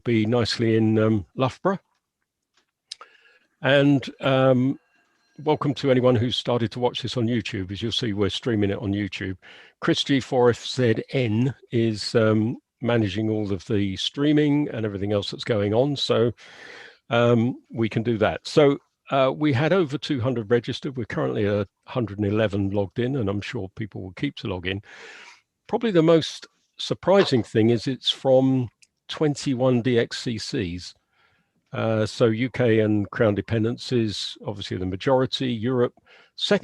be nicely in Loughborough. And welcome to anyone who's started to watch this on YouTube. As you'll see, we're streaming it on YouTube. Chris G4FZN is managing all of the streaming and everything else that's going on, so we can do that. So we had over 200 registered. We're currently at 111 logged in, and I'm sure people will keep to log in. Probably the most surprising thing is it's from 21 DXCCs. So UK and Crown dependencies, obviously the majority. Europe,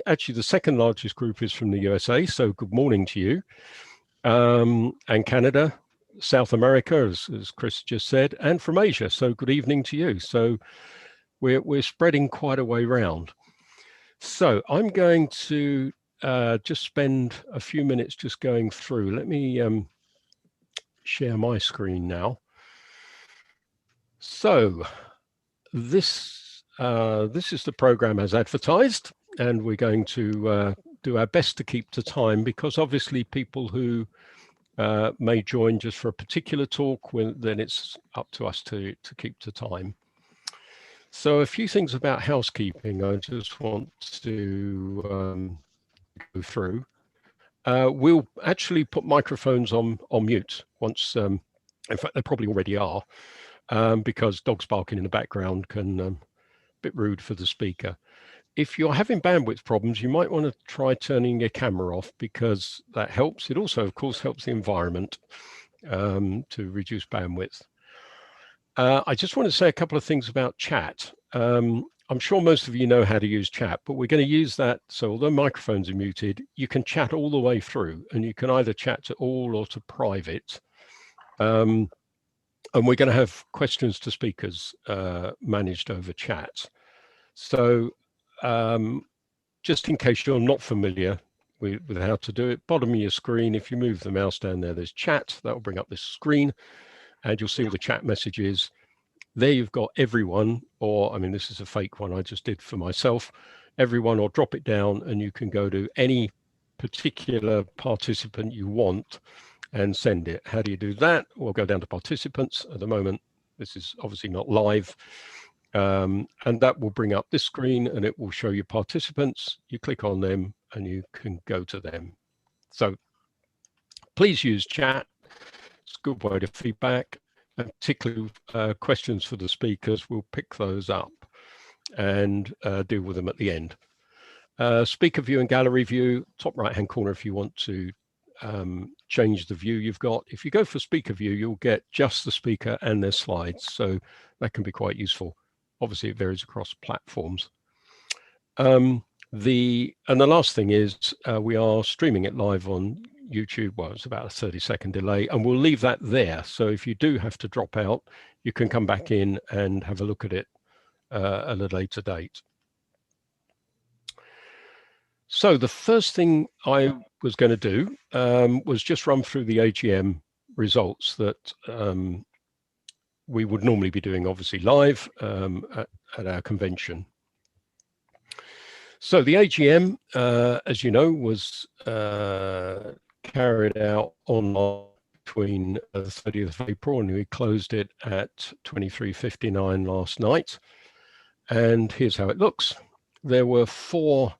actually the second largest group is from the USA, so good morning to you. And Canada, South America, as Chris just said, and from Asia, so good evening to you. So we're spreading quite a way round. So I'm going to just spend a few minutes just going through. Let me share my screen now. So this is the program as advertised, and we're going to do our best to keep to time, because obviously people who may join just for a particular talk, then it's up to us to keep to time. So a few things about housekeeping I just want to go through. We'll actually put microphones on mute once, in fact, they probably already are, because dogs barking in the background can a bit rude for the speaker. If you're having bandwidth problems, you might want to try turning your camera off, because that helps. It also, of course, helps the environment to reduce bandwidth. I just want to say a couple of things about chat. I'm sure most of you know how to use chat, but we're going to use that. So although microphones are muted, you can chat all the way through, and you can either chat to all or to private. And we're going to have questions to speakers managed over chat. So just in case you're not familiar with how to do it, bottom of your screen, if you move the mouse down there, there's chat. That will bring up this screen, and you'll see all the chat messages. There you've got everyone, or I mean, this is a fake one I just did for myself. Everyone, or drop it down, and you can go to any particular participant you want and send it. How do you do that? We'll go down to participants. At the moment, this is obviously not live. And that will bring up this screen, and it will show you participants. You click on them and you can go to them. So please use chat. It's a good way to feedback, and particularly questions for the speakers. We'll pick those up and deal with them at the end. Speaker view and gallery view, top right hand corner if you want to change the view you've got. If you go for speaker view, you'll get just the speaker and their slides, so that can be quite useful. Obviously it varies across platforms. The last thing is we are streaming it live on YouTube. Well, it's about a 30-second delay, and we'll leave that there, so if you do have to drop out, you can come back in and have a look at it at a later date. So the first thing I was going to do was just run through the AGM results that we would normally be doing, obviously live at our convention. So the AGM, as you know, was carried out online between the 30th of April, and we closed it at 23:59 last night. And here's how it looks. There were 4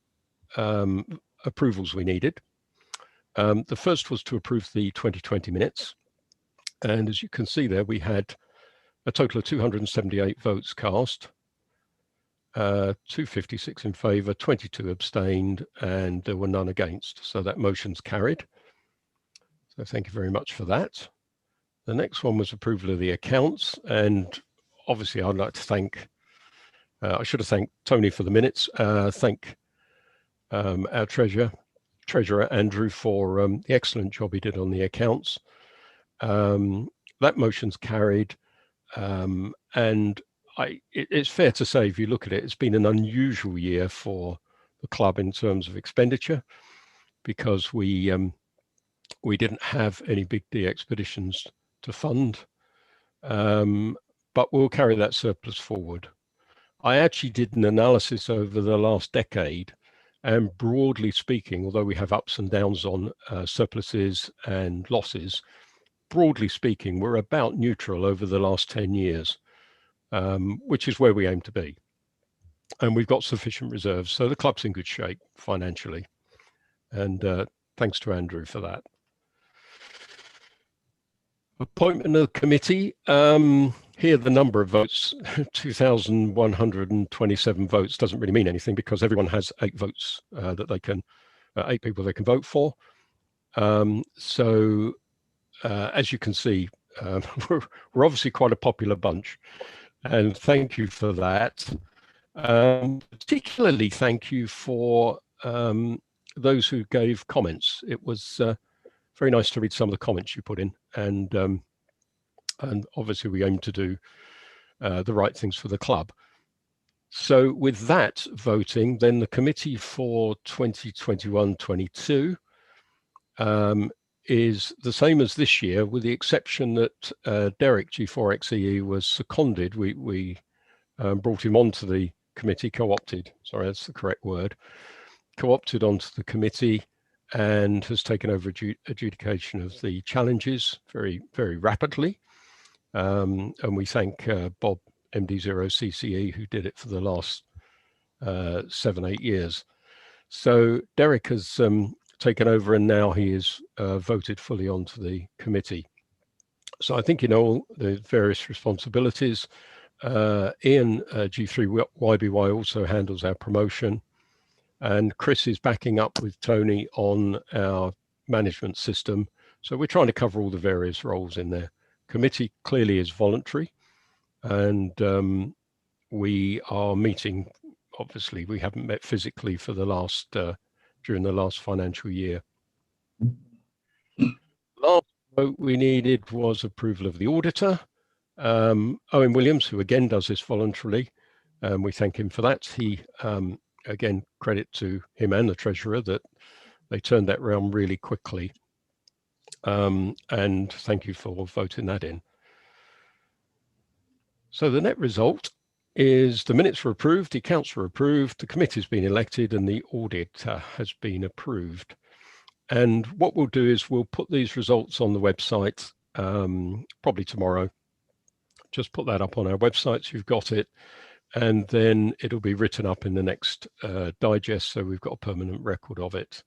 approvals we needed. The first was to approve the 2020 minutes. And as you can see there, we had a total of 278 votes cast, 256 in favour, 22 abstained, and there were none against. So that motion's carried. So thank you very much for that. The next one was approval of the accounts. And obviously I'd like to thank, I should have thanked Tony for the minutes, thank our treasurer Andrew for the excellent job he did on the accounts. That motion's carried, and it's fair to say, if you look at it, it's been an unusual year for the club in terms of expenditure, because we didn't have any big D expeditions to fund, but we'll carry that surplus forward. I actually did an analysis over the last decade, and broadly speaking, although we have ups and downs on surpluses and losses, broadly speaking, we're about neutral over the last 10 years, which is where we aim to be. And we've got sufficient reserves, so the club's in good shape financially. And thanks to Andrew for that. Appointment of the committee. Here, the number of votes, 2,127 votes, doesn't really mean anything because everyone has 8 votes that they can, 8 people they can vote for. So, as you can see, we're obviously quite a popular bunch, and thank you for that. Particularly thank you for those who gave comments. It was very nice to read some of the comments you put in, and obviously we aim to do the right things for the club. So with that voting, then the committee for 2021-22 is the same as this year, with the exception that Derek G4XEE was seconded. We brought him onto the committee, co-opted, sorry, that's the correct word, co-opted onto the committee and has taken over adjudication of the challenges very, very rapidly. And we thank Bob MD0CCE, who did it for the last 7-8 years. So Derek has taken over, and now he is voted fully onto the committee. So I think you know all the various responsibilities. Ian G3YBY also handles our promotion, and Chris is backing up with Tony on our management system. So we're trying to cover all the various roles in there. Committee clearly is voluntary, and we are meeting. Obviously, we haven't met physically for the last during the last financial year. Last vote we needed was approval of the auditor, Owen Williams, who again does this voluntarily. We thank him for that. He again, credit to him and the treasurer that they turned that round really quickly. And thank you for voting that in. So the net result is the minutes were approved, the accounts were approved, the committee's been elected, and the audit has been approved. And what we'll do is we'll put these results on the website probably tomorrow. Just put that up on our website so you've got it, and then it'll be written up in the next digest, so we've got a permanent record of it.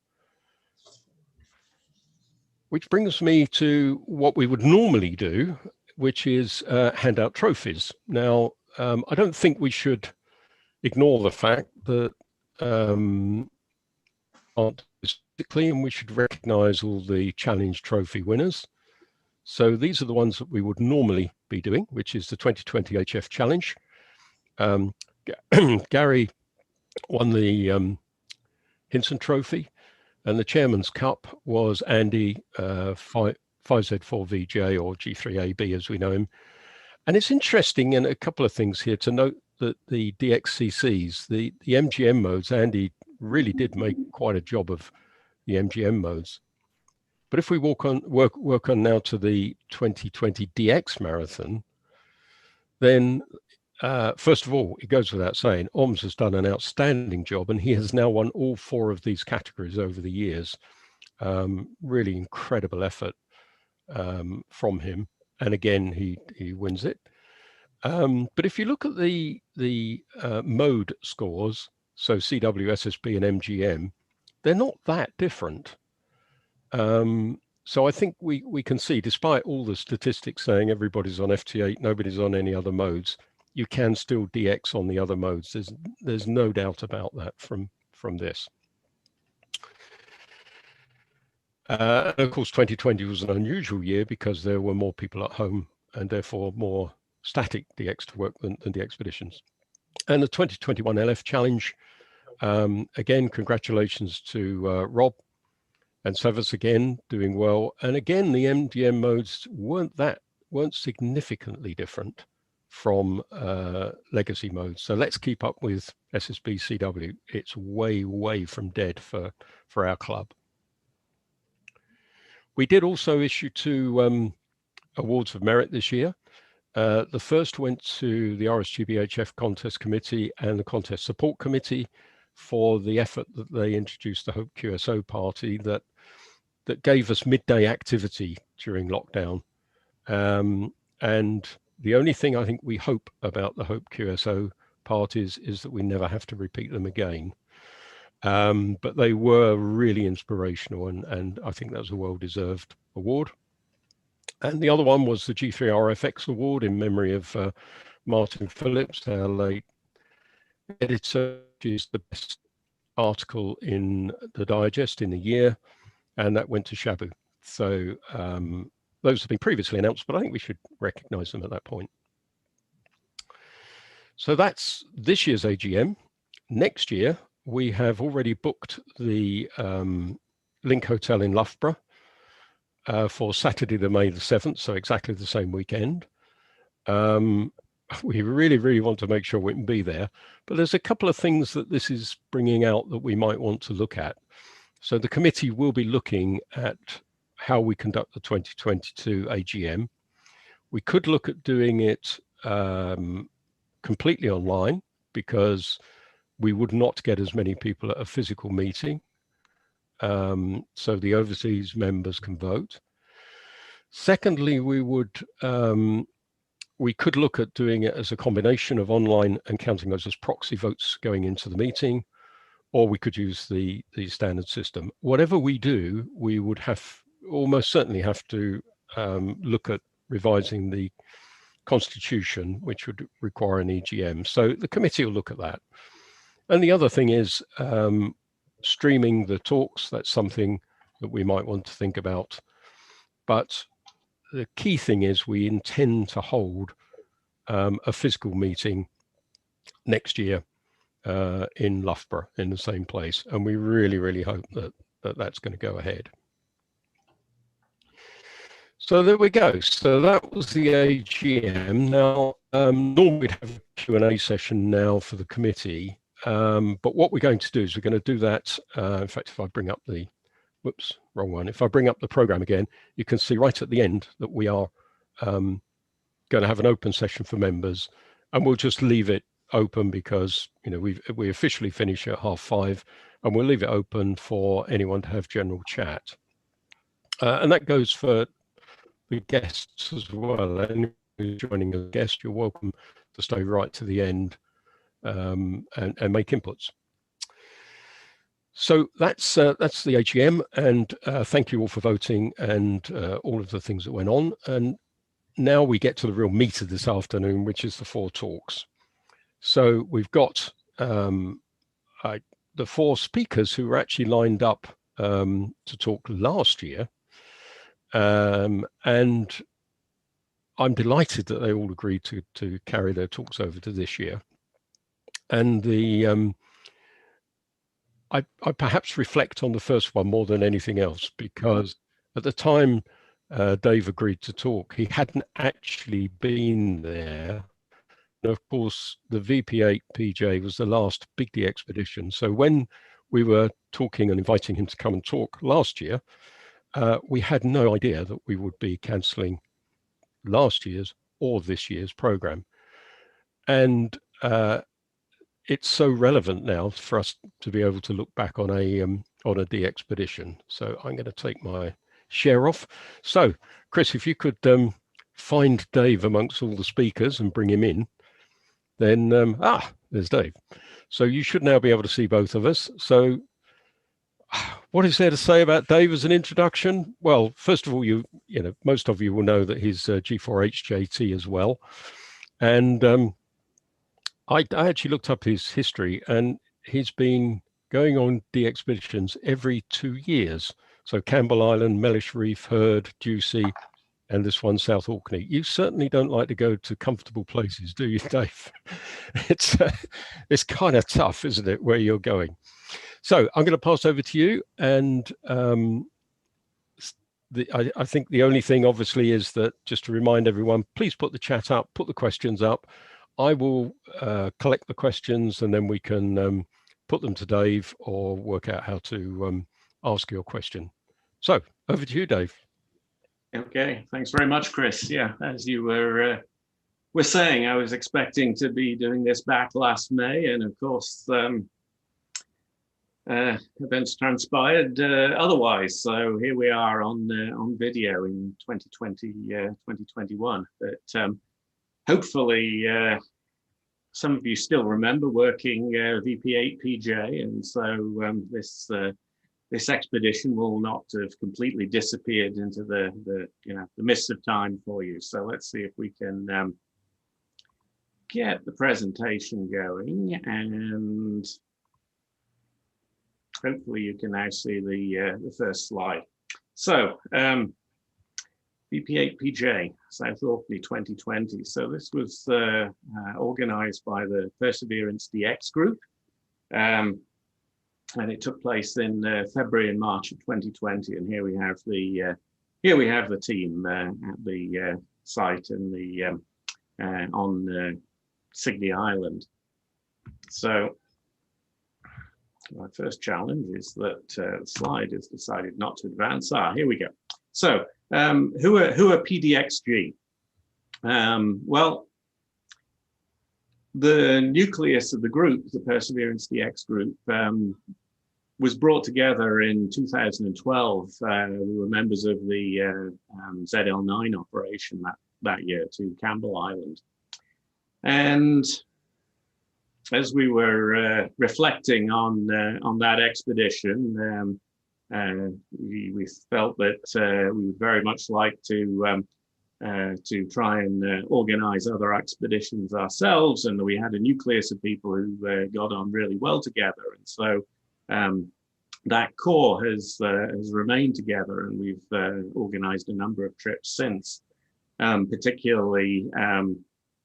Which brings me to what we would normally do, which is hand out trophies. Now, I don't think we should ignore the fact that and we should recognize all the challenge trophy winners. So these are the ones that we would normally be doing, which is the 2020 HF Challenge. Gary won the Hinson Trophy, and the Chairman's Cup was Andy 5Z4VJ, or G3AB as we know him. And it's interesting, and a couple of things here to note, that the DXCCs, the MGM modes, Andy really did make quite a job of the MGM modes. But if we work on now to the 2020 DX Marathon, then first of all, it goes without saying, Oms has done an outstanding job, and he has now won all 4 of these categories over the years. Really incredible effort from him. And again, he wins it. But if you look at the mode scores, so CW, SSB, and MGM, they're not that different. So I think we can see, despite all the statistics saying everybody's on FT8, nobody's on any other modes, you can still DX on the other modes. There's no doubt about that from this. And of course, 2020 was an unusual year because there were more people at home and therefore more static DX to work than the expeditions. And the 2021 LF Challenge, again, congratulations to Rob and Savas again, doing well. And again, the MGM modes weren't significantly different from legacy modes. So let's keep up with SSB CW. It's way, way from dead for our club. We did also issue 2 awards of merit this year. The first went to the RSGBHF Contest Committee and the Contest Support Committee for the effort that they introduced the Hope QSO party that gave us midday activity during lockdown. And the only thing I think we hope about the Hope QSO parties is that we never have to repeat them again. But they were really inspirational, and I think that was a well-deserved award. And the other one was the G3RFX award in memory of Martin Phillips, our late editor, which is the best article in the digest in a year, and that went to Shabu. So those have been previously announced, but I think we should recognize them at that point. So that's this year's AGM. Next year, we have already booked the Link Hotel in Loughborough for Saturday, the May the 7th, so exactly the same weekend. We really, really want to make sure we can be there, but there's a couple of things that this is bringing out that we might want to look at. So the committee will be looking at how we conduct the 2022 AGM. We could look at doing it completely online, because we would not get as many people at a physical meeting. So the overseas members can vote. Secondly, we could look at doing it as a combination of online and counting those as proxy votes going into the meeting, or we could use the standard system. Whatever we do, we would almost certainly have to look at revising the constitution, which would require an EGM. So the committee will look at that. And the other thing is streaming the talks. That's something that we might want to think about. But the key thing is we intend to hold a physical meeting next year in Loughborough, in the same place. And we really, really hope that that's going to go ahead. So there we go. So that was the AGM. Now, normally we'd have a Q&A session now for the committee. But what we're going to do is we're going to do that. In fact, if I bring up the, whoops, wrong one. If I bring up the program again, you can see right at the end that we are going to have an open session for members, and we'll just leave it open because, you know, we officially finish at 5:30, and we'll leave it open for anyone to have general chat. And that goes for the guests as well. Anyone who's joining as a guest, you're welcome to stay right to the end and make inputs. So that's the AGM, and thank you all for voting and all of the things that went on. And now we get to the real meat of this afternoon, which is the 4 talks. So we've got the 4 speakers who were actually lined up to talk last year. And I'm delighted that they all agreed to carry their talks over to this year. And I perhaps reflect on the first one more than anything else, because at the time Dave agreed to talk, he hadn't actually been there. And of course, the VP8 PJ was the last Big D expedition. So when we were talking and inviting him to come and talk last year, we had no idea that we would be cancelling last year's or this year's program. And it's so relevant now for us to be able to look back on a D expedition. So I'm going to take my share off. So Chris, if you could find Dave amongst all the speakers and bring him in, then there's Dave. So you should now be able to see both of us. So what is there to say about Dave as an introduction? Well, first of all, you know, most of you will know that he's G4HJT as well. And I actually looked up his history, and he's been going on D expeditions every 2 years. So Campbell Island, Mellish Reef, Hurd, Ducie, and this one, South Orkney. You certainly don't like to go to comfortable places, do you, Dave? It's kind of tough, isn't it, where you're going? So I'm going to pass over to you. And I think the only thing, obviously, is that just to remind everyone, please put the chat up, put the questions up. I will collect the questions, and then we can put them to Dave or work out how to ask your question. So over to you, Dave. Okay, thanks very much, Chris. Yeah, as you were saying, I was expecting to be doing this back last May, and of course, events transpired otherwise. So here we are on video in 2020, 2021. But hopefully, some of you still remember working VP8 PJ, and so this expedition will not have completely disappeared into the mist of time for you. So let's see if we can get the presentation going, and hopefully you can now see the first slide. So VP8 PJ, South Orkney 2020. So this was organized by the Perseverance DX group. And it took place in February and March of 2020. And here we have the team at the site in the on Signy Island. So my first challenge is that the slide has decided not to advance. Here we go. So who are PDXG? Well, the nucleus of the group, the Perseverance DX group, was brought together in 2012. We were members of the ZL9 operation that year to Campbell Island. And as we were reflecting on that expedition, we felt that we would very much like to try and organize other expeditions ourselves, and we had a nucleus of people who got on really well together. And so that core has remained together, and we've organized a number of trips since, particularly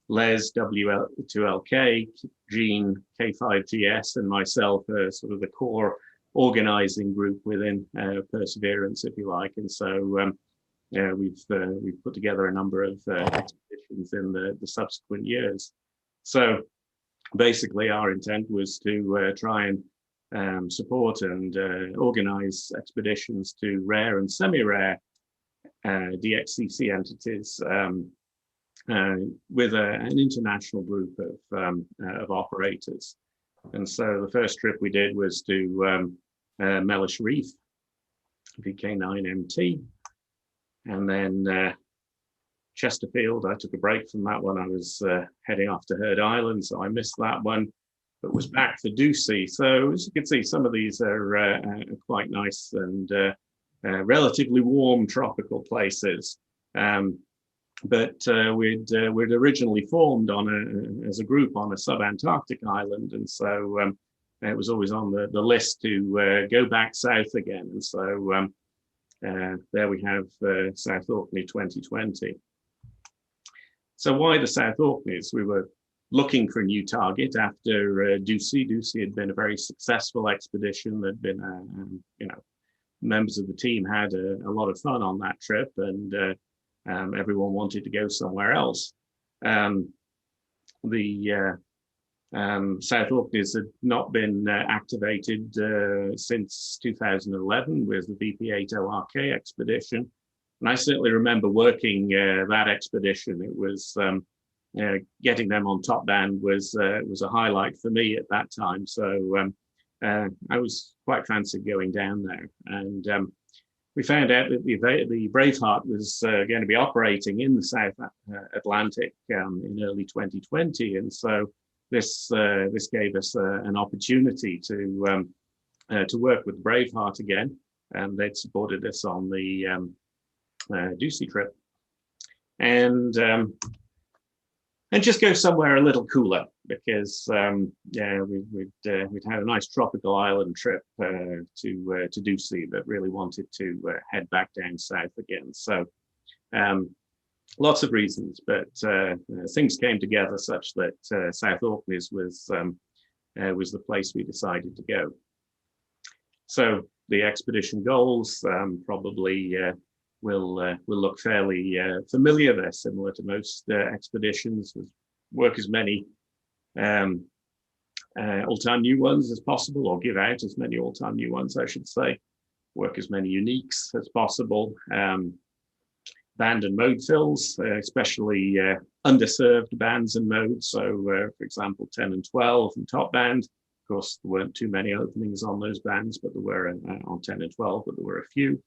Les W2LK, Jean K5GS, and myself are sort of the core organizing group within Perseverance, if you like. And so we've put together a number of expeditions in the subsequent years. So basically our intent was to try and support and organize expeditions to rare and semi-rare DXCC entities with an international group of operators. And so the first trip we did was to Mellish Reef, VK9MT, and then Chesterfield. I took a break from that one. I was heading off to Heard Island, so I missed that one, but was back for Ducie. So as you can see, some of these are quite nice and relatively warm tropical places. But we'd originally formed as a group on a sub-Antarctic island, and so it was always on the list to go back south again. And so there we have South Orkney 2020. So why the South Orkneys? We were looking for a new target after Ducie. Ducie had been a very successful expedition. There'd been, members of the team had a lot of fun on that trip, and everyone wanted to go somewhere else. The South Orkneys had not been activated since 2011 with the VP8 ORK expedition. And I certainly remember working that expedition. It was getting them on top band was a highlight for me at that time. So I was quite fancy going down there. And we found out that the Braveheart was going to be operating in the South Atlantic in early 2020. And so this gave us an opportunity to work with Braveheart again, and they'd supported us on the Ducie trip, and just go somewhere a little cooler, because we'd had a nice tropical island trip to Ducie, but really wanted to head back down south again. So lots of reasons, but things came together such that South Orkneys was the place we decided to go. So the expedition goals probably will look fairly familiar. They're similar to most expeditions. Work as many all-time new ones as possible, or give out as many all-time new ones, I should say. Work as many uniques as possible. Band and mode fills, especially underserved bands and modes. So, for example, 10 and 12 and top band, course, there weren't too many openings on those bands, but there were on 10 and 12, but there were a few.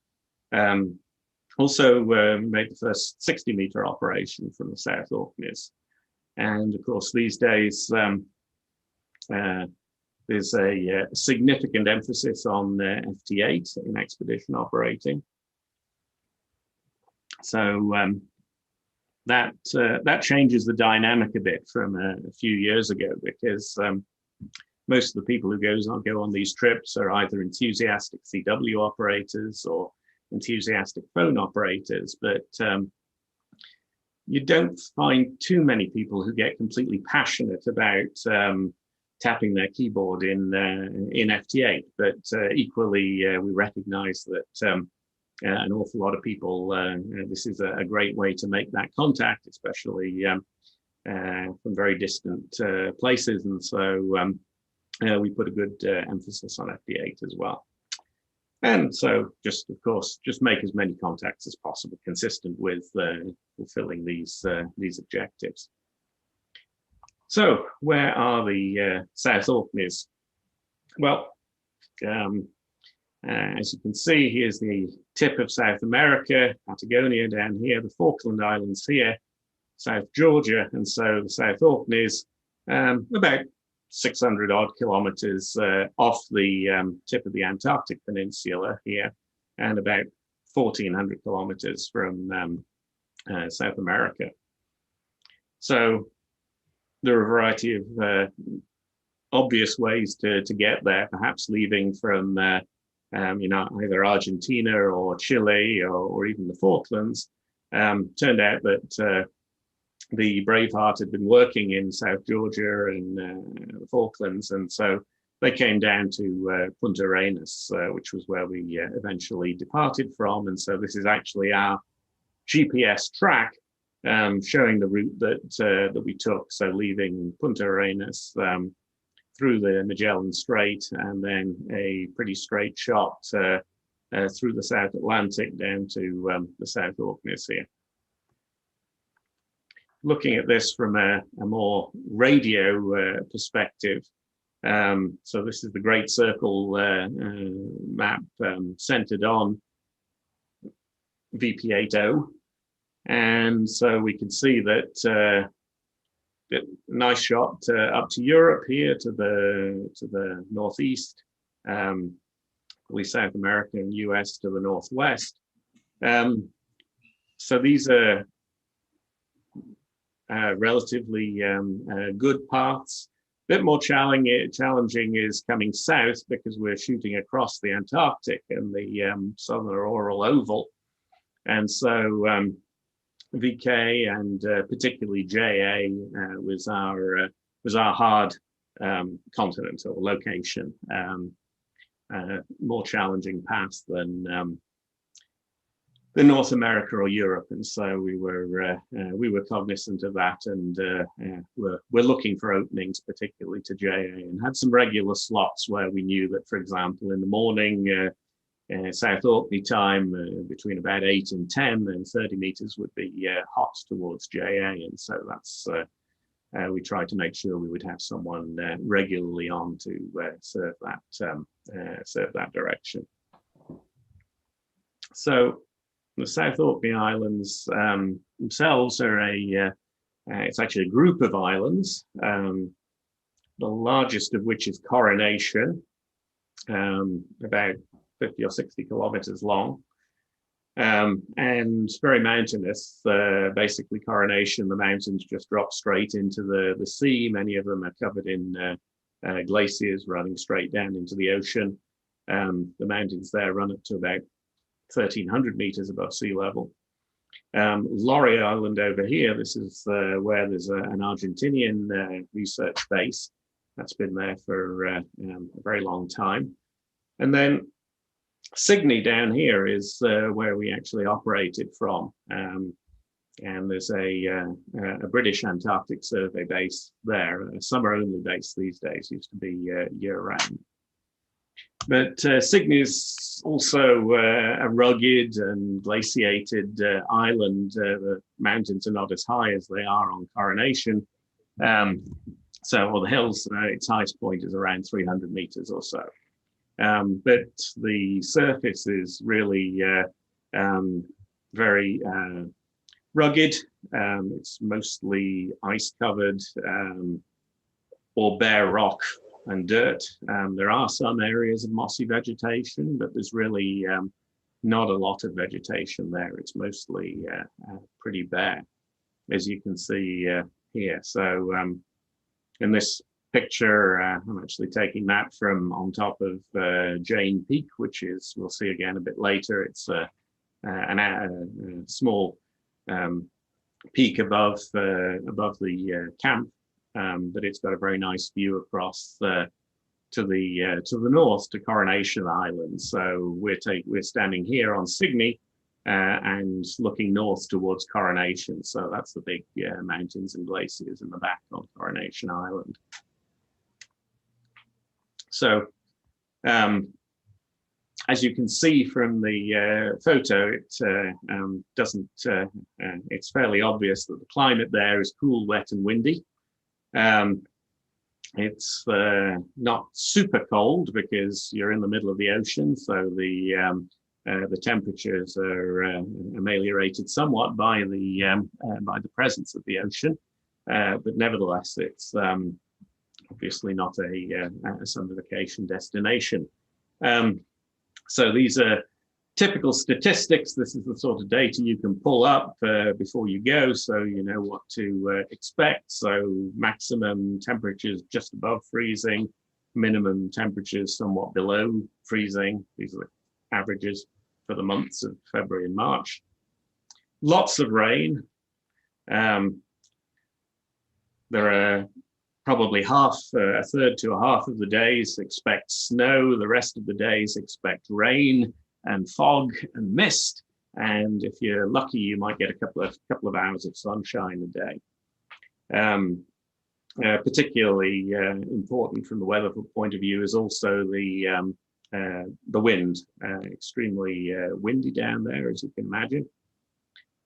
Also made the first 60-meter operation from the South Orkneys. And of course, these days, there's a significant emphasis on FT8 in expedition operating. So that changes the dynamic a bit from a few years ago, because most of the people who go on these trips are either enthusiastic CW operators or enthusiastic phone operators, but you don't find too many people who get completely passionate about tapping their keyboard in FT8. But equally, we recognize that an awful lot of people, this is a great way to make that contact, especially from very distant places. And so we put a good emphasis on FT8 as well. And so just, of course, just make as many contacts as possible, consistent with fulfilling these objectives. So where are the South Orkneys? Well, as you can see, here's the tip of South America, Patagonia down here, the Falkland Islands here, South Georgia, and so the South Orkneys, about 600 odd kilometers off the tip of the Antarctic Peninsula here, and about 1,400 kilometers from South America. So there are a variety of obvious ways to get there, perhaps leaving from either Argentina or Chile or even the Falklands. Turned out that the Braveheart had been working in South Georgia and the Falklands, and so they came down to Punta Arenas, which was where we eventually departed from. And so this is actually our GPS track showing the route that we took. So leaving Punta Arenas through the Magellan Strait, and then a pretty straight shot through the South Atlantic down to the South Orkneys here. Looking at this from a more radio perspective, so this is the Great Circle map centered on VP80, and so we can see that nice shot up to Europe here to the northeast, South America and US to the northwest. So these are relatively good paths. A bit more challenging is coming south, because we're shooting across the Antarctic and the southern auroral oval, and so VK and particularly JA was our hard continent or location, more challenging path than North America or Europe, and so we were cognizant of that, and we're looking for openings, particularly to JA, and had some regular slots where we knew that, for example, in the morning, South Orkney time, between about 8 and 10, and 30 meters would be hot towards JA, and so that's we tried to make sure we would have someone regularly on to serve that direction. So the South Orkney Islands themselves are it's actually a group of islands, the largest of which is Coronation, about 50 or 60 kilometers long, and very mountainous. Basically, Coronation, the mountains just drop straight into the sea. Many of them are covered in glaciers running straight down into the ocean. The mountains there run up to about 1,300 meters above sea level. Lorry Island over here, this is where there's an Argentinian research base that's been there for a very long time. And then Sydney down here is where we actually operated from. And there's a British Antarctic Survey base there, a summer-only base these days, used to be year-round. But Sydney is also a rugged and glaciated island. The mountains are not as high as they are on Coronation. So, or the hills, its highest point is around 300 meters or so. But the surface is really very rugged. It's mostly ice covered or bare rock and dirt. There are some areas of mossy vegetation, but there's really not a lot of vegetation there. It's mostly pretty bare, as you can see here. So in this picture, I'm actually taking that from on top of Jane Peak, which is, we'll see again a bit later. It's a small peak above the camp, but it's got a very nice view across to the north to Coronation Island. So we're standing here on Signy and looking north towards Coronation. So that's the big mountains and glaciers in the back on Coronation Island. So as you can see from the photo, it doesn't. It's fairly obvious that the climate there is cool, wet, and windy. It's not super cold because you're in the middle of the ocean, so the temperatures are ameliorated somewhat by the presence of the ocean. But nevertheless, it's obviously not a summer vacation destination. So these are typical statistics. This is the sort of data you can pull up before you go, so you know what to expect. So maximum temperatures just above freezing, minimum temperatures somewhat below freezing. These are the averages for the months of February and March. Lots of rain. There are probably a third to a half of the days expect snow. The rest of the days expect rain and fog and mist. And if you're lucky, you might get a couple of hours of sunshine a day. Particularly important from the weather point of view is also the wind. Extremely windy down there, as you can imagine.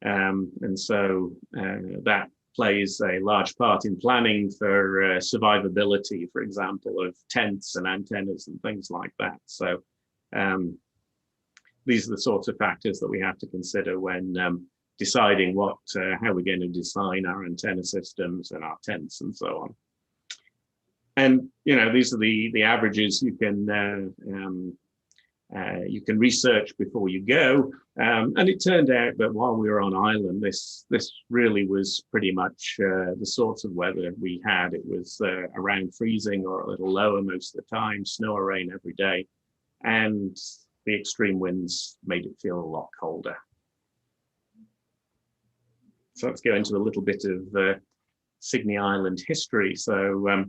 And so that plays a large part in planning for survivability, for example, of tents and antennas and things like that. So these are the sorts of factors that we have to consider when deciding how we're going to design our antenna systems and our tents and so on. And these are the averages you can research before you go. And it turned out that while we were on island, this really was pretty much the sorts of weather we had. It was around freezing or a little lower most of the time, snow or rain every day. And the extreme winds made it feel a lot colder. So let's go into a little bit of Signy Island history. So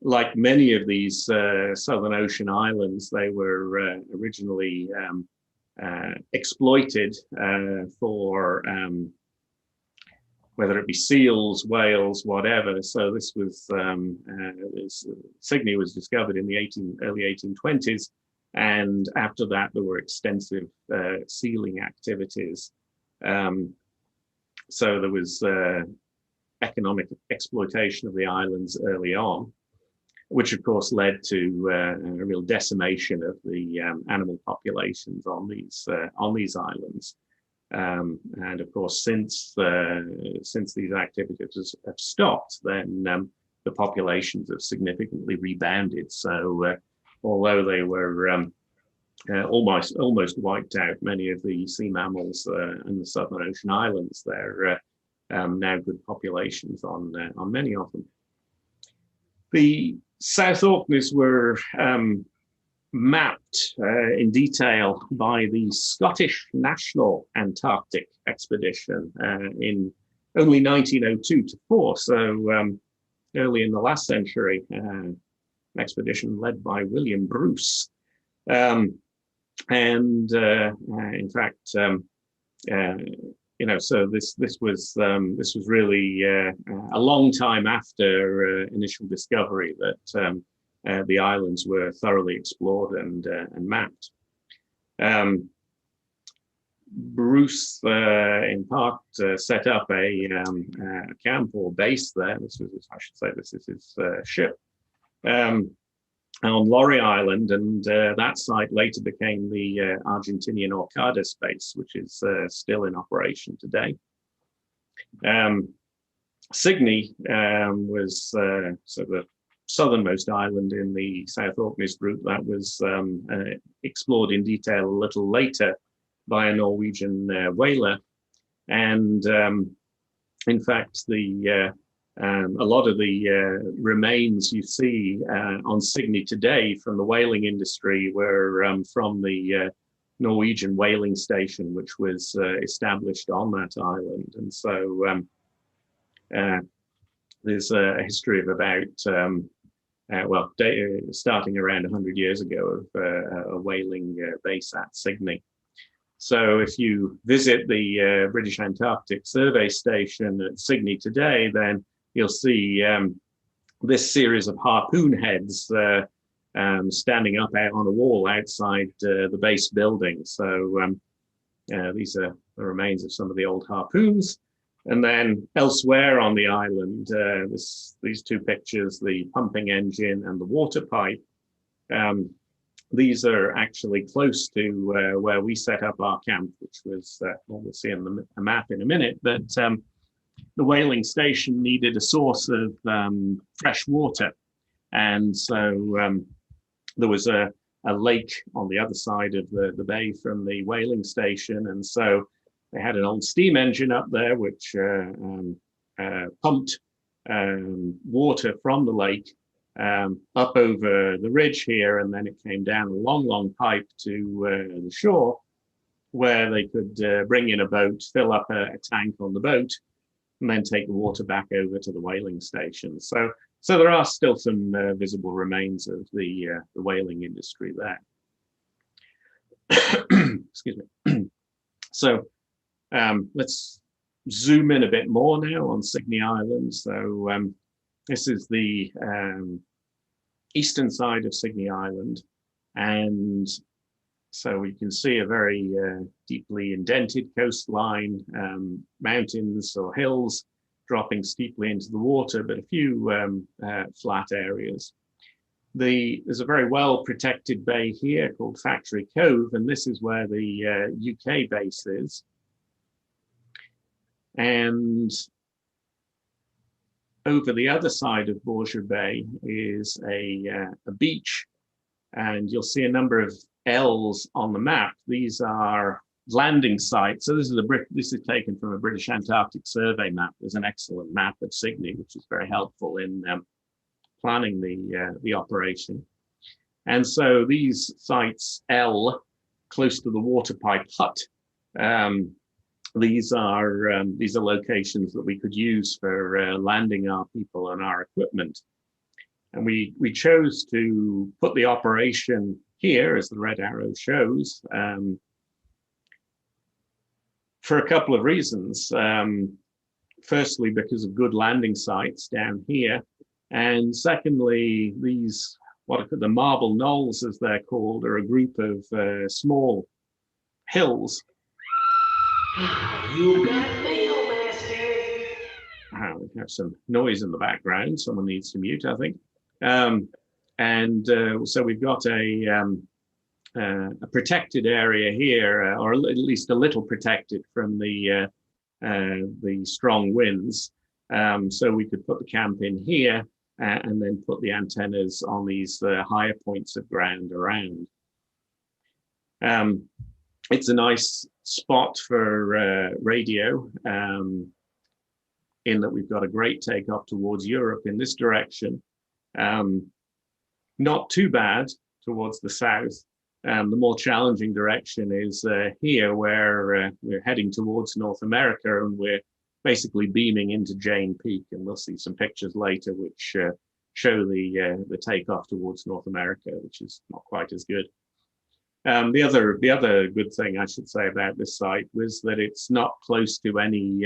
like many of these Southern Ocean islands, they were originally exploited for whether it be seals, whales, whatever. So this was Signy was discovered in the early 1820s, and after that there were extensive sealing activities. So there was economic exploitation of the islands early on, which of course led to a real decimation of the animal populations on these islands. And of course, since these activities have stopped, then the populations have significantly rebounded. So although they were almost wiped out, many of the sea mammals in the Southern Ocean islands, they're now good populations on many of them. The South Orkneys were mapped in detail by the Scottish National Antarctic Expedition in only 1902 to 4, so early in the last century, an expedition led by William Bruce. In fact, so this was really a long time after initial discovery that the islands were thoroughly explored and mapped. Bruce, in part, set up a camp or base there. This was, I should say, this is his ship on Laurie Island, and that site later became the Argentinian Orcadas base, which is still in operation today. Signy was so the southernmost island in the South Orkneys group that was explored in detail a little later by a Norwegian whaler. And in fact, a lot of the remains you see on Signy today from the whaling industry were from the Norwegian whaling station, which was established on that island. And so there's a history of about, starting around 100 years ago of a whaling base at Signy. So if you visit the British Antarctic Survey Station at Signy today, then you'll see this series of harpoon heads standing up out on a wall outside the base building. So these are the remains of some of the old harpoons. And then elsewhere on the island, these two pictures, the pumping engine and the water pipe, these are actually close to where we set up our camp, which was, we'll see on the map in a minute, but the whaling station needed a source of fresh water. And so there was a lake on the other side of the bay from the whaling station. And so they had an old steam engine up there, which pumped water from the lake up over the ridge here, and then it came down a long, long pipe to the shore, where they could bring in a boat, fill up a tank on the boat, and then take the water back over to the whaling station. So there are still some visible remains of the whaling industry there. Excuse me. So let's zoom in a bit more now on Signy Island. So this is the eastern side of Signy Island. And so we can see a very deeply indented coastline, mountains or hills dropping steeply into the water, but a few flat areas. There's a very well protected bay here called Factory Cove, and this is where the UK base is. And over the other side of Borja Bay is a beach, and you'll see a number of L's on the map. These are landing sites. So this is taken from a British Antarctic Survey map. There's an excellent map of Signy, which is very helpful in planning the operation. And so these sites L, close to the water pipe hut, these are locations that we could use for landing our people and our equipment. And we chose to put the operation here, as the red arrow shows, for a couple of reasons. Firstly, because of good landing sites down here. And secondly, these, the Marble Knolls, as they're called, are a group of small hills. You got mail, master. We have some noise in the background. Someone needs to mute, I think. So we've got a protected area here, or at least a little protected from the strong winds. So we could put the camp in here and then put the antennas on these higher points of ground around. It's a nice spot for radio, in that we've got a great takeoff towards Europe in this direction. Not too bad towards the south. The more challenging direction is here, where we're heading towards North America, and we're basically beaming into Jane Peak, and we'll see some pictures later which show the takeoff towards North America, which is not quite as good. The other good thing I should say about this site was that it's not close to any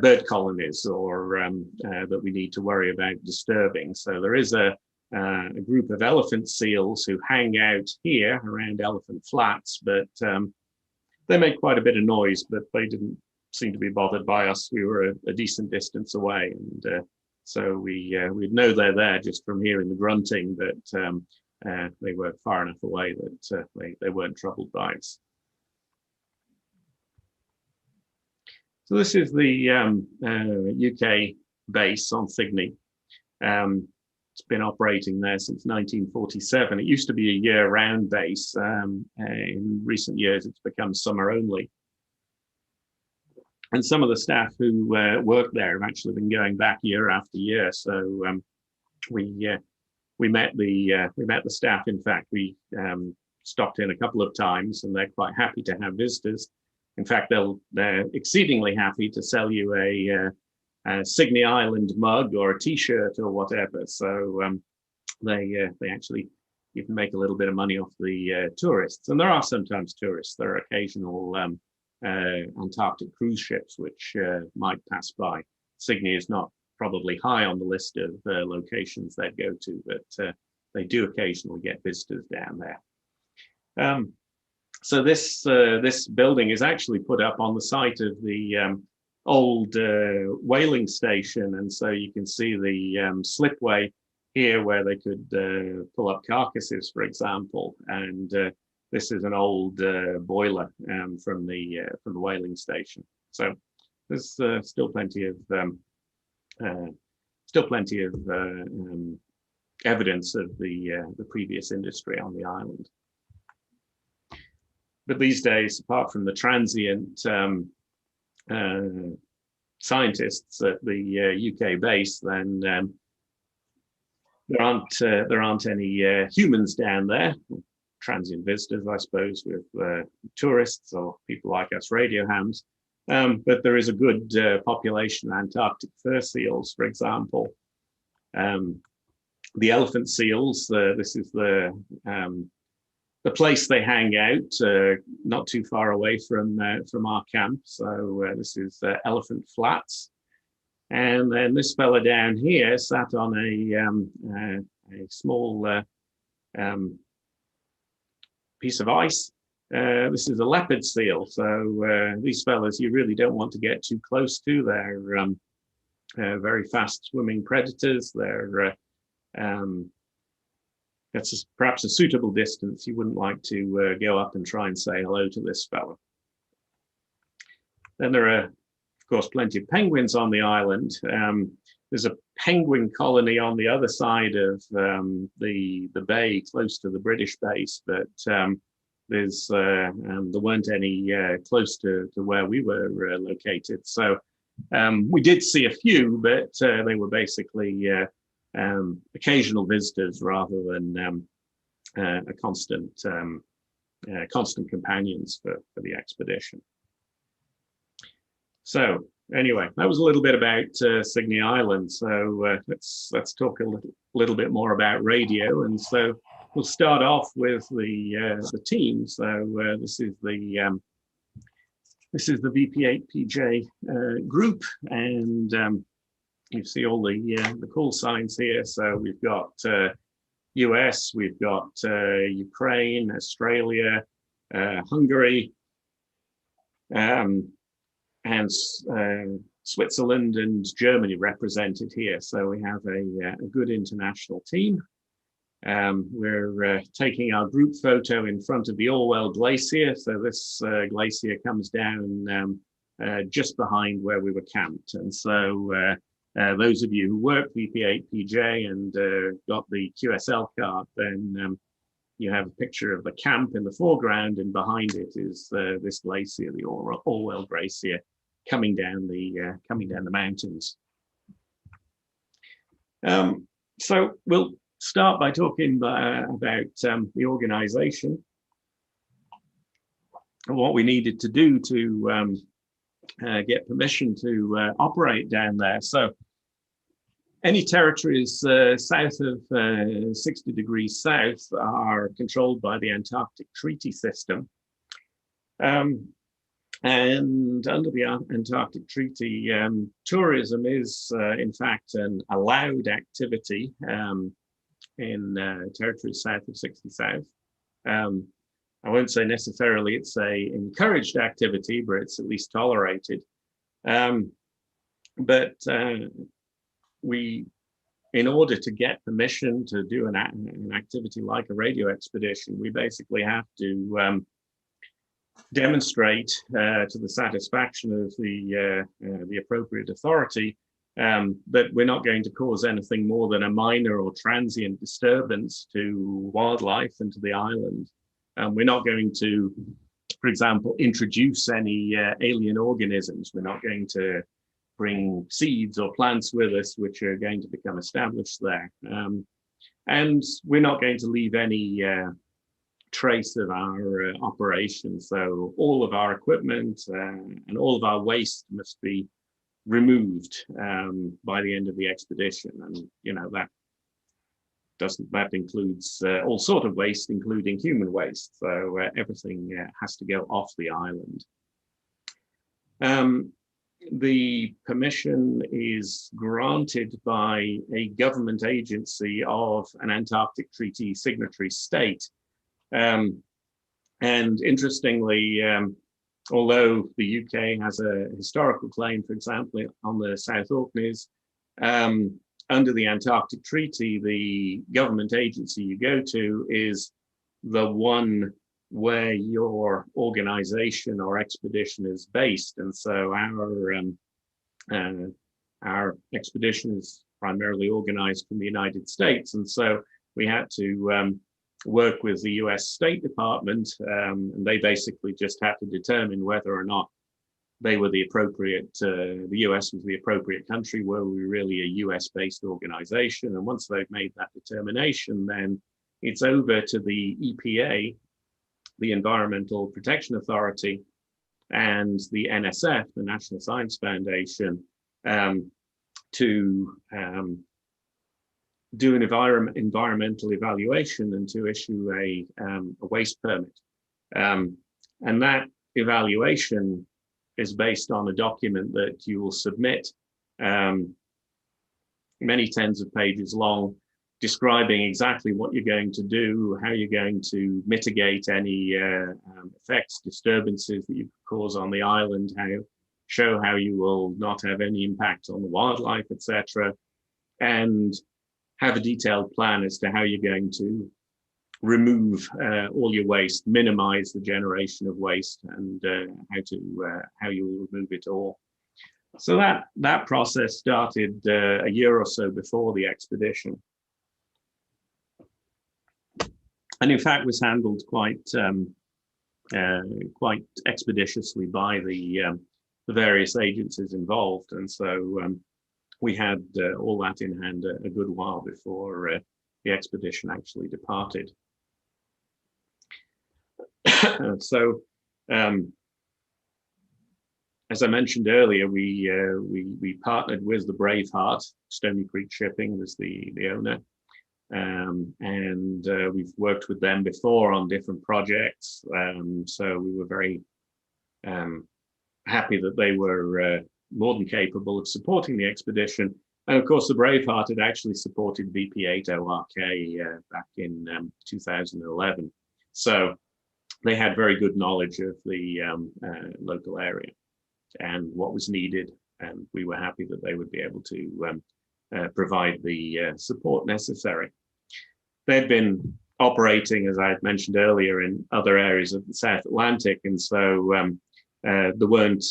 bird colonies or that we need to worry about disturbing. So there is a a group of elephant seals who hang out here around Elephant Flats, but they make quite a bit of noise, but they didn't seem to be bothered by us. We were a decent distance away, and so we'd know they're there just from hearing the grunting, but they were far enough away that they weren't troubled by us. So this is the UK base on Cygni. It's been operating there since 1947. It used to be a year-round base. In recent years, it's become summer only. And some of the staff who work there have actually been going back year after year. So we met the staff. In fact, we stopped in a couple of times, and they're quite happy to have visitors. In fact, they're exceedingly happy to sell you a Cygni Island mug or a T-shirt or whatever. So they actually even make a little bit of money off the tourists. And there are sometimes tourists. There are occasional Antarctic cruise ships which might pass by. Cygni is not probably high on the list of locations they'd go to, but they do occasionally get visitors down there. So this building is actually put up on the site of the old whaling station, and so you can see the slipway here where they could pull up carcasses, for example. And this is an old boiler from the whaling station. So there's still plenty of evidence of the previous industry on the island. But these days, apart from the transient scientists at the UK base, then there aren't any humans down there. Transient visitors, I suppose, with tourists or people like us radio hams. But there is a good population of Antarctic fur seals, for example. The elephant seals, this is the place they hang out, not too far away from our camp. So this is Elephant Flats. And then this fella down here sat on a small piece of ice. This is a leopard seal. So these fellas you really don't want to get too close to. They're very fast swimming predators. They're that's perhaps a suitable distance. You wouldn't like to go up and try and say hello to this fella. Then there are, of course, plenty of penguins on the island. There's a penguin colony on the other side of the bay, close to the British base, but there weren't any close to where we were located. So we did see a few, but they were basically occasional visitors rather than constant companions for the expedition. So anyway, that was a little bit about Cygni Island. So let's talk a little bit more about radio. And so we'll start off with the team. So this is the VP8PJ group, and you see all the call signs here. So we've got US, we've got Ukraine, Australia, Hungary, and Switzerland and Germany represented here. So we have a good international team. We're taking our group photo in front of the Orwell Glacier. So this glacier comes down just behind where we were camped. And so those of you who work VP8PJ and got the QSL card, then you have a picture of the camp in the foreground, and behind it is this glacier, the Orwell Glacier, coming down the mountains. So we'll start by talking about the organization and what we needed to do to get permission to operate down there. So any territories south of 60 degrees south are controlled by the Antarctic Treaty System. And under the Antarctic Treaty, tourism is in fact an allowed activity in territories south of 60 South. I won't say necessarily it's a encouraged activity, but it's at least tolerated. But we, in order to get permission to do an activity like a radio expedition, we basically have to demonstrate to the satisfaction of the appropriate authority that we're not going to cause anything more than a minor or transient disturbance to wildlife and to the island. We're not going to, for example, introduce any alien organisms. We're not going to bring seeds or plants with us which are going to become established there. And we're not going to leave any trace of our operation. So all of our equipment and all of our waste must be removed by the end of the expedition. And, you know, that includes all sort of waste, including human waste. So everything has to go off the island. The permission is granted by a government agency of an Antarctic Treaty signatory state. And interestingly, although the UK has a historical claim, for example, on the South Orkneys, under the Antarctic Treaty, the government agency you go to is the one where your organization or expedition is based. And so our expedition is primarily organized from the United States. And so we had to work with the US State Department, and they basically just had to determine whether or not they were the appropriate, the US was the appropriate country. Were we really a US-based organization? And once they've made that determination, then it's over to the EPA, the Environmental Protection Authority, and the NSF, the National Science Foundation, to do an environmental evaluation and to issue a waste permit. And that evaluation is based on a document that you will submit, many tens of pages long, describing exactly what you're going to do, how you're going to mitigate any effects, disturbances that you could cause on the island, show how you will not have any impact on the wildlife, etc., and have a detailed plan as to how you're going to remove all your waste, minimize the generation of waste, and how you will remove it all. So that process started a year or so before the expedition, and in fact was handled quite expeditiously by the various agencies involved. And so we had all that in hand a good while before the expedition actually departed. So, as I mentioned earlier, we partnered with the Braveheart. Stony Creek Shipping was the owner, and we've worked with them before on different projects. So we were very happy that they were more than capable of supporting the expedition. And of course, the Braveheart had actually supported VP8 ORK back in 2011. So they had very good knowledge of the local area and what was needed. And we were happy that they would be able to provide the support necessary. They'd been operating, as I had mentioned earlier, in other areas of the South Atlantic. And so there weren't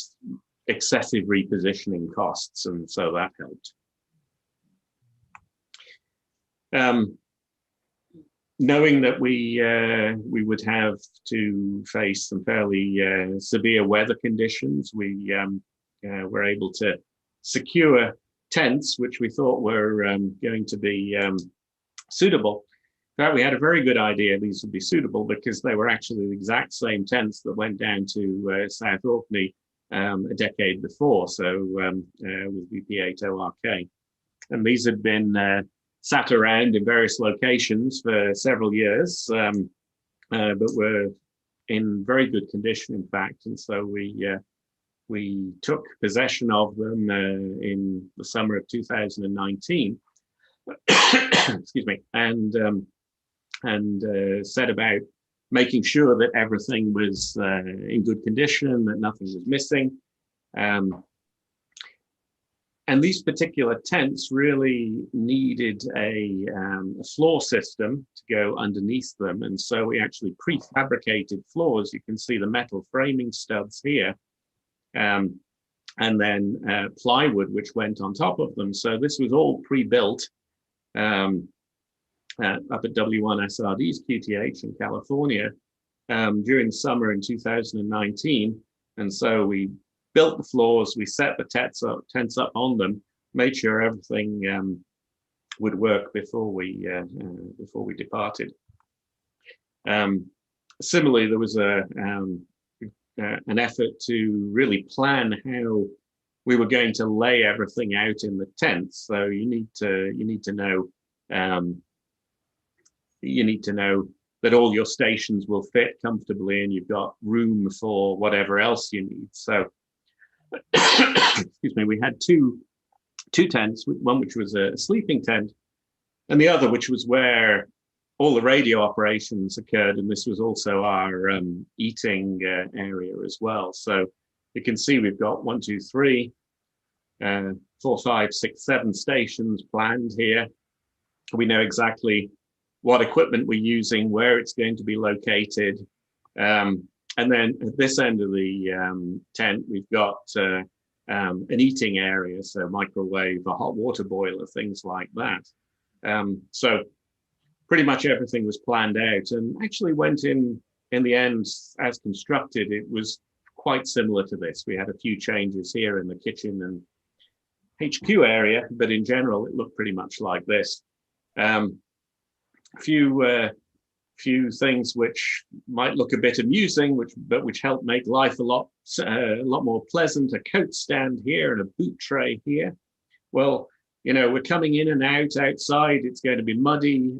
excessive repositioning costs, and so that helped. Knowing that we would have to face some fairly severe weather conditions, we were able to secure tents, which we thought were going to be suitable. In fact, we had a very good idea these would be suitable because they were actually the exact same tents that went down to South Orkney a decade before, so with VP8 ORK. And these had been sat around in various locations for several years, but were in very good condition, in fact. And so we took possession of them in the summer of 2019. excuse me, and set about making sure that everything was in good condition, that nothing was missing. And these particular tents really needed a floor system to go underneath them. And so we actually prefabricated floors. You can see the metal framing studs here. And then plywood, which went on top of them. So this was all pre-built up at W1SRD's QTH in California during summer in 2019. And so we built the floors, we set the tents up on them, made sure everything would work before we departed. Similarly, there was an effort to really plan how we were going to lay everything out in the tents. So you need to know that all your stations will fit comfortably, and you've got room for whatever else you need. So, excuse me, we had two tents, one which was a sleeping tent, and the other which was where all the radio operations occurred, and this was also our eating area as well. So you can see we've got 1, 2, 3, 4, 5, 6, 7 stations planned here. We know exactly what equipment we're using, where it's going to be located. And then at this end of the tent, we've got an eating area, so microwave, a hot water boiler, things like that. So pretty much everything was planned out, and actually went in the end as constructed. It was quite similar to this. We had a few changes here in the kitchen and HQ area, but in general, it looked pretty much like this. Few things which might look a bit amusing, which help make life a lot more pleasant. A coat stand here and a boot tray here. Well, you know, we're coming in and out outside. It's going to be muddy.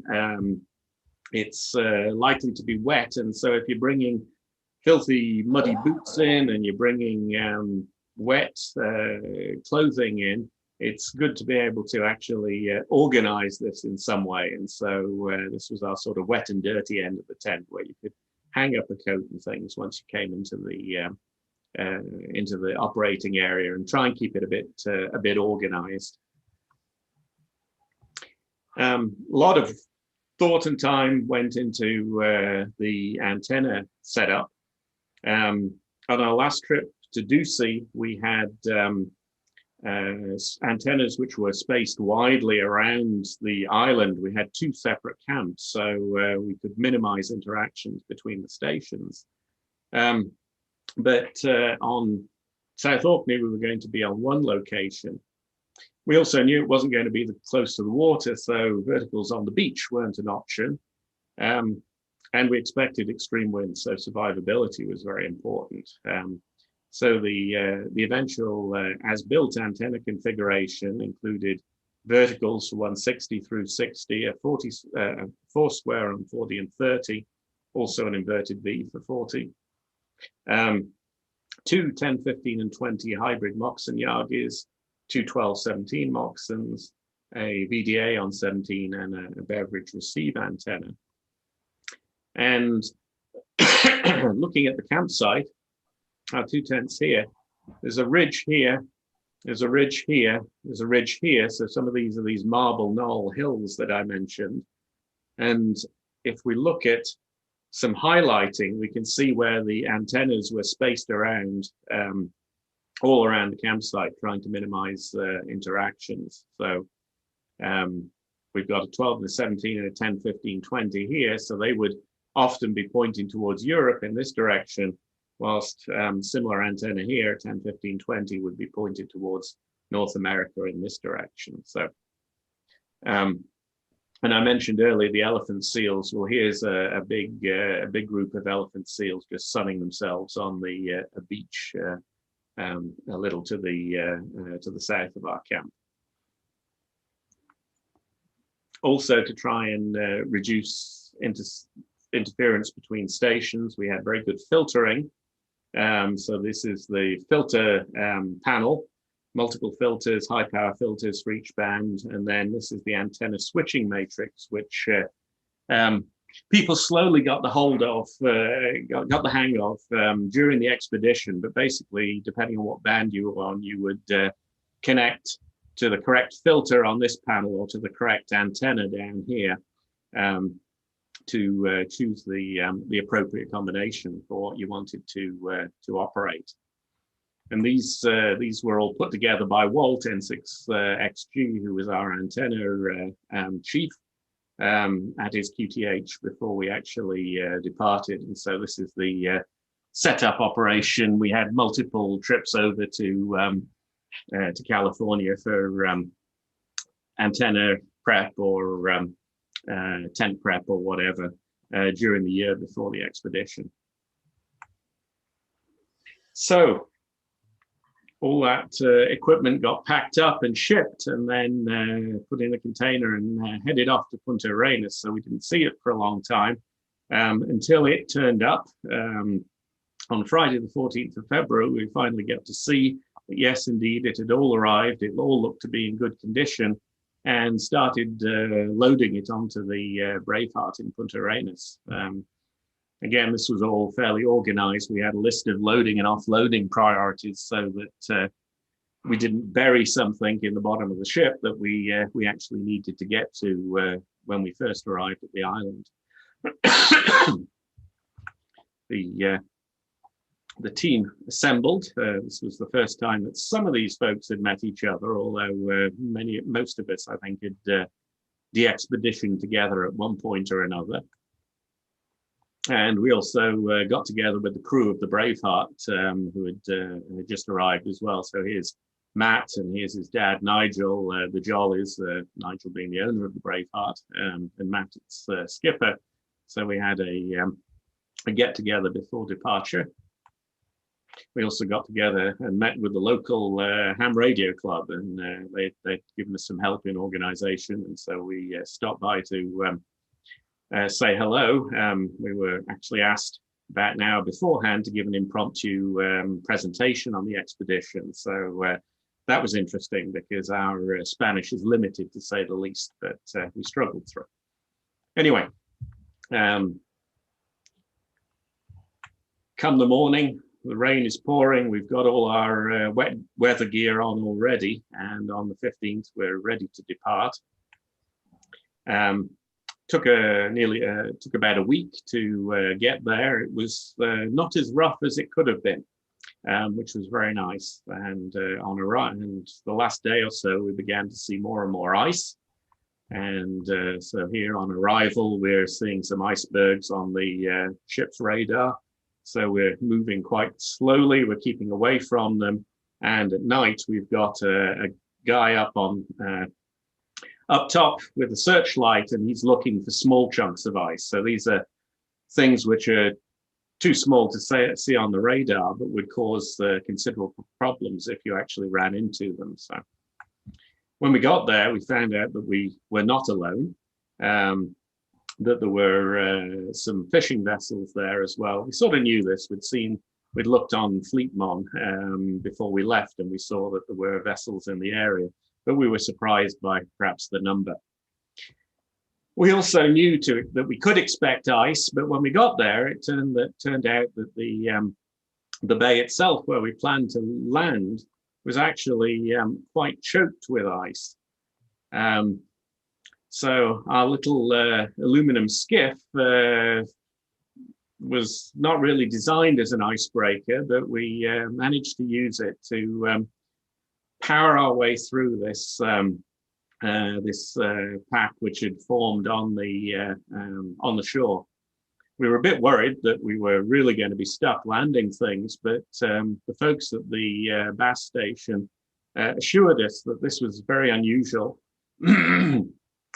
It's likely to be wet, and so if you're bringing filthy, muddy boots in, and you're bringing wet clothing in, it's good to be able to actually organize this in some way. And so this was our sort of wet and dirty end of the tent, where you could hang up a coat and things once you came into the operating area, and try and keep it a bit organized. A lot of thought and time went into the antenna setup. On our last trip to Ducie, we had antennas which were spaced widely around the island. We had 2 separate camps, so we could minimize interactions between the stations. But on South Orkney, we were going to be on one location. We also knew it wasn't going to be close to the water, so verticals on the beach weren't an option. And we expected extreme winds, so survivability was very important. So the eventual as-built antenna configuration included verticals for 160 through 60, a 4 square on 40 and 30, also an inverted V for 40. 2 10, 15, and 20 hybrid Moxon Yagis, 2 12, 17 Moxons, a VDA on 17, and a beverage receive antenna. And looking at the campsite, our 2 tents here, there's a ridge here, there's a ridge here, there's a ridge here. So some of these are these marble knoll hills that I mentioned. And if we look at some highlighting, we can see where the antennas were spaced around, all around the campsite, trying to minimize interactions. So we've got a 12 and a 17 and a 10, 15, 20 here. So they would often be pointing towards Europe in this direction, whilst similar antenna here, 10, 15, 20, would be pointed towards North America in this direction. So, and I mentioned earlier the elephant seals. Well, here's a big group of elephant seals just sunning themselves on the a beach a little to the south of our camp. Also, to try and reduce interference between stations, we had very good filtering. So this is the filter panel, multiple filters, high power filters for each band. And then this is the antenna switching matrix, which people slowly got the hold of, got the hang of during the expedition. But basically, depending on what band you were on, you would connect to the correct filter on this panel or to the correct antenna down here to choose the appropriate combination for what you wanted to operate. And these were all put together by Walt N6XG, who was our antenna chief at his QTH before we actually departed. And so this is the setup operation. We had multiple trips over to California for antenna prep or tent prep or whatever during the year before the expedition. So all that equipment got packed up and shipped and then put in a container and headed off to Punta Arenas. So we didn't see it for a long time until it turned up on Friday, the 14th of February. We finally got to see that, yes, indeed, it had all arrived. It all looked to be in good condition, and started loading it onto the Braveheart in Punta Arenas. Again, this was all fairly organized. We had a list of loading and offloading priorities so that we didn't bury something in the bottom of the ship that we actually needed to get to when we first arrived at the island. The team assembled. This was the first time that some of these folks had met each other, although most of us, I think, had de-expeditioned together at one point or another. And we also got together with the crew of the Braveheart, who had just arrived as well. So here's Matt, and here's his dad, Nigel, the Jollies, Nigel being the owner of the Braveheart, and Matt, its skipper. So we had a get-together before departure. We also got together and met with the local ham radio club, and they'd given us some help in organization. And so we stopped by to say hello. We were actually asked about an hour beforehand to give an impromptu presentation on the expedition. So that was interesting because our Spanish is limited, to say the least, but we struggled through. Anyway, come the morning, the rain is pouring. We've got all our wet weather gear on already, and on the 15th, we're ready to depart. Took about a week to get there. It was not as rough as it could have been, which was very nice. And and the last day or so, we began to see more and more ice. And so here on arrival, we're seeing some icebergs on the ship's radar. So we're moving quite slowly. We're keeping away from them. And at night, we've got a guy up top with a searchlight, and he's looking for small chunks of ice. So these are things which are too small to see on the radar, but would cause considerable problems if you actually ran into them. So when we got there, we found out that we were not alone, that there were some fishing vessels there as well. We sort of knew this. We'd looked on Fleetmon before we left, and we saw that there were vessels in the area, but we were surprised by perhaps the number. We also knew that we could expect ice, but when we got there, it turned out that the bay itself, where we planned to land, was actually quite choked with ice. So our little aluminum skiff was not really designed as an icebreaker, but we managed to use it to power our way through this pack which had formed on the shore. We were a bit worried that we were really going to be stuck landing things, but the folks at the Bass station assured us that this was very unusual.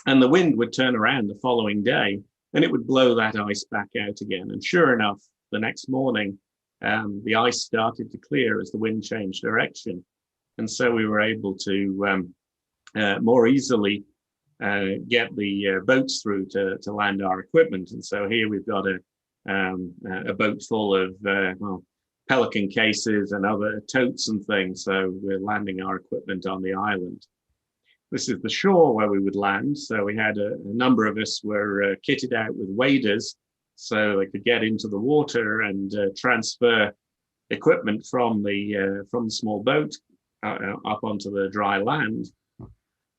And the wind would turn around the following day and it would blow that ice back out again. And sure enough, the next morning, the ice started to clear as the wind changed direction. And so we were able to more easily get the boats through to land our equipment. And so here we've got a boat full of, pelican cases and other totes and things. So we're landing our equipment on the island. This is the shore where we would land. So we had a number of us were kitted out with waders so they could get into the water and transfer equipment from the small boat up onto the dry land.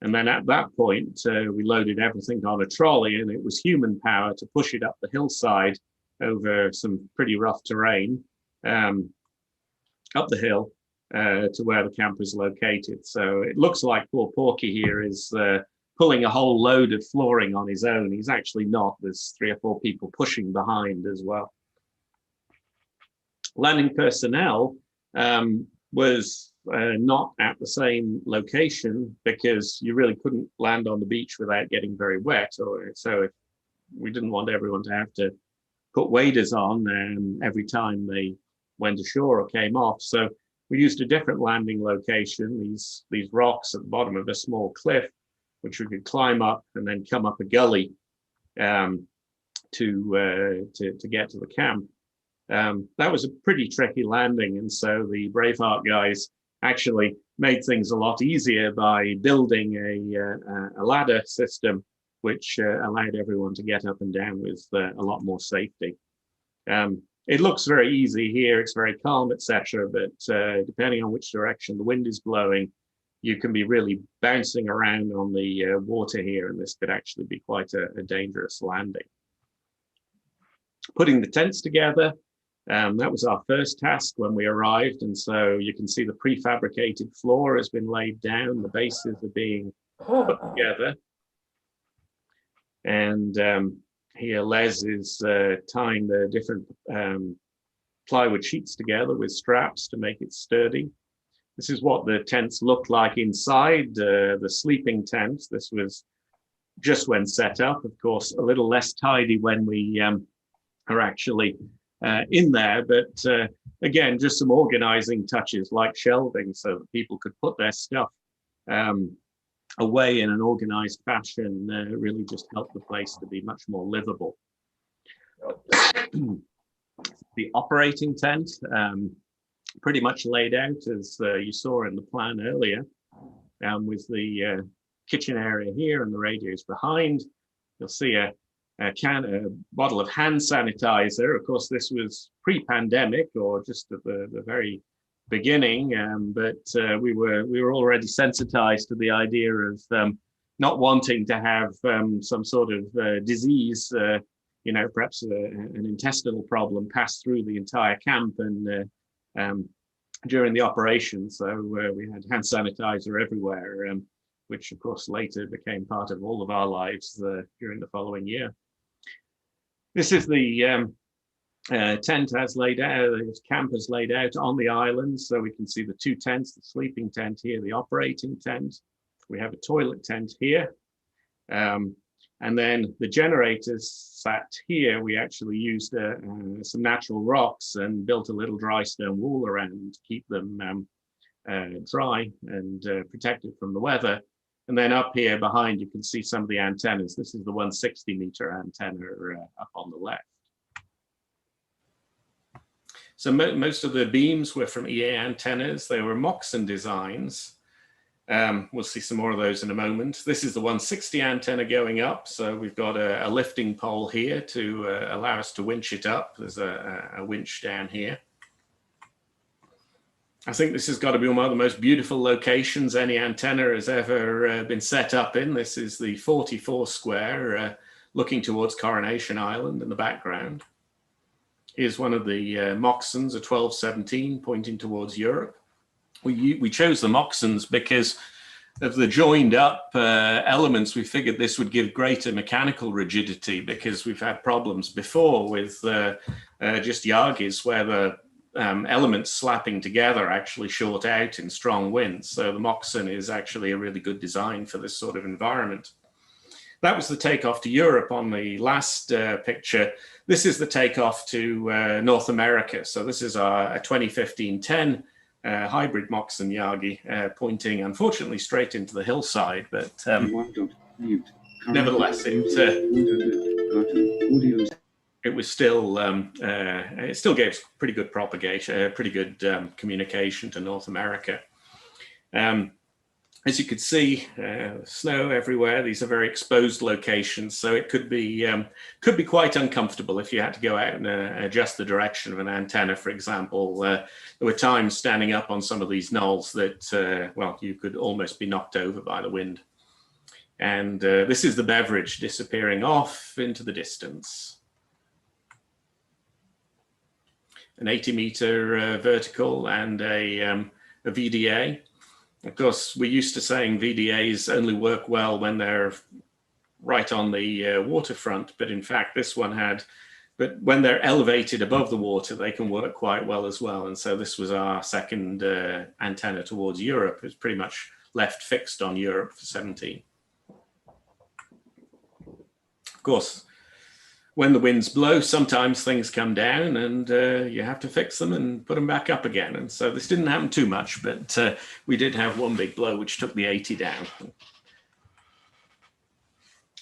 And then at that point, we loaded everything on a trolley, and it was human power to push it up the hillside over some pretty rough terrain, up the hill to where the camp is located. So it looks like poor Porky here is pulling a whole load of flooring on his own. He's actually not. There's 3 or 4 people pushing behind as well. Landing personnel was not at the same location because you really couldn't land on the beach without getting very wet. So if we didn't want everyone to have to put waders on every time they went ashore or came off. So we used a different landing location, these rocks at the bottom of a small cliff, which we could climb up and then come up a gully to get to the camp. That was a pretty tricky landing, and so the Braveheart guys actually made things a lot easier by building a ladder system, which allowed everyone to get up and down with a lot more safety. It looks very easy here, it's very calm, etc., but depending on which direction the wind is blowing, you can be really bouncing around on the water here, and this could actually be quite a dangerous landing. Putting the tents together, that was our first task when we arrived, and so you can see the prefabricated floor has been laid down, the bases are being put together, and here Les is tying the different plywood sheets together with straps to make it sturdy. This is what the tents looked like inside, the sleeping tent. This was just when set up, of course, a little less tidy when we are actually in there, but again, just some organizing touches like shelving so that people could put their stuff away in an organized fashion, really just helped the place to be much more livable. The operating tent, pretty much laid out as you saw in the plan earlier, with the kitchen area here and the radios behind. You'll see a bottle of hand sanitizer. Of course, this was pre-pandemic or just at the very beginning, but we were already sensitized to the idea of not wanting to have some sort of disease, perhaps an intestinal problem pass through the entire camp and during the operation. So we had hand sanitizer everywhere, which of course later became part of all of our lives during the following year. This is the tent as laid out, this camp as laid out on the island. So we can see the 2 tents, the sleeping tent here, the operating tent. We have a toilet tent here. And then the generators sat here. We actually used some natural rocks and built a little dry stone wall around to keep them dry and protected from the weather. And then up here behind, you can see some of the antennas. This is the 160-meter antenna up on the left. So most of the beams were from EA antennas. They were Moxon designs. We'll see some more of those in a moment. This is the 160 antenna going up. So we've got a lifting pole here to allow us to winch it up. There's a winch down here. I think this has got to be one of the most beautiful locations any antenna has ever been set up in. This is the 44 square looking towards Coronation Island in the background. Here's one of the Moxons, a 1217 pointing towards Europe. We chose the Moxons because of the joined up elements. We figured this would give greater mechanical rigidity because we've had problems before with just Yagis where the elements slapping together actually short out in strong winds. So the Moxon is actually a really good design for this sort of environment. That was the takeoff to Europe on the last picture. This is the takeoff to North America. So this is a 2015-10 hybrid Moxon Yagi pointing, unfortunately, straight into the hillside. But nevertheless, it was still, it still gave pretty good propagation, pretty good communication to North America. As you could see, snow everywhere. These are very exposed locations, so it could be quite uncomfortable if you had to go out and adjust the direction of an antenna, for example. There were times standing up on some of these knolls that, well, you could almost be knocked over by the wind. And this is the beverage disappearing off into the distance. An 80-meter vertical and a VDA. Of course, we're used to saying VDAs only work well when they're right on the waterfront, but in fact this one but when they're elevated above the water, they can work quite well as well. And so this was our second antenna towards Europe. It was pretty much left fixed on Europe for 17. Of course, when the winds blow, sometimes things come down and you have to fix them and put them back up again. And so this didn't happen too much, but we did have one big blow which took the 80 down.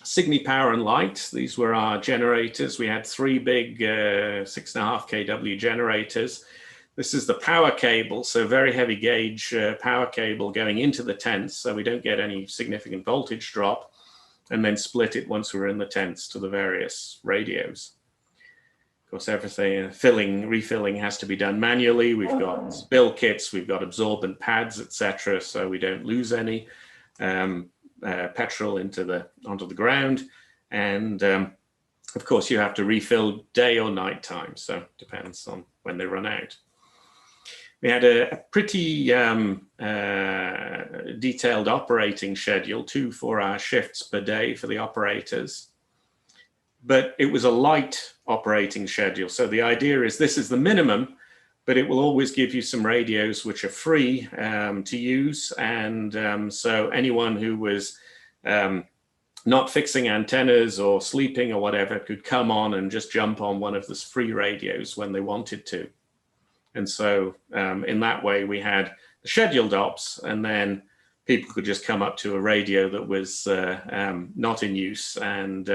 Cygni Power and Light, these were our generators. We had 3 big 6.5 kW generators. This is the power cable, so very heavy gauge power cable going into the tents, so we don't get any significant voltage drop, and then split it once we're in the tents to the various radios. Of course, everything, refilling has to be done manually. We've got spill kits, we've got absorbent pads, etc., so we don't lose any petrol onto the ground. And of course, you have to refill day or night time, so it depends on when they run out. We had a pretty detailed operating schedule, 2 4-hour shifts per day for the operators. But it was a light operating schedule. So the idea is this is the minimum, but it will always give you some radios which are free to use. And so anyone who was not fixing antennas or sleeping or whatever could come on and just jump on one of the free radios when they wanted to. And so in that way, we had the scheduled ops, and then people could just come up to a radio that was not in use and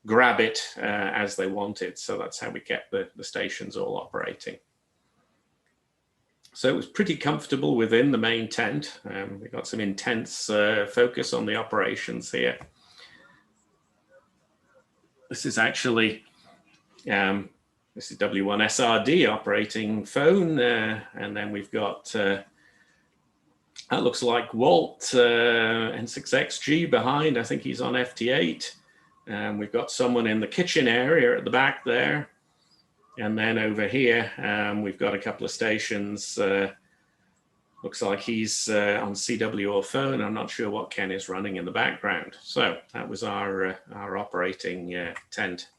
grab it as they wanted. So that's how we kept the stations all operating. So it was pretty comfortable within the main tent. We got some intense focus on the operations here. This is actually this is W1SRD operating phone, and then we've got, that looks like Walt N6XG behind. I think he's on FT8. We've got someone in the kitchen area at the back there. And then over here, we've got a couple of stations. Looks like he's on CW or phone. I'm not sure what Ken is running in the background. So that was our operating tent.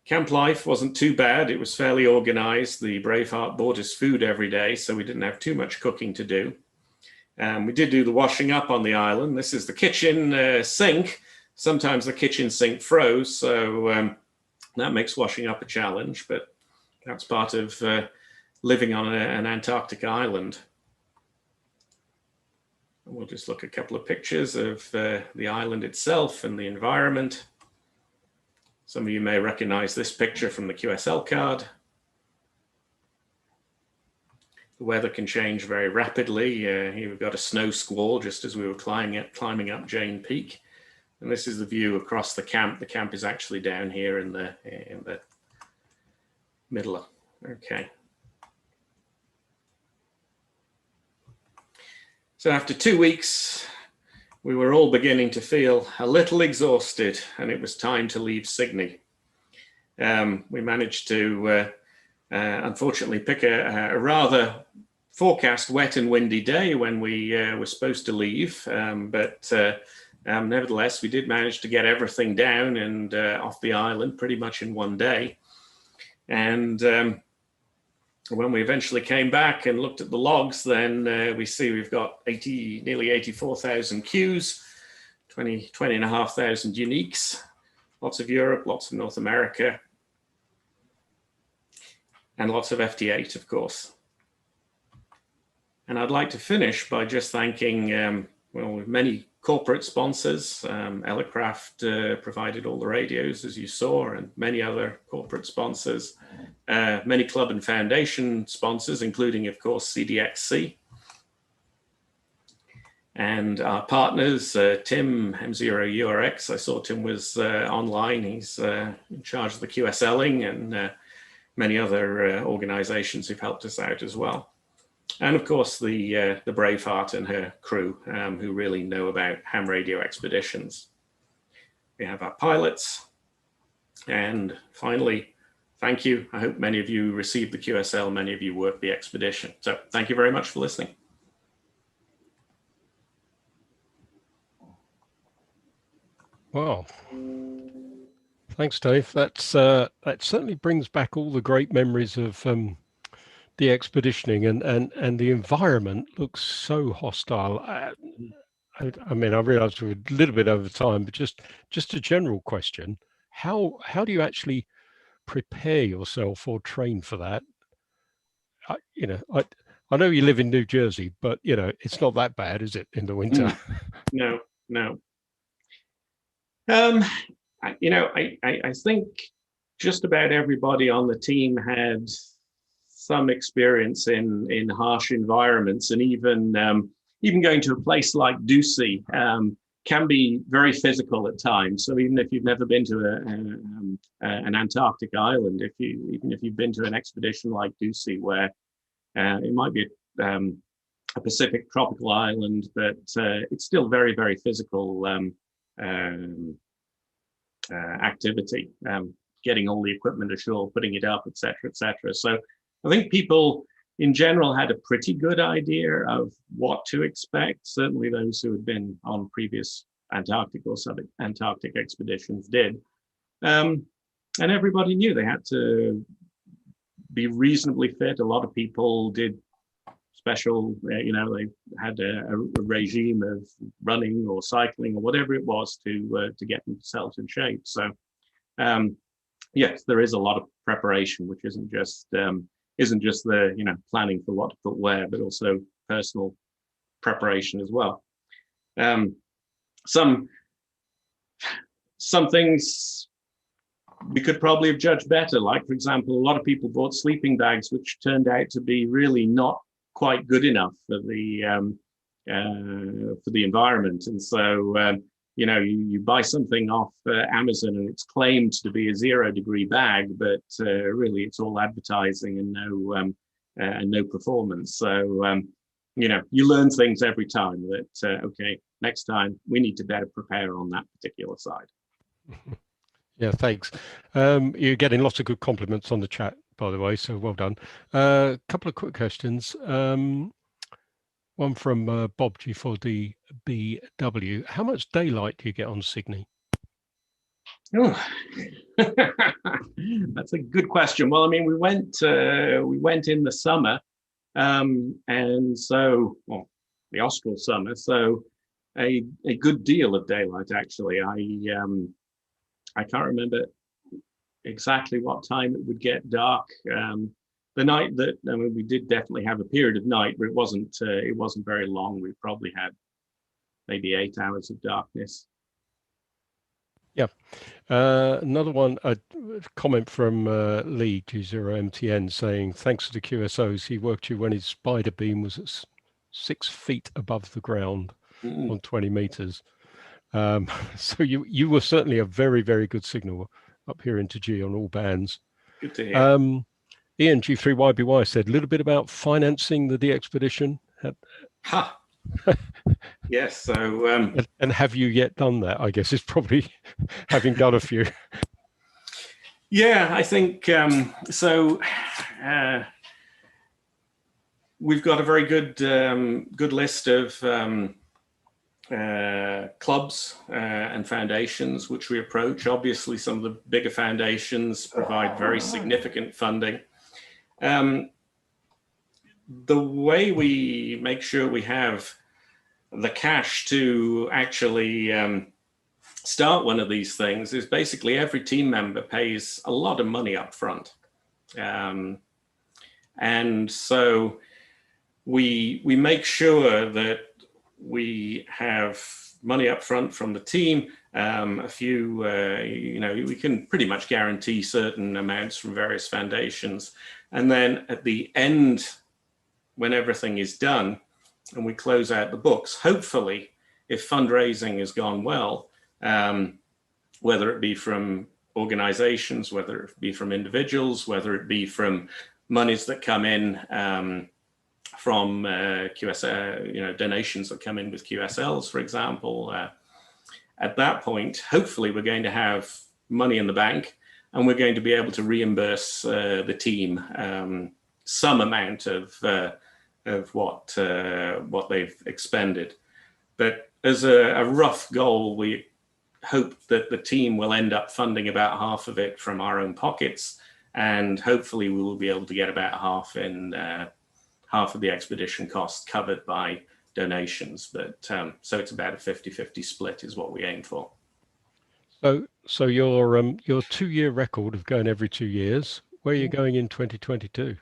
Camp life wasn't too bad. It was fairly organized. The Braveheart bought us food every day, so we didn't have too much cooking to do. We did do the washing up on the island. This is the kitchen sink. Sometimes the kitchen sink froze, so that makes washing up a challenge, but that's part of living on an Antarctic island. We'll just look at a couple of pictures of the island itself and the environment. Some of you may recognize this picture from the QSL card. The weather can change very rapidly. Here we've got a snow squall just as we were climbing up Jane Peak. And this is the view across the camp. The camp is actually down here in the middle. Okay. So after 2 weeks, we were all beginning to feel a little exhausted, and it was time to leave Cygni. We managed to, unfortunately, pick a rather forecast wet and windy day when we were supposed to leave. But nevertheless, we did manage to get everything down and off the island pretty much in one day. And when we eventually came back and looked at the logs, then we see we've got nearly 84,000 queues, 20,500 uniques, lots of Europe, lots of North America, and lots of FT8, of course. And I'd like to finish by just thanking, well, many corporate sponsors. Elecraft provided all the radios, as you saw, and many other corporate sponsors. Many club and foundation sponsors, including, of course, CDXC. And our partners, Tim, M0URX. I saw Tim was online. He's in charge of the QSLing, and many other organizations who've helped us out as well. And of course, the Braveheart and her crew, who really know about ham radio expeditions. We have our pilots. And finally, thank you. I hope many of you received the QSL, many of you worked the expedition. So thank you very much for listening. Wow. Thanks, Dave. That certainly brings back all the great memories of the expeditioning, and the environment looks so hostile. I mean, I realize we're a little bit over time, but just a general question: how do you actually prepare yourself or train for that? I know you live in New Jersey, but it's not that bad, is it, in the winter? No, no. I think just about everybody on the team had some experience in harsh environments, and even going to a place like Ducie can be very physical at times. So even if you've never been to an Antarctic island, even if you've been to an expedition like Ducie, where it might be a Pacific tropical island, but it's still very, very physical activity, getting all the equipment ashore, putting it up, etc., etc. So I think people in general had a pretty good idea of what to expect. Certainly those who had been on previous Antarctic or sub-Antarctic expeditions did. And everybody knew they had to be reasonably fit. A lot of people did special, they had a regime of running or cycling or whatever it was to get themselves in shape. So yes, there is a lot of preparation, which isn't just the planning for what to put where, but also personal preparation as well. Some things we could probably have judged better. Like, for example, a lot of people bought sleeping bags, which turned out to be really not quite good enough for the environment. And so you buy something off Amazon and it's claimed to be a 0-degree bag, but really it's all advertising and no performance. So you learn things every time that okay, next time we need to better prepare on that particular side. Yeah, thanks. You're getting lots of good compliments on the chat, by the way, so well done. A couple of quick questions. One from Bob G4DBW. How much daylight do you get on Cygnus? Oh, that's a good question. Well, I mean, we went in the summer, and so, well, the austral summer, so a good deal of daylight, actually. I can't remember exactly what time it would get dark. The night that, I mean, we did definitely have a period of night, but it wasn't very long. We probably had maybe 8 hours of darkness. Yeah. Another one, a comment from Lee G0MTN saying, thanks to the QSOs, he worked you when his spider beam was at 6 feet above the ground on 20 meters. So you were certainly a very, very good signal up here into G on all bands. Good to hear. Ian G3YBY said a little bit about financing the DXpedition. Yes, so and have you yet done that? I guess it's probably having done a few. Yeah, I think so. We've got a very good list of clubs and foundations which we approach. Obviously, some of the bigger foundations provide very significant funding. The way we make sure we have the cash to actually start one of these things is basically every team member pays a lot of money up front. And so we make sure that we have money up front from the team, a few, we can pretty much guarantee certain amounts from various foundations. And then at the end, when everything is done and we close out the books, hopefully, if fundraising has gone well, whether it be from organizations, whether it be from individuals, whether it be from monies that come in from QSL, donations that come in with QSLs, for example. At that point, hopefully we're going to have money in the bank and we're going to be able to reimburse the team some amount of what they've expended. But as a rough goal, we hope that the team will end up funding about half of it from our own pockets, and hopefully we will be able to get about half of the expedition cost covered by donations. But so it's about a 50-50 split is what we aim for. So your 2-year record of going every 2 years, where are you going in 2022?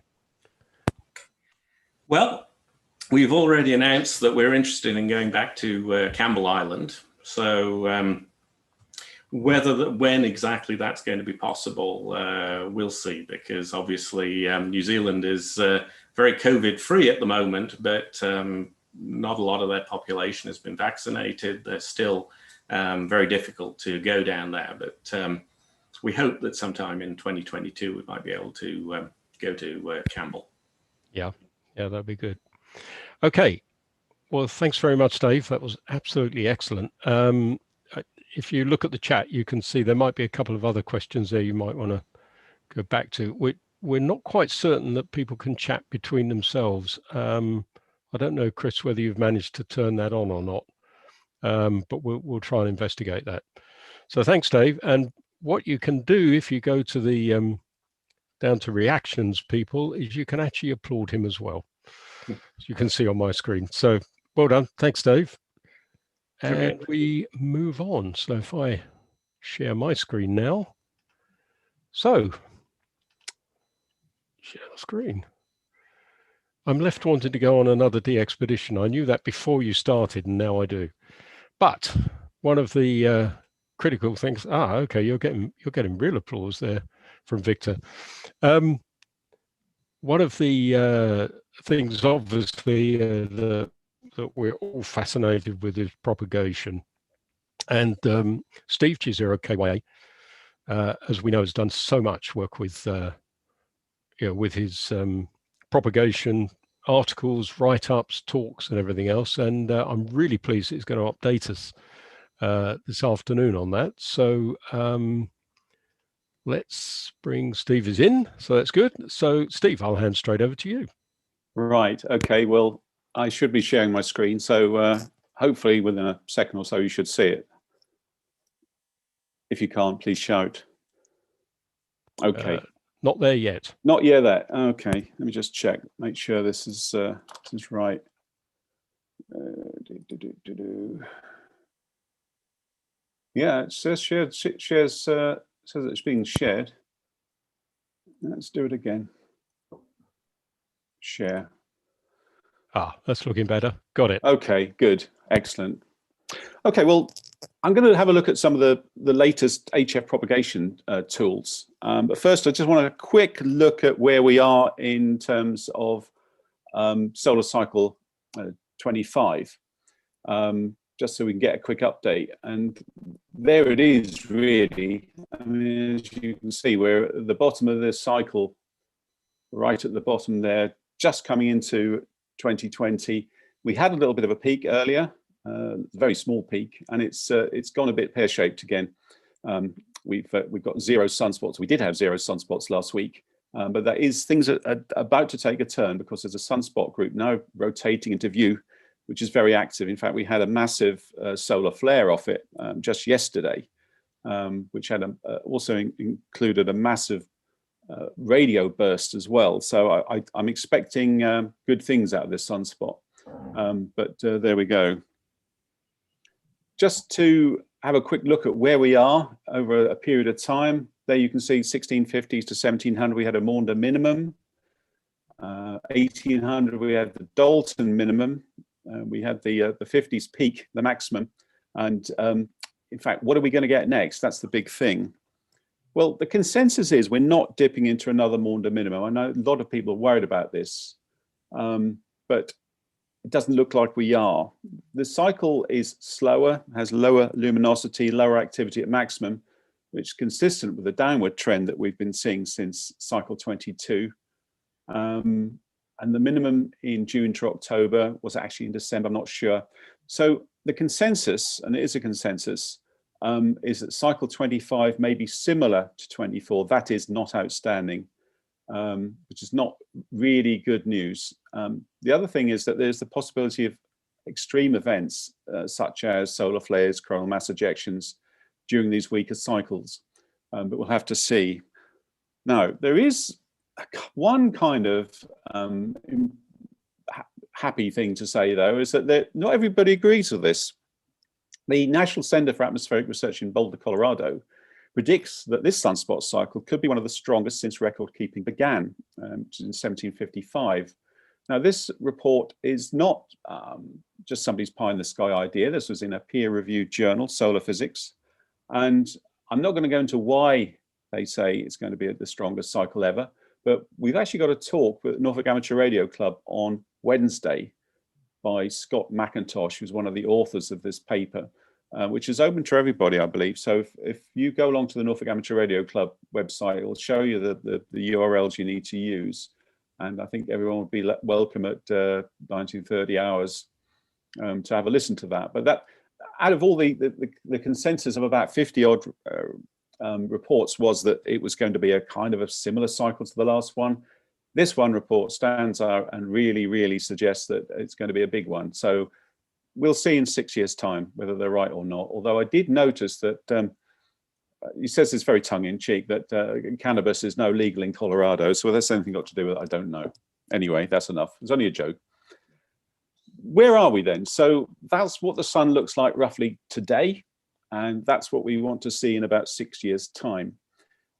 Well, we've already announced that we're interested in going back to Campbell Island. So when exactly that's going to be possible, we'll see, because obviously New Zealand is very COVID-free at the moment, but not a lot of their population has been vaccinated. They're still very difficult to go down there, but we hope that sometime in 2022 we might be able to go to Campbell. Yeah, that'd be good. Okay, well, thanks very much, Dave. That was absolutely excellent. If you look at the chat, you can see there might be a couple of other questions there you might want to go back to. We're not quite certain that people can chat between themselves. I don't know, Chris, whether you've managed to turn that on or not, but we'll try and investigate that. So thanks, Dave. And what you can do if you go to the down to reactions, people, is you can actually applaud him as well, as you can see on my screen. So well done. Thanks, Dave. And we move on. So if I share my screen now. So, share the screen. I'm left wanting to go on another DXpedition. I knew that before you started, and now I do. But one of the critical things, okay, you're getting real applause there from Victor. One of the things, obviously, that we're all fascinated with is propagation. And Steve G0 KYA, as we know, has done so much work with with his propagation articles, write-ups, talks, and everything else. And I'm really pleased that he's going to update us this afternoon on that. So let's bring Steve in. So that's good. So Steve, I'll hand straight over to you. Right. Okay. Well, I should be sharing my screen. So hopefully within a second or so, you should see it. If you can't, please shout. Okay. Not there yet. Not yet. Okay. Let me just check. Make sure this is right. Yeah, it says shared. Says it's being shared. Let's do it again. Share. That's looking better. Got it. Okay. Good. Excellent. Okay. Well, I'm going to have a look at some of the latest HF propagation tools. But first, I just want a quick look at where we are in terms of solar cycle 25, just so we can get a quick update. And there it is, really. I mean, as you can see, we're at the bottom of this cycle, right at the bottom there, just coming into 2020. We had a little bit of a peak earlier. Very small peak, and it's gone a bit pear-shaped again. We've got 0 sunspots. We did have 0 sunspots last week, but things are about to take a turn because there's a sunspot group now rotating into view, which is very active. In fact, we had a massive solar flare off it just yesterday, which had also included a massive radio burst as well. So I'm expecting good things out of this sunspot, but there we go. Just to have a quick look at where we are over a period of time. There you can see 1650s to 1700, we had a Maunder minimum. 1800, we had the Dalton minimum. We had the 50s peak, the maximum. And in fact, what are we going to get next? That's the big thing. Well, the consensus is we're not dipping into another Maunder minimum. I know a lot of people are worried about this, but it doesn't look like we are. The cycle is slower, has lower luminosity, lower activity at maximum, which is consistent with the downward trend that we've been seeing since cycle 22. And the minimum in June to October was actually in December, I'm not sure. So the consensus, and it is a consensus, is that cycle 25 may be similar to 24. That is not outstanding, which is not really good news. The other thing is that there's the possibility of extreme events, such as solar flares, coronal mass ejections during these weaker cycles, but we'll have to see. Now, there is one kind of happy thing to say, though, is that not everybody agrees with this. The National Center for Atmospheric Research in Boulder, Colorado, predicts that this sunspot cycle could be one of the strongest since record keeping began, which is in 1755. Now, this report is not just somebody's pie in the sky idea. This was in a peer-reviewed journal, Solar Physics. And I'm not going to go into why they say it's going to be the strongest cycle ever, but we've actually got a talk with Norfolk Amateur Radio Club on Wednesday by Scott McIntosh, who's one of the authors of this paper, which is open to everybody, I believe. So if you go along to the Norfolk Amateur Radio Club website, it will show you the URLs you need to use. And I think everyone would be welcome at 1930 hours to have a listen to that. But that, out of all the consensus of about 50 odd reports, was that it was going to be a kind of a similar cycle to the last one. This one report stands out and really, really suggests that it's going to be a big one. So we'll see in 6 years' time whether they're right or not. Although I did notice that he says it's very tongue-in-cheek that cannabis is now legal in Colorado. So whether that's anything got to do with it, I don't know. Anyway, that's enough. It's only a joke. Where are we then? So that's what the sun looks like roughly today. And that's what we want to see in about 6 years' time.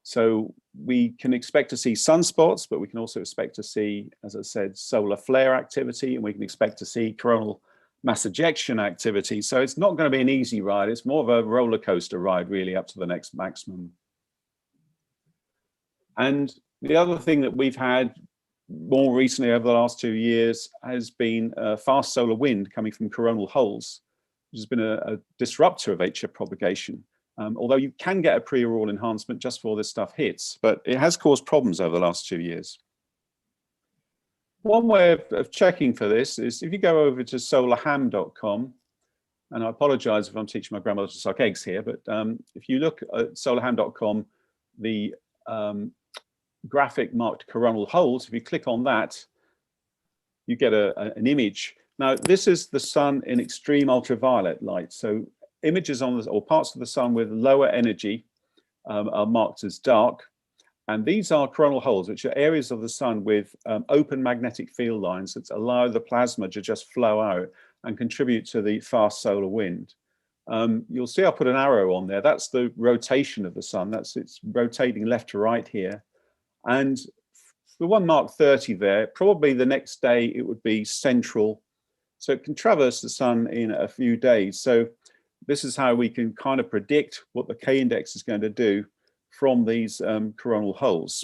So we can expect to see sunspots, but we can also expect to see, as I said, solar flare activity, and we can expect to see coronal mass ejection activity. So it's not going to be an easy ride. It's more of a roller coaster ride, really, up to the next maximum. And the other thing that we've had more recently over the last 2 years has been fast solar wind coming from coronal holes, which has been a disruptor of HF propagation. Although you can get a pre-auroral enhancement just before this stuff hits, but it has caused problems over the last 2 years. One way of checking for this is if you go over to solarham.com, and I apologize if I'm teaching my grandmother to suck eggs here, but if you look at solarham.com, the graphic marked coronal holes, if you click on that, you get an image. Now, this is the sun in extreme ultraviolet light. So images on or parts of the sun with lower energy are marked as dark. And these are coronal holes, which are areas of the sun with open magnetic field lines that allow the plasma to just flow out and contribute to the fast solar wind. You'll see I put an arrow on there. That's the rotation of the sun. It's rotating left to right here. And the one marked 30 there, probably the next day it would be central. So it can traverse the sun in a few days. So this is how we can kind of predict what the K-index is going to do from these coronal holes.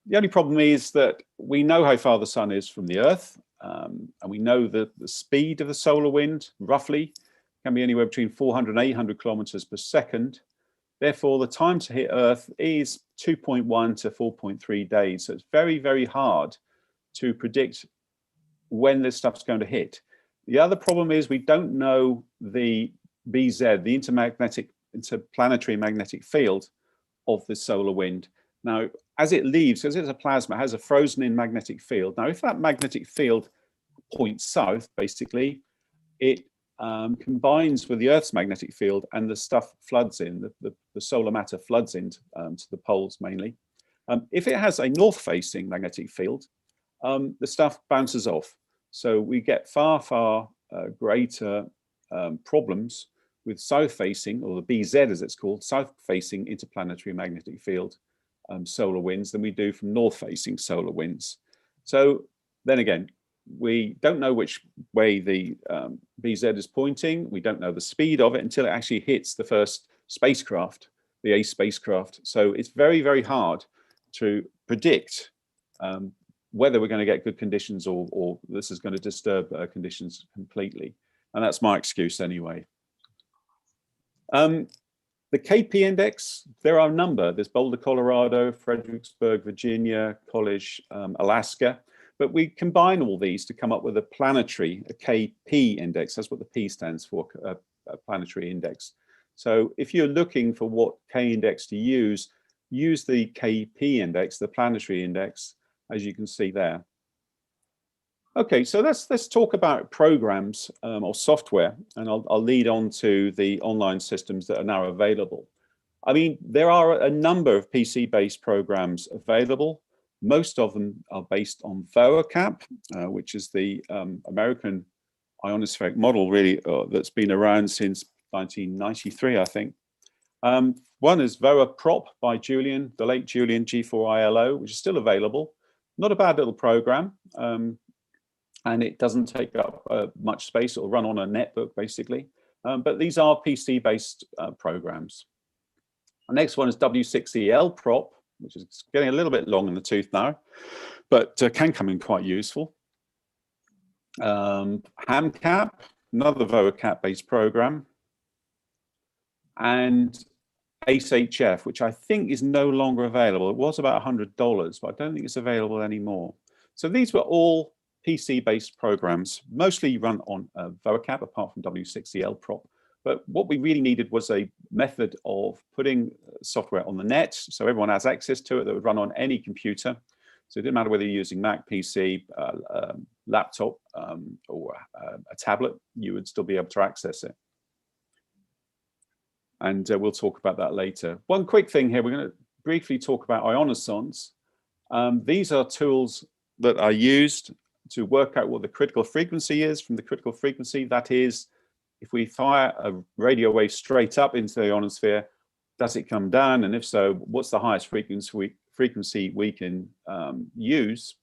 The only problem is that we know how far the sun is from the Earth, and we know that the speed of the solar wind, roughly, can be anywhere between 400 and 800 kilometers per second. Therefore, the time to hit Earth is 2.1 to 4.3 days. So it's very, very hard to predict when this stuff's going to hit. The other problem is we don't know the BZ, the interplanetary magnetic field of the solar wind. Now, as it leaves, because it's a plasma, it has a frozen-in magnetic field. Now, if that magnetic field points south, basically, it combines with the Earth's magnetic field, and the stuff floods in. The solar matter floods into to the poles mainly. If it has a north-facing magnetic field, the stuff bounces off. So we get far, far greater problems with south-facing, or the BZ as it's called, south-facing interplanetary magnetic field solar winds than we do from north-facing solar winds. So then again, we don't know which way the BZ is pointing. We don't know the speed of it until it actually hits the first spacecraft, the A spacecraft. So it's very, very hard to predict whether we're going to get good conditions or this is going to disturb conditions completely. And that's my excuse anyway. The KP index, there are a number. There's Boulder, Colorado, Fredericksburg, Virginia, College, Alaska. But we combine all these to come up with a planetary, a KP index. That's what the P stands for, a planetary index. So if you're looking for what K index to use the KP index, the planetary index, as you can see there. Okay, so let's talk about programs or software, and I'll lead on to the online systems that are now available. I mean, there are a number of PC-based programs available. Most of them are based on VOACAP, which is the American ionospheric model, really, that's been around since 1993, I think. One is VOAPROP by Julian, the late Julian G4ILO, which is still available. Not a bad little program. And it doesn't take up much space. It'll run on a netbook, basically. But these are PC-based programs. The next one is W6EL prop, which is getting a little bit long in the tooth now, but can come in quite useful. HAMCAP, another VOACAP-based program. And ACE-HF, which I think is no longer available. It was about $100, but I don't think it's available anymore. So these were all PC-based programs, mostly run on VOACAP, apart from W6EL prop. But what we really needed was a method of putting software on the net, so everyone has access to it, that would run on any computer. So it didn't matter whether you're using Mac, PC, laptop, or a tablet, you would still be able to access it. And we'll talk about that later. One quick thing here, we're going to briefly talk about ionosondes. These are tools that are used to work out what the critical frequency is. From the critical frequency, that is, if we fire a radio wave straight up into the ionosphere, does it come down? And if so, what's the highest frequency we can use?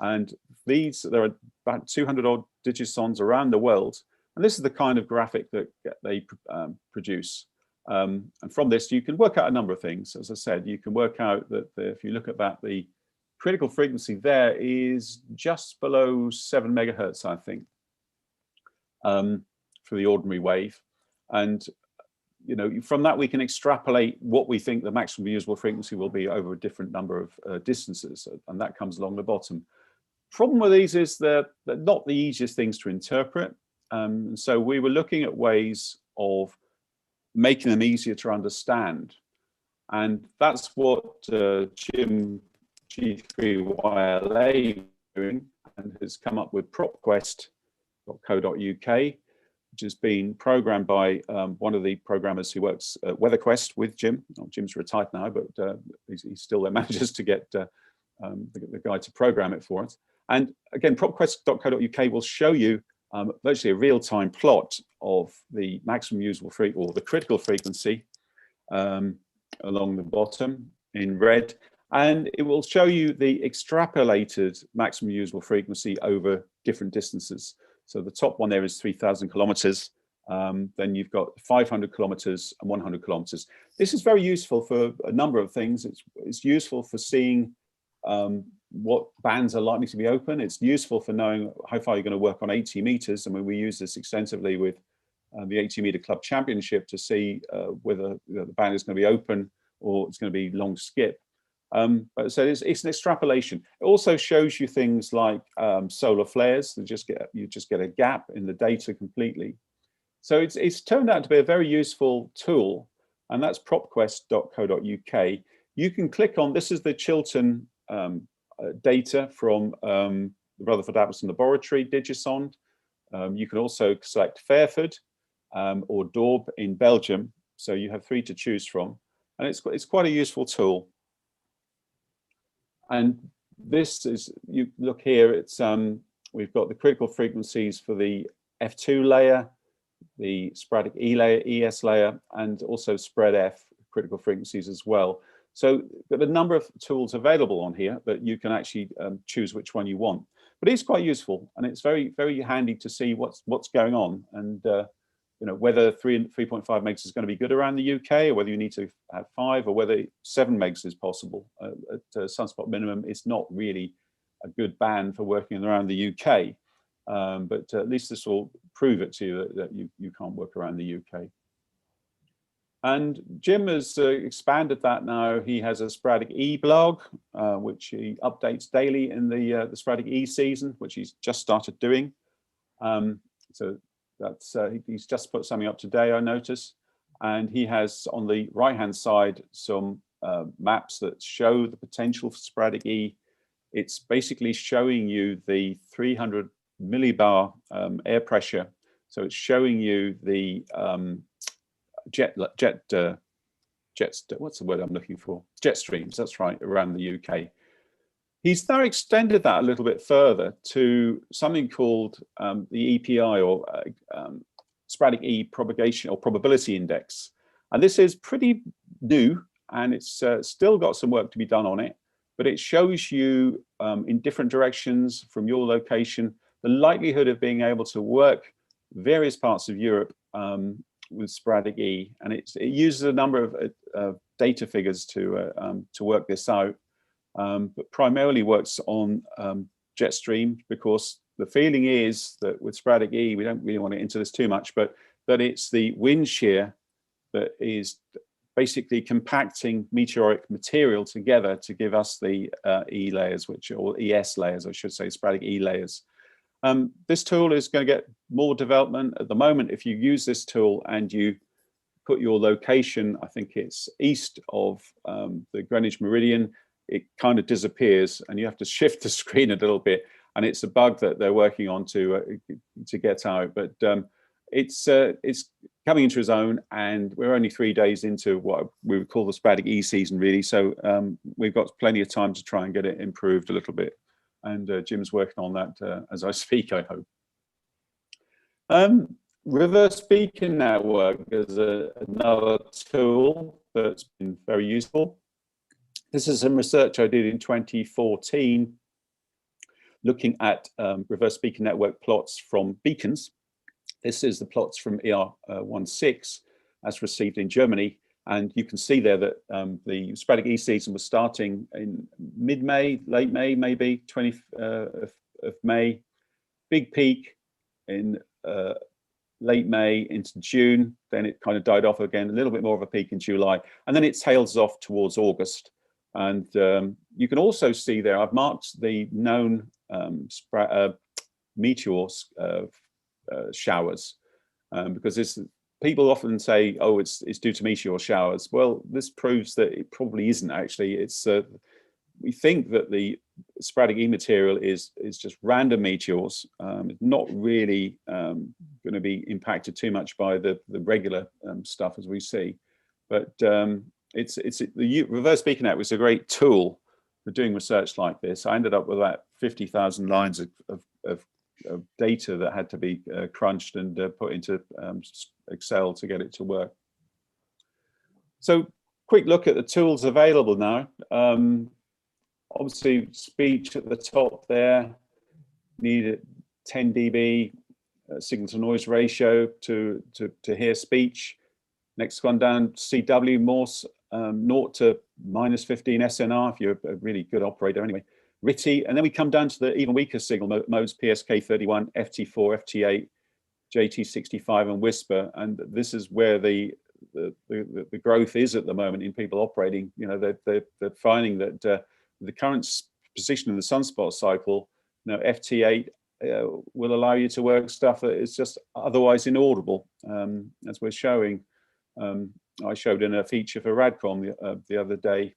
And there are about 200 odd digisondes around the world. And this is the kind of graphic that they produce. And from this, you can work out a number of things. As I said, you can work out that if you look at that, the critical frequency there is just below 7 megahertz, I think, for the ordinary wave. And from that, we can extrapolate what we think the maximum usable frequency will be over a different number of distances, and that comes along the bottom. Problem with these is they're not the easiest things to interpret. So we were looking at ways of making them easier to understand. And that's what Jim G3YLA doing, and has come up with propquest.co.uk, which has been programmed by one of the programmers who works at WeatherQuest with Jim. Well, Jim's retired now, but he still manages to get the guy to program it for us. And again, propquest.co.uk will show you virtually a real-time plot of the maximum usable frequency, or the critical frequency, along the bottom in red. And it will show you the extrapolated maximum usable frequency over different distances. So the top one there is 3,000 kilometers. Then you've got 500 kilometers and 100 kilometers. This is very useful for a number of things. It's useful for seeing what bands are likely to be open. It's useful for knowing how far you're going to work on 80 meters. I mean, we use this extensively with the 80 meter club championship to see whether the band is going to be open or it's going to be long skip. But so it's an extrapolation. It also shows you things like solar flares. You just get a gap in the data completely. So it's turned out to be a very useful tool, and that's propquest.co.uk. You can click on, this is the Chiltern data from the Rutherford Atkinson Laboratory Digisonde. You can also select Fairford or Dorp in Belgium. So you have 3 to choose from, and it's quite a useful tool. And this is, you look here, it's we've got the critical frequencies for the F2 layer, the sporadic E layer, ES layer, and also spread F critical frequencies as well. So there are a number of tools available on here that you can actually choose which one you want. but it's quite useful, and it's very, very handy to see what's going on, and you know, whether 3.5 megs is going to be good around the UK, or whether you need to have 5, or whether 7 megs is possible at sunspot minimum. It's not really a good band for working around the UK, but at least this will prove it to you that you can't work around the UK. And Jim has expanded that now. He has a Sporadic E blog, which he updates daily in the Sporadic E season, which he's just started doing. So that's he's just put something up today, I notice. And he has on the right-hand side some maps that show the potential for Sporadic E. It's basically showing you the 300 millibar air pressure. So it's showing you the what's the word I'm looking for? Jet streams, that's right, around the UK. He's now extended that a little bit further to something called the EPI, or Sporadic E propagation or probability index. And this is pretty new, and it's still got some work to be done on it, but it shows you in different directions from your location, the likelihood of being able to work various parts of Europe with Sporadic E, and it uses a number of data figures to work this out, but primarily works on jet stream, because the feeling is that with Sporadic E, we don't really want to get into this too much, but that it's the wind shear that is basically compacting meteoric material together to give us the E layers, or ES layers, I should say, Sporadic E layers. This tool is going to get more development. At the moment, if you use this tool and you put your location, I think it's east of the Greenwich Meridian, it kind of disappears, and you have to shift the screen a little bit. And it's a bug that they're working on to get out. But it's coming into its own, and we're only 3 days into what we would call the Sporadic E season, really. So we've got plenty of time to try and get it improved a little bit. And Jim's working on that as I speak, I hope. Reverse beacon network is another tool that's been very useful. This is some research I did in 2014, looking at reverse beacon network plots from beacons. This is the plots from ER16 as received in Germany. And you can see there that the Sporadic E season was starting in mid-May, late May, maybe 20th of May. Big peak in late May into June. Then it kind of died off again, a little bit more of a peak in July. And then it tails off towards August. And you can also see there, I've marked the known meteor showers, because this, people often say, oh, it's due to meteor showers. Well, this proves that it probably isn't actually. It's we think that the Sporadic E material is just random meteors. It's not really going to be impacted too much by the regular stuff as we see. But the reverse beacon network was a great tool for doing research like this. I ended up with about 50,000 lines of data that had to be crunched and put into Excel to get it to work. So quick look at the tools available now. Obviously speech at the top there, needed 10 dB signal to noise ratio to hear speech. Next one down, CW, Morse, 0 to -15 SNR if you're a really good operator anyway. RTTY, and then we come down to the even weaker signal modes, PSK31, FT4, FT8, JT65, and Whisper. And this is where the growth is at the moment in people operating. You know, they're finding that the current position in the sunspot cycle, you know, FT8 will allow you to work stuff that is just otherwise inaudible, as we're showing. I showed in a feature for Radcom the other day,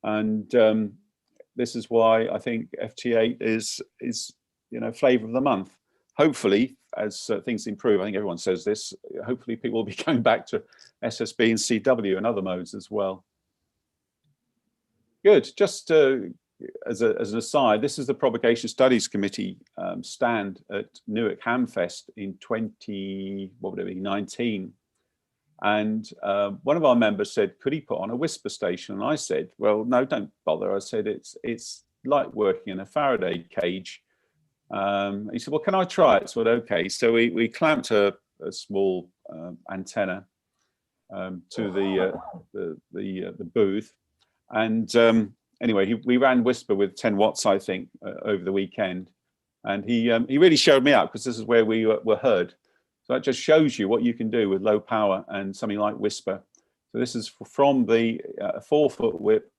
and this is why I think FT8 is you know, flavor of the month. Hopefully, as things improve, I think everyone says this, hopefully people will be going back to SSB and CW and other modes as well. Good. Just as an aside, this is the Propagation Studies Committee stand at Newark Hamfest in 2019. And one of our members said, could he put on a Whisper station? And I said, well, no, don't bother. I said, it's like working in a Faraday cage. He said, well, can I try it? So, okay. So we clamped a small antenna to the booth. And anyway, we ran Whisper with 10 watts, I think, over the weekend. And he really showed me out, because this is where we were heard. So that just shows you what you can do with low power and something like Whisper. So this is from the 4-foot whip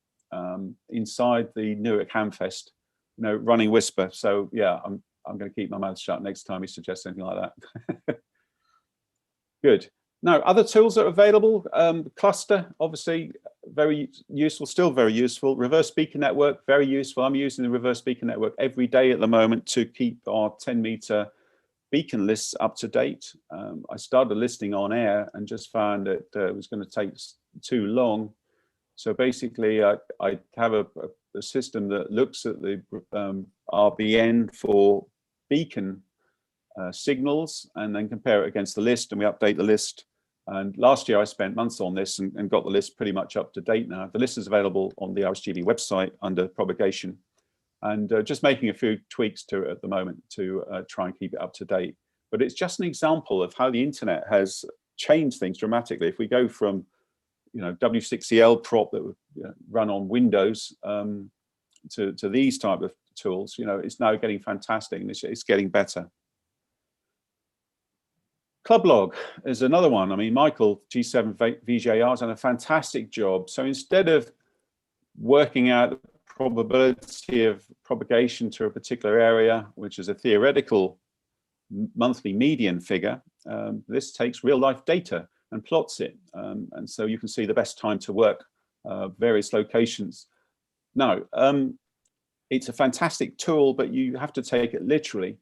inside the Newark Hamfest, running Whisper. So yeah, I'm going to keep my mouth shut next time he suggests anything like that. Good. Now, other tools that are available, Cluster, obviously very useful, still very useful. Reverse speaker network, very useful. I'm using the reverse speaker network every day at the moment to keep our 10-meter beacon lists up to date. I started listing on air and just found that it was going to take too long. So basically, I have a system that looks at the RBN for beacon signals and then compare it against the list, and we update the list. And last year I spent months on this and got the list pretty much up to date now. The list is available on the RSGB website under propagation, and just making a few tweaks to it at the moment to try and keep it up to date. But it's just an example of how the internet has changed things dramatically. If we go from W6CL prop that would run on Windows to these type of tools, it's now getting fantastic, and it's getting better. Clublog is another one. I mean, Michael, G7 VJR, has done a fantastic job. So instead of working out the probability of propagation to a particular area, which is a theoretical monthly median figure, this takes real life data and plots it. And so you can see the best time to work various locations. Now, it's a fantastic tool, but you have to take it literally.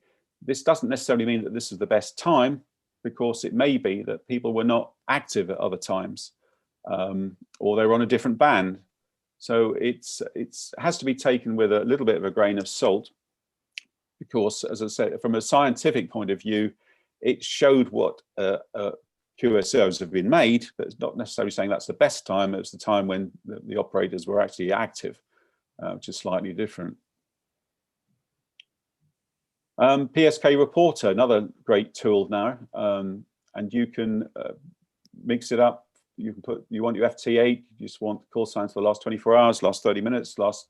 This doesn't necessarily mean that this is the best time, because it may be that people were not active at other times, or they were on a different band. So it has to be taken with a little bit of a grain of salt, because, as I said, from a scientific point of view, it showed what QSOs have been made, but it's not necessarily saying that's the best time. It was the time when the operators were actually active, which is slightly different. PSK Reporter, another great tool now, and you can mix it up. You can put, you want your FT8, you just want call signs for the last 24 hours, last 30 minutes, last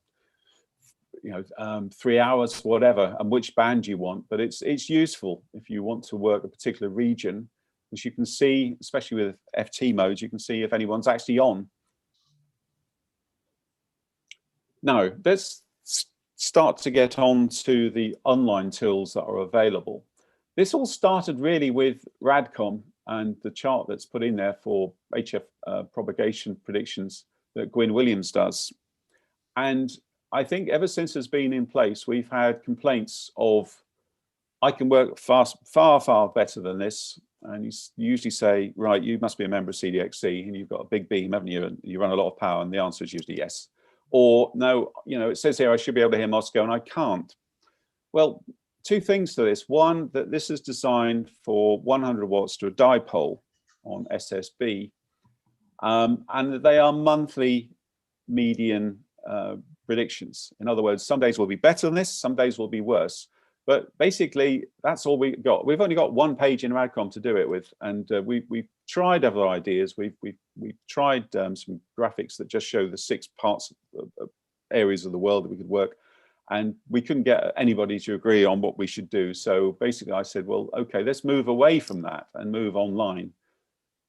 3 hours, whatever, and which band you want. But it's useful if you want to work a particular region, which you can see, especially with FT modes, you can see if anyone's actually on. Now, let's start to get on to the online tools that are available. This all started really with Radcom and the chart that's put in there for HF propagation predictions that Gwyn Williams does. And I think ever since it's been in place, we've had complaints of, I can work far better than this. And you usually say, right, you must be a member of CDXC and you've got a big beam, haven't you? And you run a lot of power, and the answer is usually yes. Or no, it says here I should be able to hear Moscow and I can't. Well, two things to this. One, that this is designed for 100 watts to a dipole on SSB, and that they are monthly median predictions. In other words, some days will be better than this, some days will be worse. But basically, that's all we got. We've only got one page in Radcom to do it with, and we've tried other ideas. We've tried some graphics that just show the 6 parts of areas of the world that we could work, and we couldn't get anybody to agree on what we should do. So basically, I said, well, okay, let's move away from that and move online.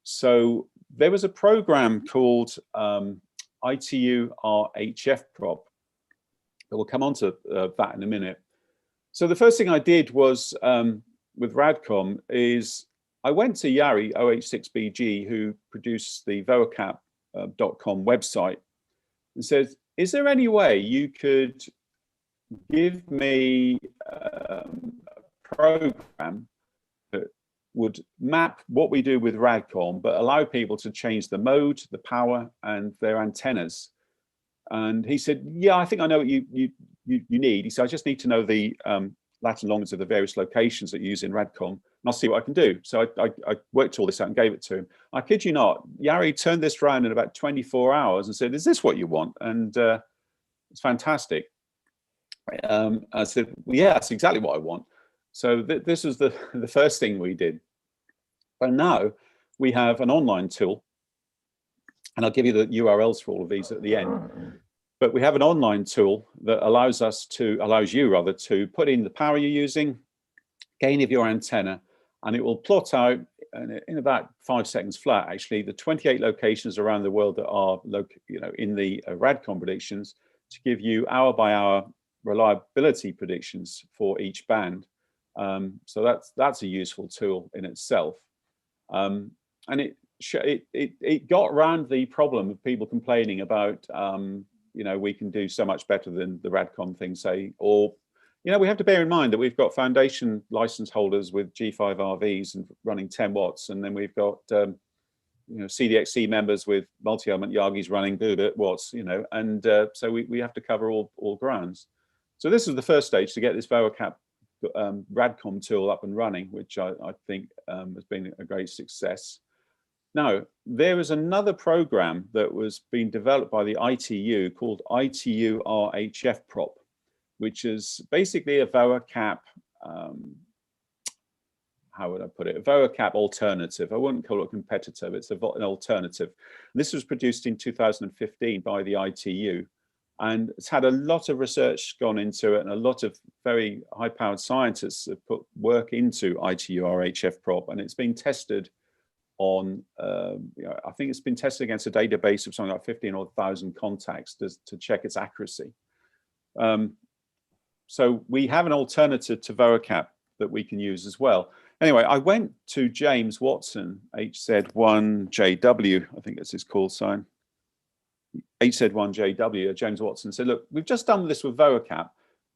So there was a program called ITU RHF prop. We'll come on to that in a minute. So the first thing I did was with Radcom is I went to Yari OH6BG, who produced the vocap.com website, and said, is there any way you could give me a program that would map what we do with Radcom, but allow people to change the mode, the power, and their antennas? And he said, yeah, I think I know what you need. He said, I just need to know the lat and longs of the various locations that you use in Radcom, and I'll see what I can do. So I worked all this out and gave it to him. I kid you not, Yari turned this around in about 24 hours and said, is this what you want? And it's fantastic. I said, well, yeah, that's exactly what I want. So this was the first thing we did. But now we have an online tool, and I'll give you the URLs for all of these at the end. But we have an online tool that allows you rather to put in the power you're using, gain of your antenna, and it will plot out in about 5 seconds flat, actually, the 28 locations around the world that are in the RADCOM predictions, to give you hour by hour reliability predictions for each band. So that's a useful tool in itself. And it got around the problem of people complaining about we can do so much better than the RADCOM thing, say, or we have to bear in mind that we've got foundation license holders with G5 RVs and running 10 watts, and then we've got CDXC members with multi-element Yagis running watts, and so we have to cover all grounds. So this is the first stage, to get this VOACAP RADCOM tool up and running, which I think has been a great success. Now, there is another program that was being developed by the ITU called ITU RHF Prop, which is basically a VOACAP, how would I put it? A VOACAP alternative. I wouldn't call it a competitor, but it's an alternative. This was produced in 2015 by the ITU, and it's had a lot of research gone into it, and a lot of very high-powered scientists have put work into ITU RHF Prop, and it's been tested on, I think it's been tested against a database of something like 15,000 contacts to check its accuracy. So we have an alternative to VOACAP that we can use as well. Anyway, I went to James Watson, HZ1JW, I think that's his call sign, HZ1JW, James Watson, said, look, we've just done this with VOACAP.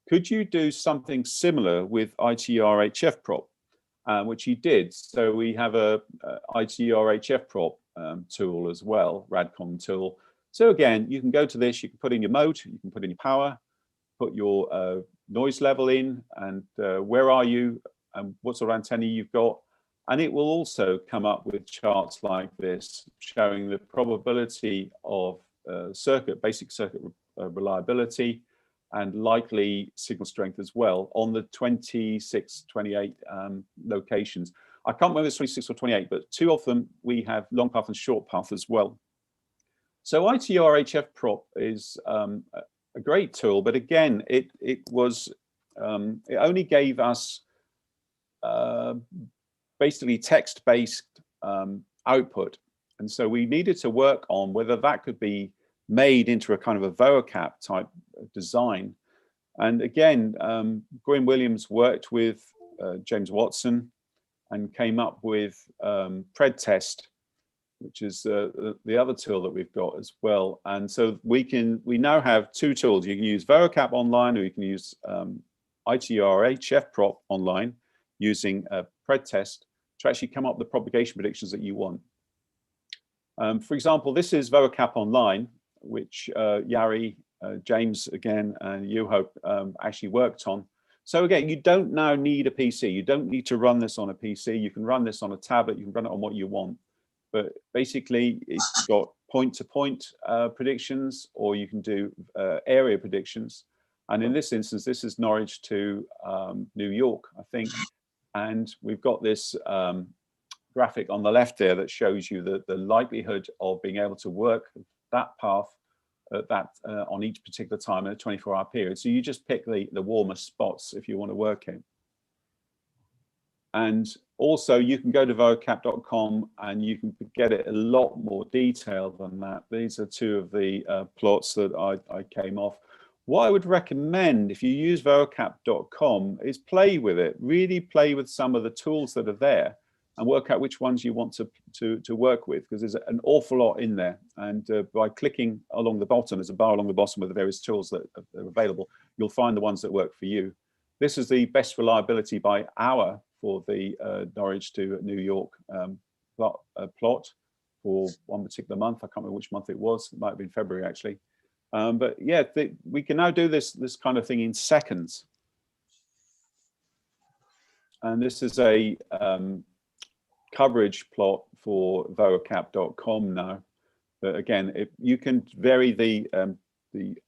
Could you do something similar with ITU RHF Prop? Which he did. So we have a ITU RHF Prop tool as well, RADCOM tool. So again, you can go to this, you can put in your mode, you can put in your power, put your noise level in, and where are you, and what sort of antenna you've got. And it will also come up with charts like this, showing the probability of basic circuit reliability, and likely signal strength as well on the 26, 28 locations. I can't remember if it's 26 or 28, but 2 of them we have long path and short path as well. So ITU RHF Prop is a great tool, but again, it only gave us basically text-based output, and so we needed to work on whether that could be made into a kind of a VOACAP type design. And again, Gwyn Williams worked with James Watson and came up with PredTest, which is the other tool that we've got as well. And so we now have 2 tools. You can use VOACAP online, or you can use ITU RHF Prop online using PredTest to actually come up with the propagation predictions that you want. For example, this is VOACAP online, which Yari, James again, and Juho actually worked on. So again, you don't now need a PC. You don't need to run this on a PC. You can run this on a tablet. You can run it on what you want. But basically, it's got point-to-point predictions, or you can do area predictions. And in this instance, this is Norwich to New York, I think. And we've got this graphic on the left there that shows you the likelihood of being able to work that path on each particular time in a 24-hour period. So you just pick the warmest spots if you want to work in. And also you can go to vocap.com and you can get it a lot more detailed than that. These are 2 of the plots that I came off. What I would recommend if you use vocap.com is play with it, really play with some of the tools that are there and work out which ones you want to work with, because there's an awful lot in there. And by clicking along the bottom, there's a bar along the bottom with the various tools that are available, you'll find the ones that work for you. This is the best reliability by hour for the Norwich to New York plot for one particular month. I can't remember which month it was. It might have been February, actually. But yeah, we can now do this kind of thing in seconds. And this is a coverage plot for vocap.com now. But again, you can vary the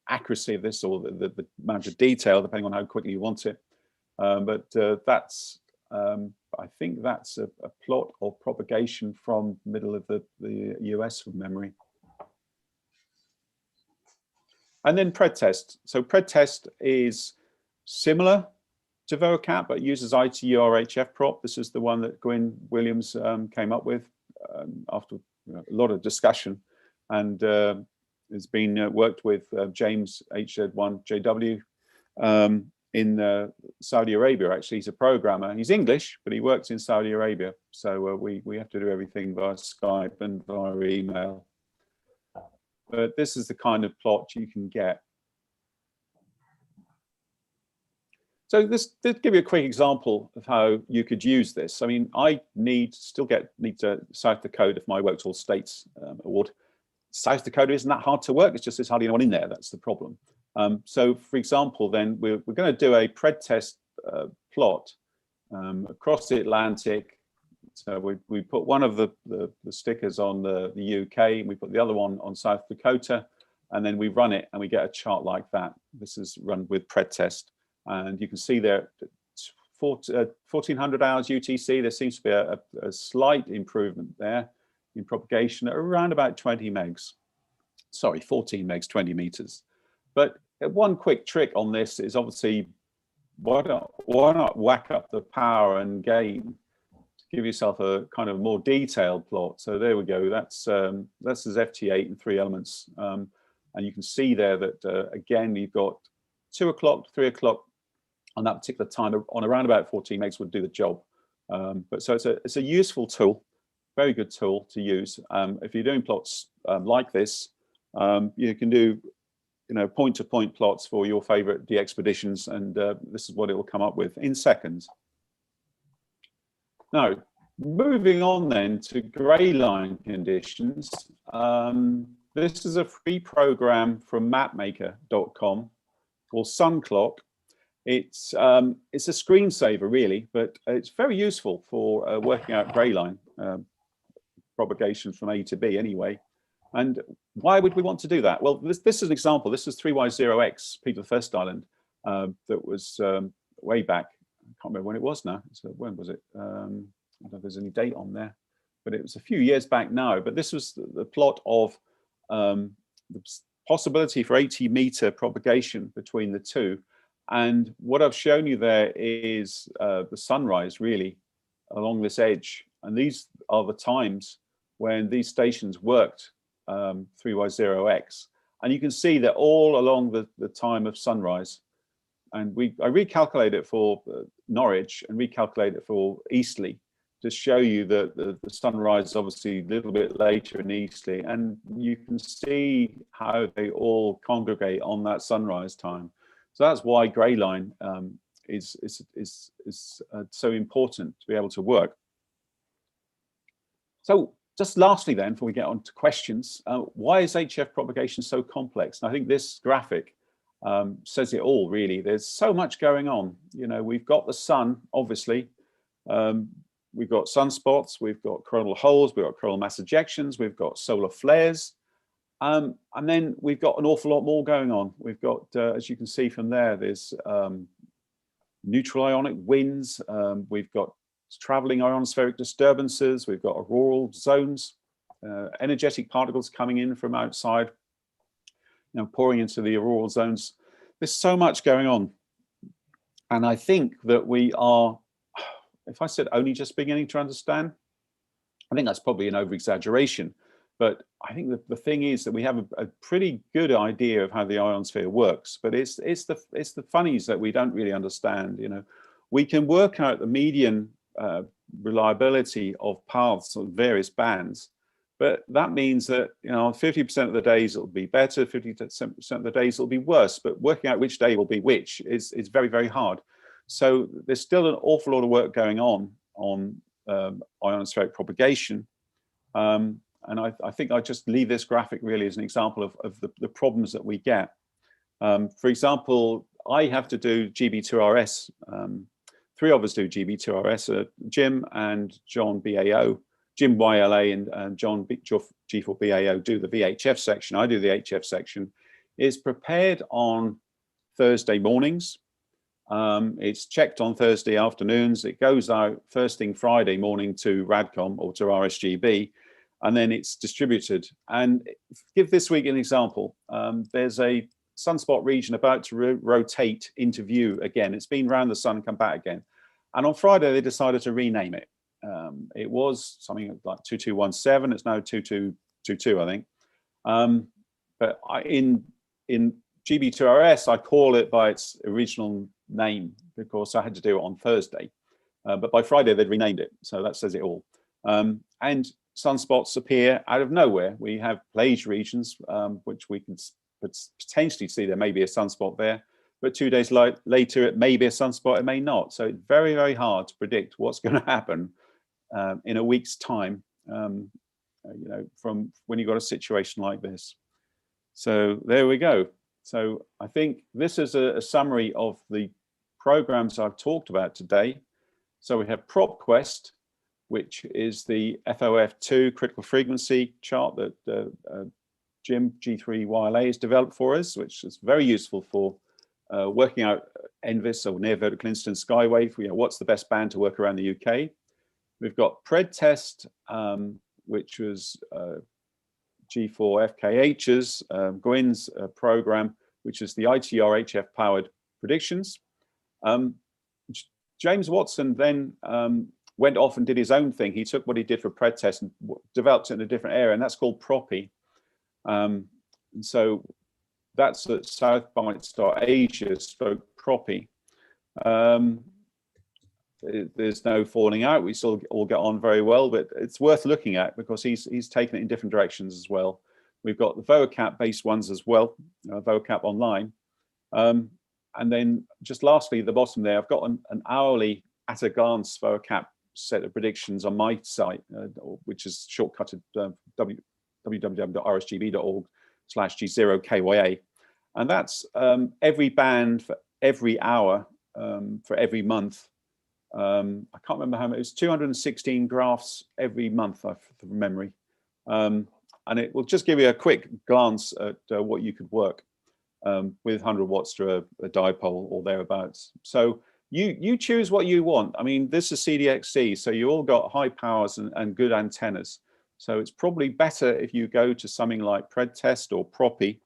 accuracy of this or the amount of detail, depending on how quickly you want it. That's I think that's a plot of propagation from middle of the US from memory. And then PredTest. So PredTest is similar to vocap, but uses ITU-RHF prop. This is the one that Gwyn Williams came up with after a lot of discussion, and has been worked with James HZ1JW in Saudi Arabia. Actually, he's a programmer. He's English, but he works in Saudi Arabia. So we have to do everything via Skype and via email. But this is the kind of plot you can get. So this did give you a quick example of how you could use this. I mean, I need to South Dakota for my Work Tool States award. South Dakota isn't that hard to work. It's just there's hardly anyone in there. That's the problem. So for example, then we're going to do a PredTest plot across the Atlantic. So we put one of the stickers on the UK, and we put the other one on South Dakota, and then we run it and we get a chart like that. This is run with PredTest, and you can see there 1400 hours UTC. There seems to be a slight improvement there in propagation at around about 20 megs. Sorry, 14 megs, 20 meters. But one quick trick on this is obviously why not whack up the power and gain? Give yourself a kind of more detailed plot. So there we go. That's as FT8 and 3 elements, and you can see there that again you've got 2 o'clock, 3 o'clock on that particular time on around about 14 megs would do the job. But so it's a useful tool, very good tool to use. If you're doing plots like this, you can do point-to-point plots for your favorite DXpeditions, and this is what it will come up with in seconds. Now, moving on then to grey line conditions. This is a free program from mapmaker.com called SunClock. It's a screensaver really, but it's very useful for working out grey line propagation from A to B anyway. And why would we want to do that? Well, this is an example. This is 3Y0X, Peter the Island, that was way back. I can't remember when it was now. So when was it? I don't know if there's any date on there, but it was a few years back now. But this was the plot of the possibility for 80-meter propagation between the two. And what I've shown you there is the sunrise really along this edge. And these are the times when these stations worked 3Y0X. And you can see that all along the time of sunrise. And I recalculate it for Norwich and recalculate it for Eastleigh to show you that the sunrise is obviously a little bit later in Eastleigh, and you can see how they all congregate on that sunrise time. So that's why grey line is so important to be able to work. So just lastly then, before we get on to questions, why is HF propagation so complex? And I think this graphic says it all really. There's so much going on. We've got the sun, obviously. We've got sunspots, we've got coronal holes, we've got coronal mass ejections, we've got solar flares. And then we've got an awful lot more going on. We've got, as you can see from there, there's neutral ionic winds. We've got traveling ionospheric disturbances. We've got auroral zones, energetic particles coming in from outside, pouring into the auroral zones. There's so much going on. And I think that we are, if I said only just beginning to understand, I think that's probably an over-exaggeration. But I think the thing is that we have a pretty good idea of how the ionosphere works, but it's the funnies that we don't really understand. We can work out the median reliability of paths of various bands, but that means that 50% of the days it'll be better, 50% of the days it'll be worse. But working out which day will be which is very, very hard. So there's still an awful lot of work going on ionospheric propagation. And I think I just leave this graphic really as an example of the problems that we get. For example, I have to do GB2RS. 3 of us do GB2RS, Jim and John BAO, Jim YLA and John G4BAO do the VHF section. I do the HF section. It's prepared on Thursday mornings. It's checked on Thursday afternoons. It goes out first thing Friday morning to Radcom or to RSGB, and then it's distributed. And give this week an example. There's a sunspot region about to rotate into view again. It's been round the sun and come back again. And on Friday, they decided to rename it. It was something like 2217. It's now 2222, I think. But in GB2RS, I call it by its original name because I had to do it on Thursday. But by Friday, they'd renamed it. So that says it all. And sunspots appear out of nowhere. We have plage regions, which we can potentially see there may be a sunspot there. But 2 days later, it may be a sunspot, it may not. So it's very, very hard to predict what's going to happen in a week's time, from when you've got a situation like this. So there we go. So I think this is a summary of the programs I've talked about today. So we have PropQuest, which is the FOF2 critical frequency chart that Jim G3YLA has developed for us, which is very useful for working out NVIS or near vertical incidence skywave. What's the best band to work around the UK? We've got PredTest, which was G4FKH's, Gwyn's program, which is the ITR HF powered predictions. James Watson then went off and did his own thing. He took what he did for PredTest and developed it in a different area, and that's called Proppy. And so that's at southbites.asia/Proppy. There's no falling out. We still all get on very well, but it's worth looking at because he's taken it in different directions as well. We've got the vocap based ones as well, vocap online. And then just lastly, at the bottom there, I've got an hourly at a glance vocap set of predictions on my site, which is shortcutted www.rsgb.org/G0KYA. And that's every band for every hour for every month. I can't remember how many, it was 216 graphs every month from memory. And it will just give you a quick glance at what you could work with 100 watts to a dipole or thereabouts. So you choose what you want. I mean, this is CDXC, so you all got high powers and good antennas. So it's probably better if you go to something like PredTest or Proppy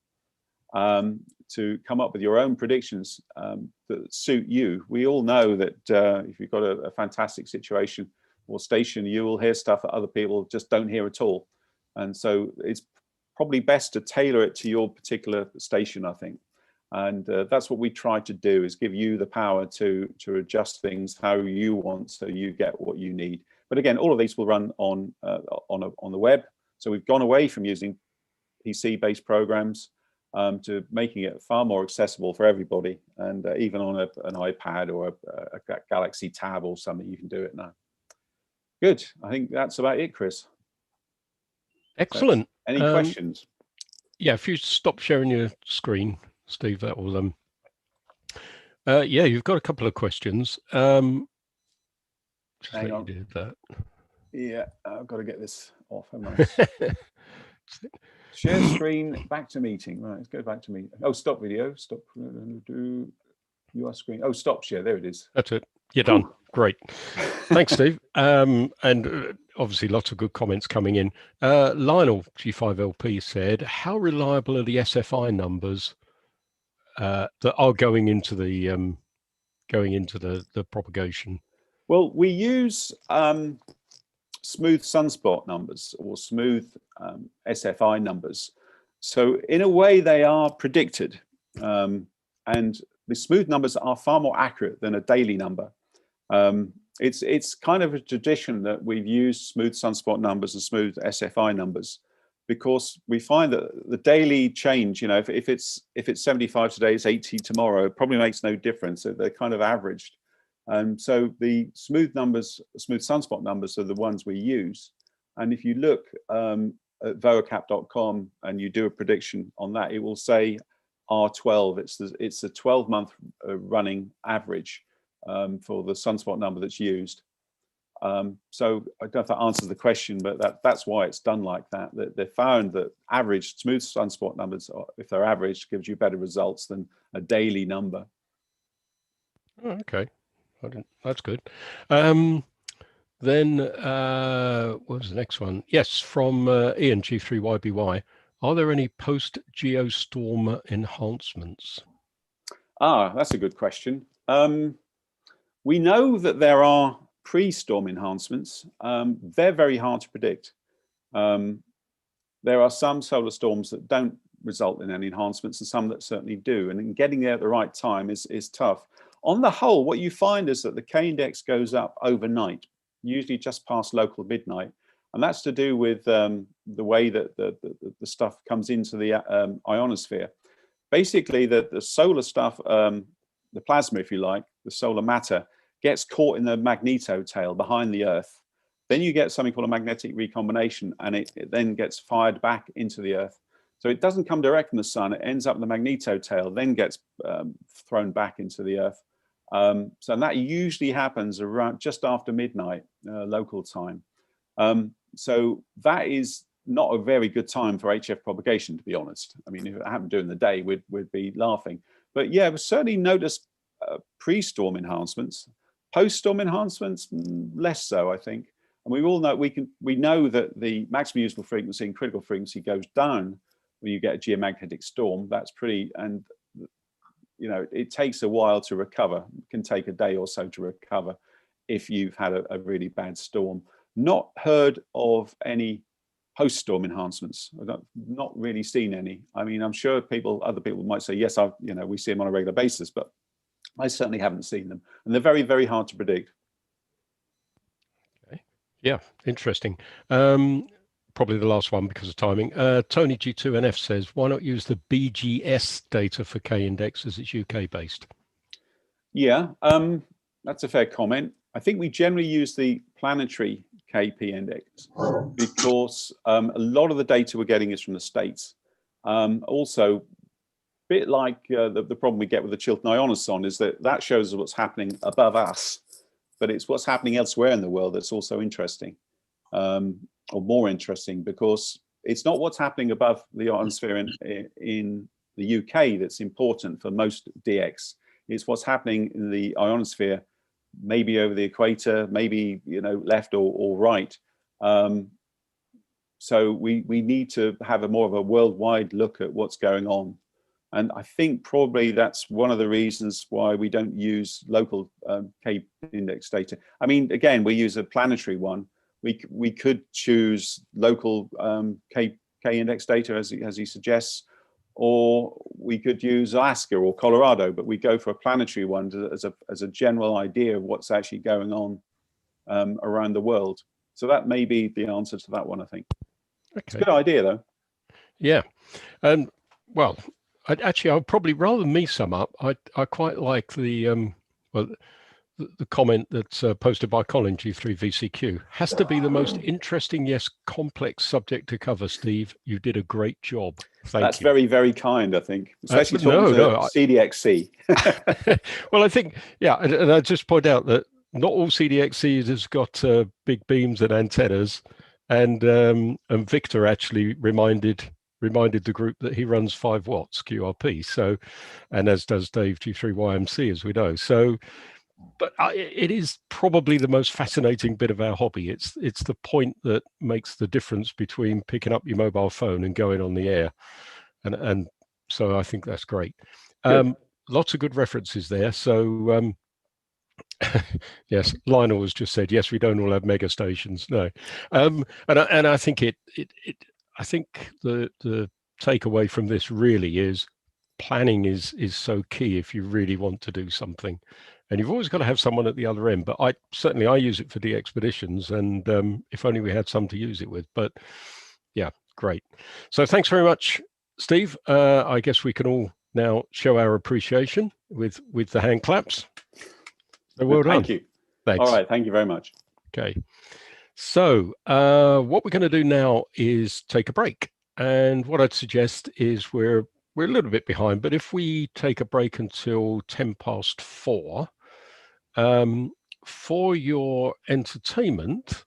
to come up with your own predictions that suit you. We all know that if you've got a fantastic situation or station, you will hear stuff that other people just don't hear at all. And so it's probably best to tailor it to your particular station, I think. And that's what we try to do, is give you the power to adjust things how you want, so you get what you need. But again, all of these will run on the web. So we've gone away from using PC-based programs to making it far more accessible for everybody. And even on an iPad or a Galaxy Tab or something, you can do it now. Good. I think that's about it, Chris. Excellent. So, any questions? Yeah, if you stop sharing your screen, Steve, that will yeah, you've got a couple of questions. Just Hang on. you do that. Yeah, I've got to get this off, haven't I? Share screen, back to meeting. Right, let's go back to meeting. Oh, stop video. Stop. Do your screen. Oh, stop share. There it is. That's it. You're done. Great. Thanks, Steve. And obviously lots of good comments coming in. Lionel G5LP said, how reliable are the SFI numbers that are going into the propagation? Well, we use smooth sunspot numbers or smooth SFI numbers. So in a way, they are predicted. And the smooth numbers are far more accurate than a daily number. It's kind of a tradition that we've used smooth sunspot numbers and smooth SFI numbers, because we find that the daily change, you know, if it's 75 today, it's 80 tomorrow, it probably makes no difference. So they're kind of averaged. So the smooth numbers, smooth sunspot numbers are the ones we use. And if you look at vocap.com and you do a prediction on that, it will say R12. It's a 12-month running average for the sunspot number that's used. So I don't know if that answers the question, but that's why it's done like that. That they found that average smooth sunspot numbers, if they're average, gives you better results than a daily number. Oh, okay, that's good. Then what was the next one? Yes, from Ian G3YBY. Are there any post-geostorm enhancements? That's a good question. We know that there are pre-storm enhancements. They're very hard to predict. There are some solar storms that don't result in any enhancements and some that certainly do. And getting there at the right time is tough. On the whole, what you find is that the K-index goes up overnight, usually just past local midnight. And that's to do with the way that the stuff comes into the ionosphere. Basically, the solar stuff, the plasma, if you like, the solar matter, gets caught in the magnetotail behind the Earth. Then you get something called a magnetic recombination, and it then gets fired back into the Earth. So it doesn't come direct from the sun. It ends up in the magnetotail, then gets thrown back into the Earth. So that usually happens around just after midnight local time. So that is not a very good time for HF propagation, to be honest. I mean, if it happened during the day, we'd be laughing. But yeah, we've certainly noticed pre-storm enhancements. Post-storm enhancements, less so, I think. And we all know we know that the maximum usable frequency and critical frequency goes down when you get a geomagnetic storm. That's pretty, and you know, it takes a while to recover. It can take a day or so to recover if you've had a really bad storm. Not heard of any post-storm enhancements. I've not really seen any. I mean, I'm sure other people might say, yes, we see them on a regular basis, but I certainly haven't seen them. And they're very, very hard to predict. Okay. Yeah, interesting. Probably the last one because of timing. Tony G2NF says, why not use the BGS data for K-index as it's UK based? Yeah, that's a fair comment. I think we generally use the planetary KP index because a lot of the data we're getting is from the States. Also, a bit like the problem we get with the Chiltern ionoson is that shows us what's happening above us, but it's what's happening elsewhere in the world that's also interesting, or more interesting, because it's not what's happening above the ionosphere in the UK that's important for most DX. It's what's happening in the ionosphere, maybe over the equator, maybe left or right. So we need to have more of a worldwide look at what's going on. And I think probably that's one of the reasons why we don't use local K index data. I mean, again, we use a planetary one. We could choose local K index data as he suggests, or we could use Alaska or Colorado, but we go for a planetary one as a general idea of what's actually going on around the world. So that may be the answer to that one, I think. Okay. It's a good idea, though. Yeah. Well, I'll probably, rather than me sum up, I quite like the comment that's posted by Colin G3VCQ. Has to be the most interesting, yes, complex subject to cover, Steve. You did a great job. Thank you. That's very, very kind, I think. Especially talking to CDXC. Well, I think, yeah, and I just point out that not all CDXCs has got big beams and antennas, and Victor actually reminded the group that he runs 5 watts QRP. So, and as does Dave G3YMC, as we know. So, but it is probably the most fascinating bit of our hobby. It's the point that makes the difference between picking up your mobile phone and going on the air, and so I think that's great. Lots of good references there. So yes, Lionel has just said yes. We don't all have mega stations, no, and I think I think the takeaway from this really is planning is so key if you really want to do something. And you've always got to have someone at the other end. But I use it for the expeditions, and if only we had some to use it with. But yeah, great. So thanks very much, Steve. I guess we can all now show our appreciation with the hand claps. So well done. Thank you. Thanks. All right. Thank you very much. Okay. So what we're going to do now is take a break. And what I'd suggest is we're a little bit behind, but if we take a break until 4:10, for your entertainment,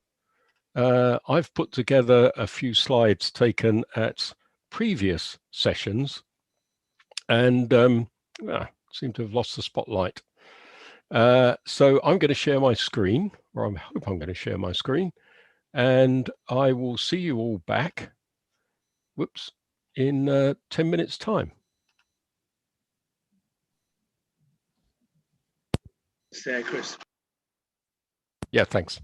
I've put together a few slides taken at previous sessions, and seem to have lost the spotlight. So I'm going to share my screen, or I hope I'm going to share my screen, and I will see you all back, whoops, in 10 minutes time. There, Chris. Yeah, thanks.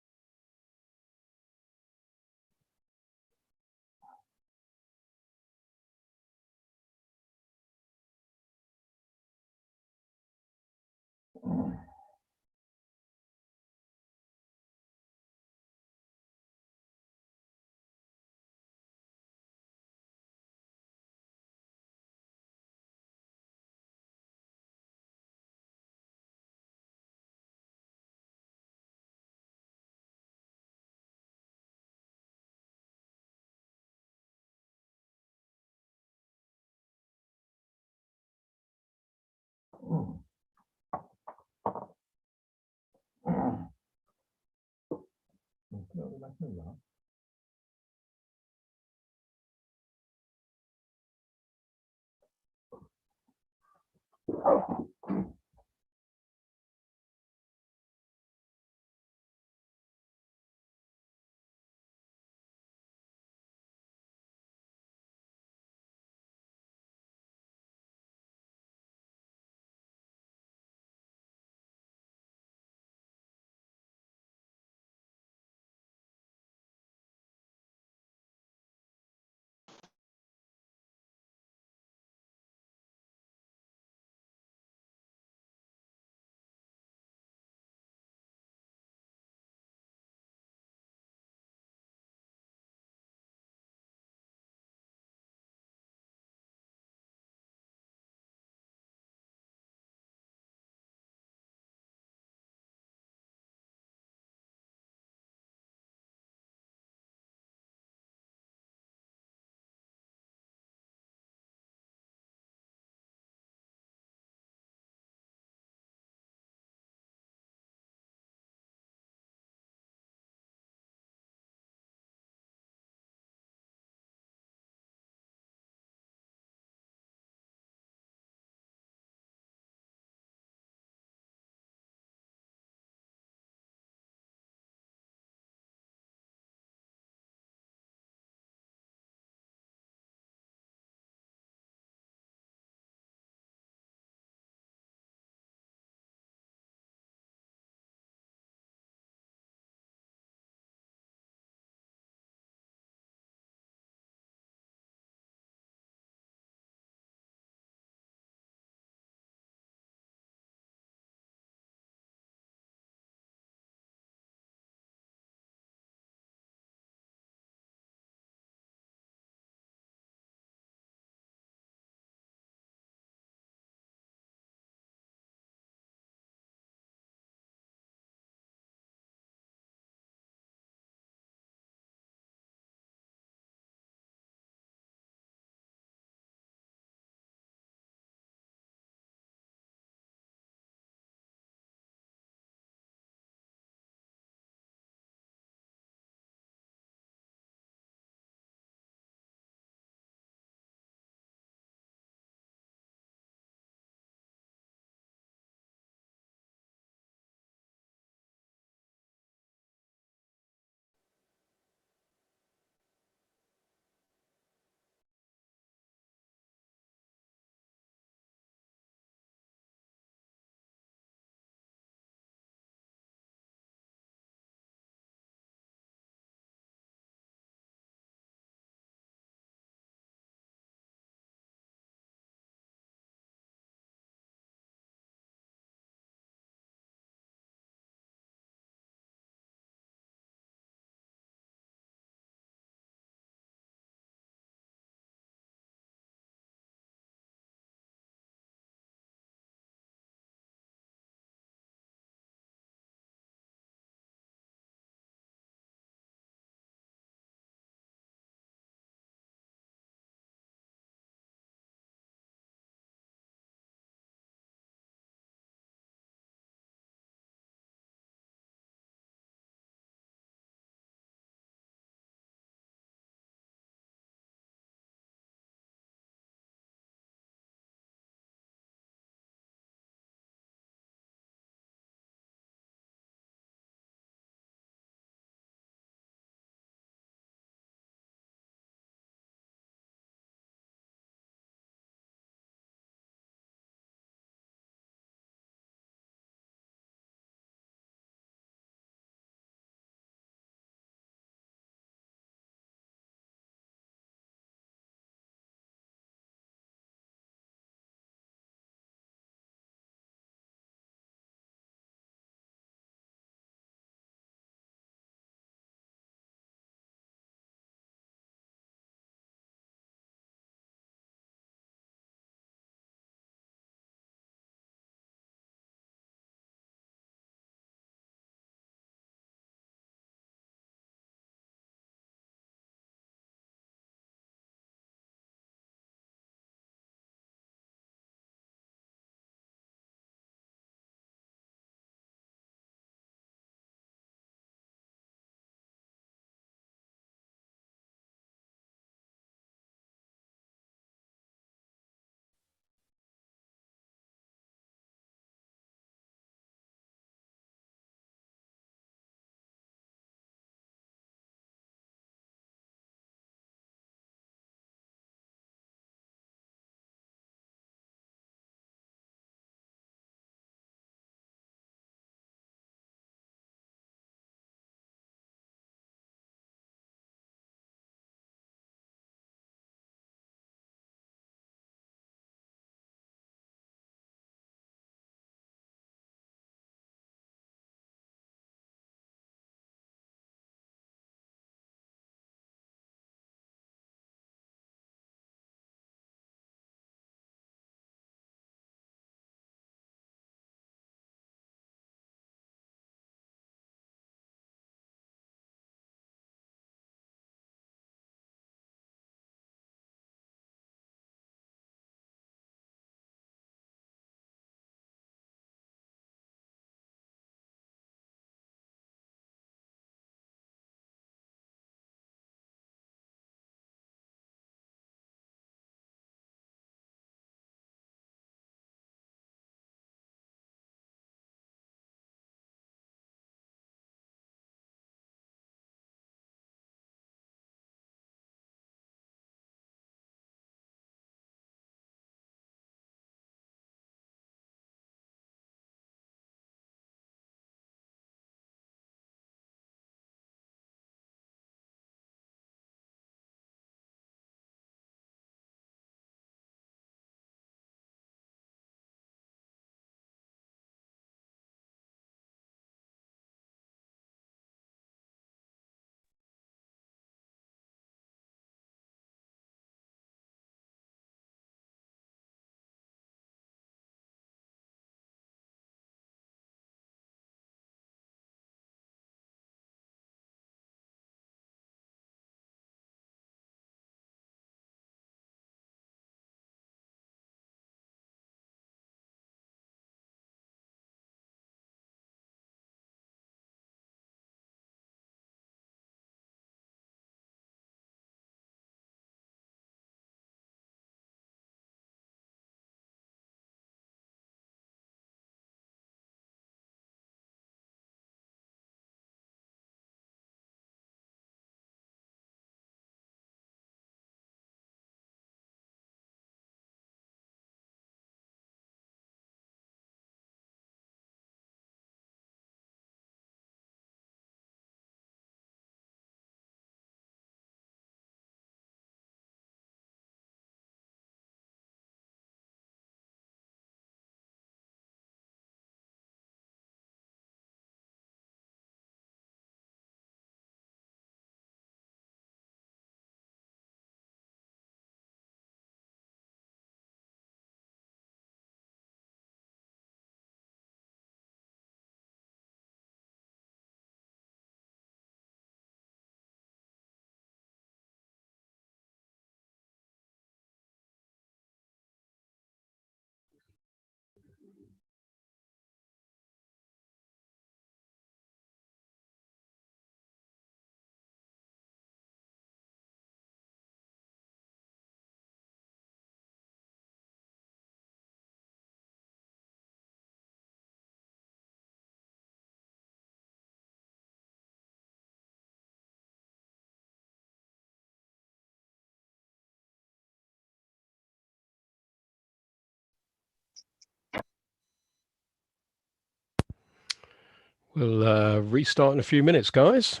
We'll restart in a few minutes, guys.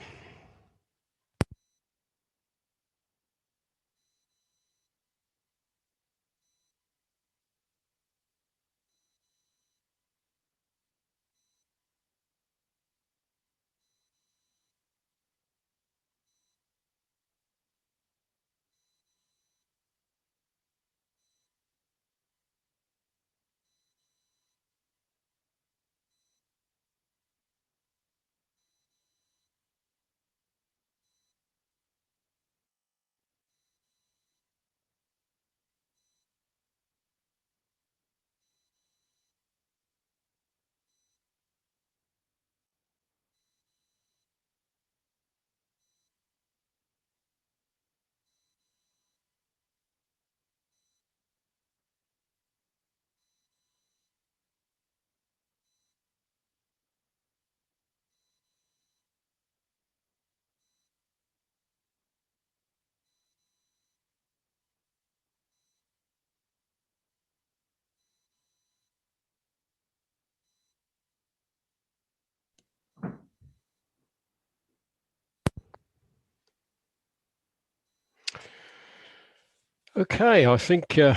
Okay, I think we're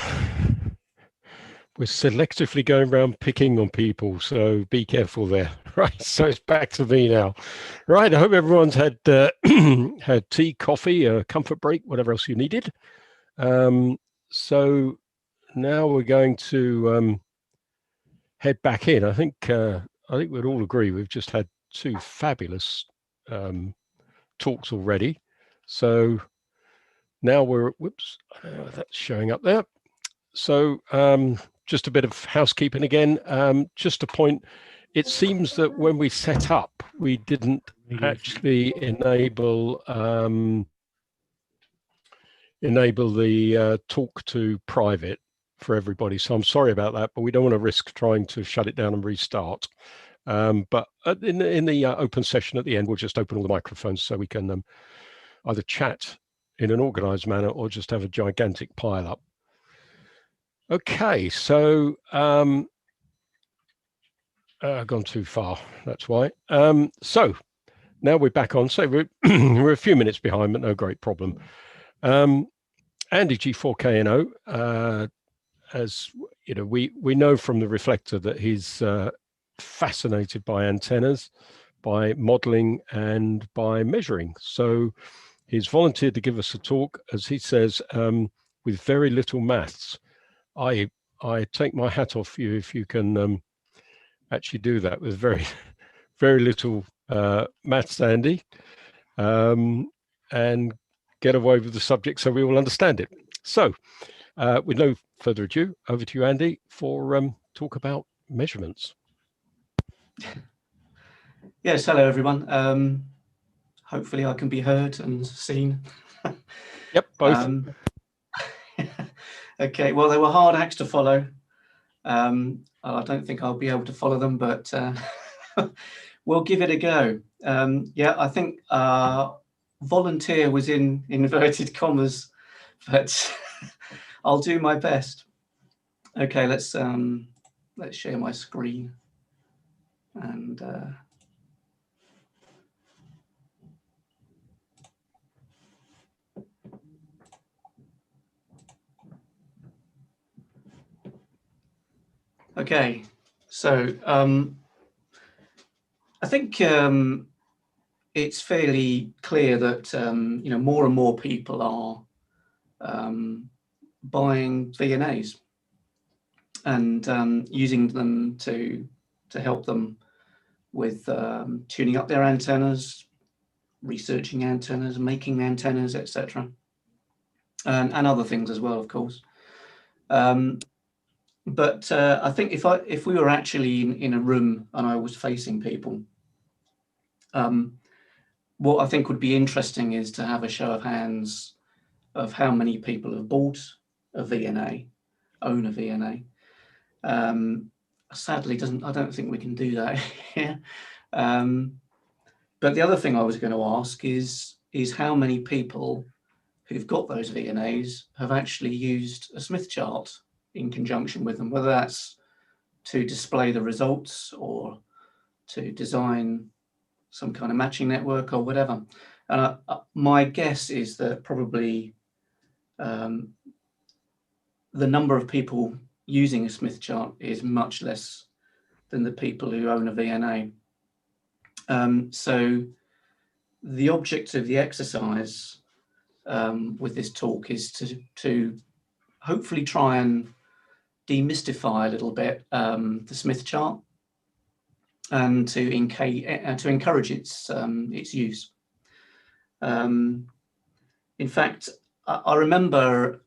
selectively going around picking on people, so be careful there. Right, so it's back to me now. Right, I hope everyone's had had tea, coffee, a comfort break, whatever else you needed. So now we're going to head back in. I think we'd all agree we've just had two fabulous talks already. So now we're, whoops, that's showing up there. So just a bit of housekeeping again. Just a point, it seems that when we set up, we didn't actually enable the talk to private for everybody. So I'm sorry about that, but we don't want to risk trying to shut it down and restart. But in the open session at the end, we'll just open all the microphones so we can either chat in an organized manner or just have a gigantic pile up. Okay, so I've gone too far, that's why. So now we're back on. So we're a few minutes behind, but no great problem. Andy G4KNO, as you know, we know from the reflector that he's fascinated by antennas, by modeling and by measuring. So he's volunteered to give us a talk, as he says, with very little maths. I take my hat off you if you can actually do that with very, very little maths, Andy, and get away with the subject so we all understand it. So with no further ado, over to you, Andy, for talk about measurements. Yes, hello everyone. Hopefully I can be heard and seen. Yep, both. Okay, well, they were hard acts to follow. I don't think I'll be able to follow them, but we'll give it a go. Yeah, I think volunteer was in inverted commas, but I'll do my best. Okay, let's share my screen and okay, so I think it's fairly clear that you know, more and more people are buying VNAs and using them to help them with tuning up their antennas, researching antennas, making antennas, etc., and other things as well, of course. But I think if we were actually in a room and I was facing people, what I think would be interesting is to have a show of hands of how many people have bought a VNA, own a VNA. Sadly, I don't think we can do that here. But the other thing I was going to ask is how many people who've got those VNAs have actually used a Smith chart in conjunction with them, whether that's to display the results or to design some kind of matching network or whatever. And my guess is that probably the number of people using a Smith chart is much less than the people who own a VNA. So the object of the exercise with this talk is to hopefully try and demystify a little bit the Smith chart and to encourage its use. In fact, I remember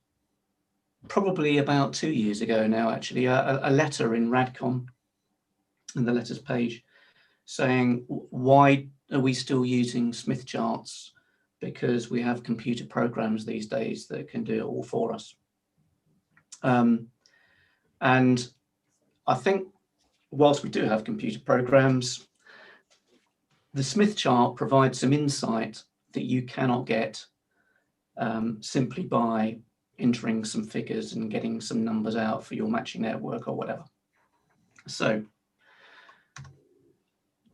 probably about 2 years ago now, actually, a letter in Radcon, in the letters page, saying, why are we still using Smith charts? Because we have computer programs these days that can do it all for us. And I think whilst we do have computer programs, the Smith chart provides some insight that you cannot get simply by entering some figures and getting some numbers out for your matching network or whatever. So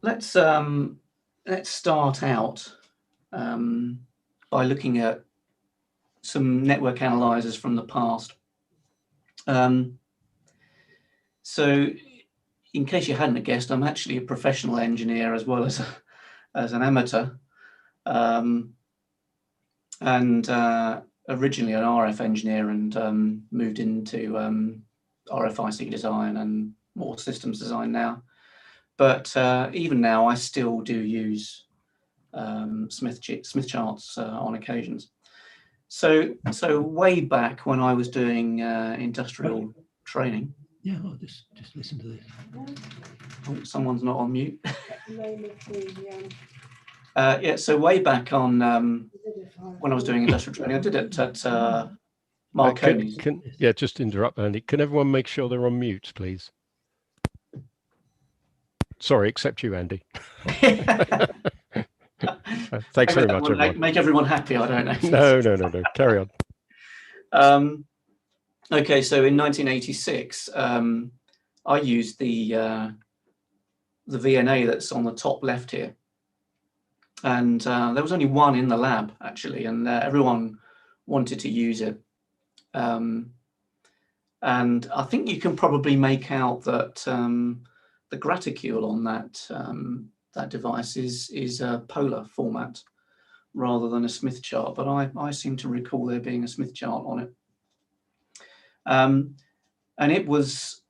let's start out by looking at some network analyzers from the past. So in case you hadn't guessed, I'm actually a professional engineer as well as an amateur, and originally an RF engineer, and moved into RFIC design and more systems design now. But even now, I still do use Smith charts on occasions. So way back when I was doing industrial training. Yeah, I'll just listen to this. Oh, someone's not on mute. Yeah, so way back on when I was doing industrial training, I did it at Marconi's. Yeah, just interrupt, Andy. Can everyone make sure they're on mute, please? Sorry, except you, Andy. Thanks very much, everyone. Make everyone happy, I don't know. No. Carry on. Okay, so in 1986, I used the VNA that's on the top left here. And there was only one in the lab, actually, and everyone wanted to use it. And I think you can probably make out that the graticule on that device is a polar format rather than a Smith chart, but I seem to recall there being a Smith chart on it. And it was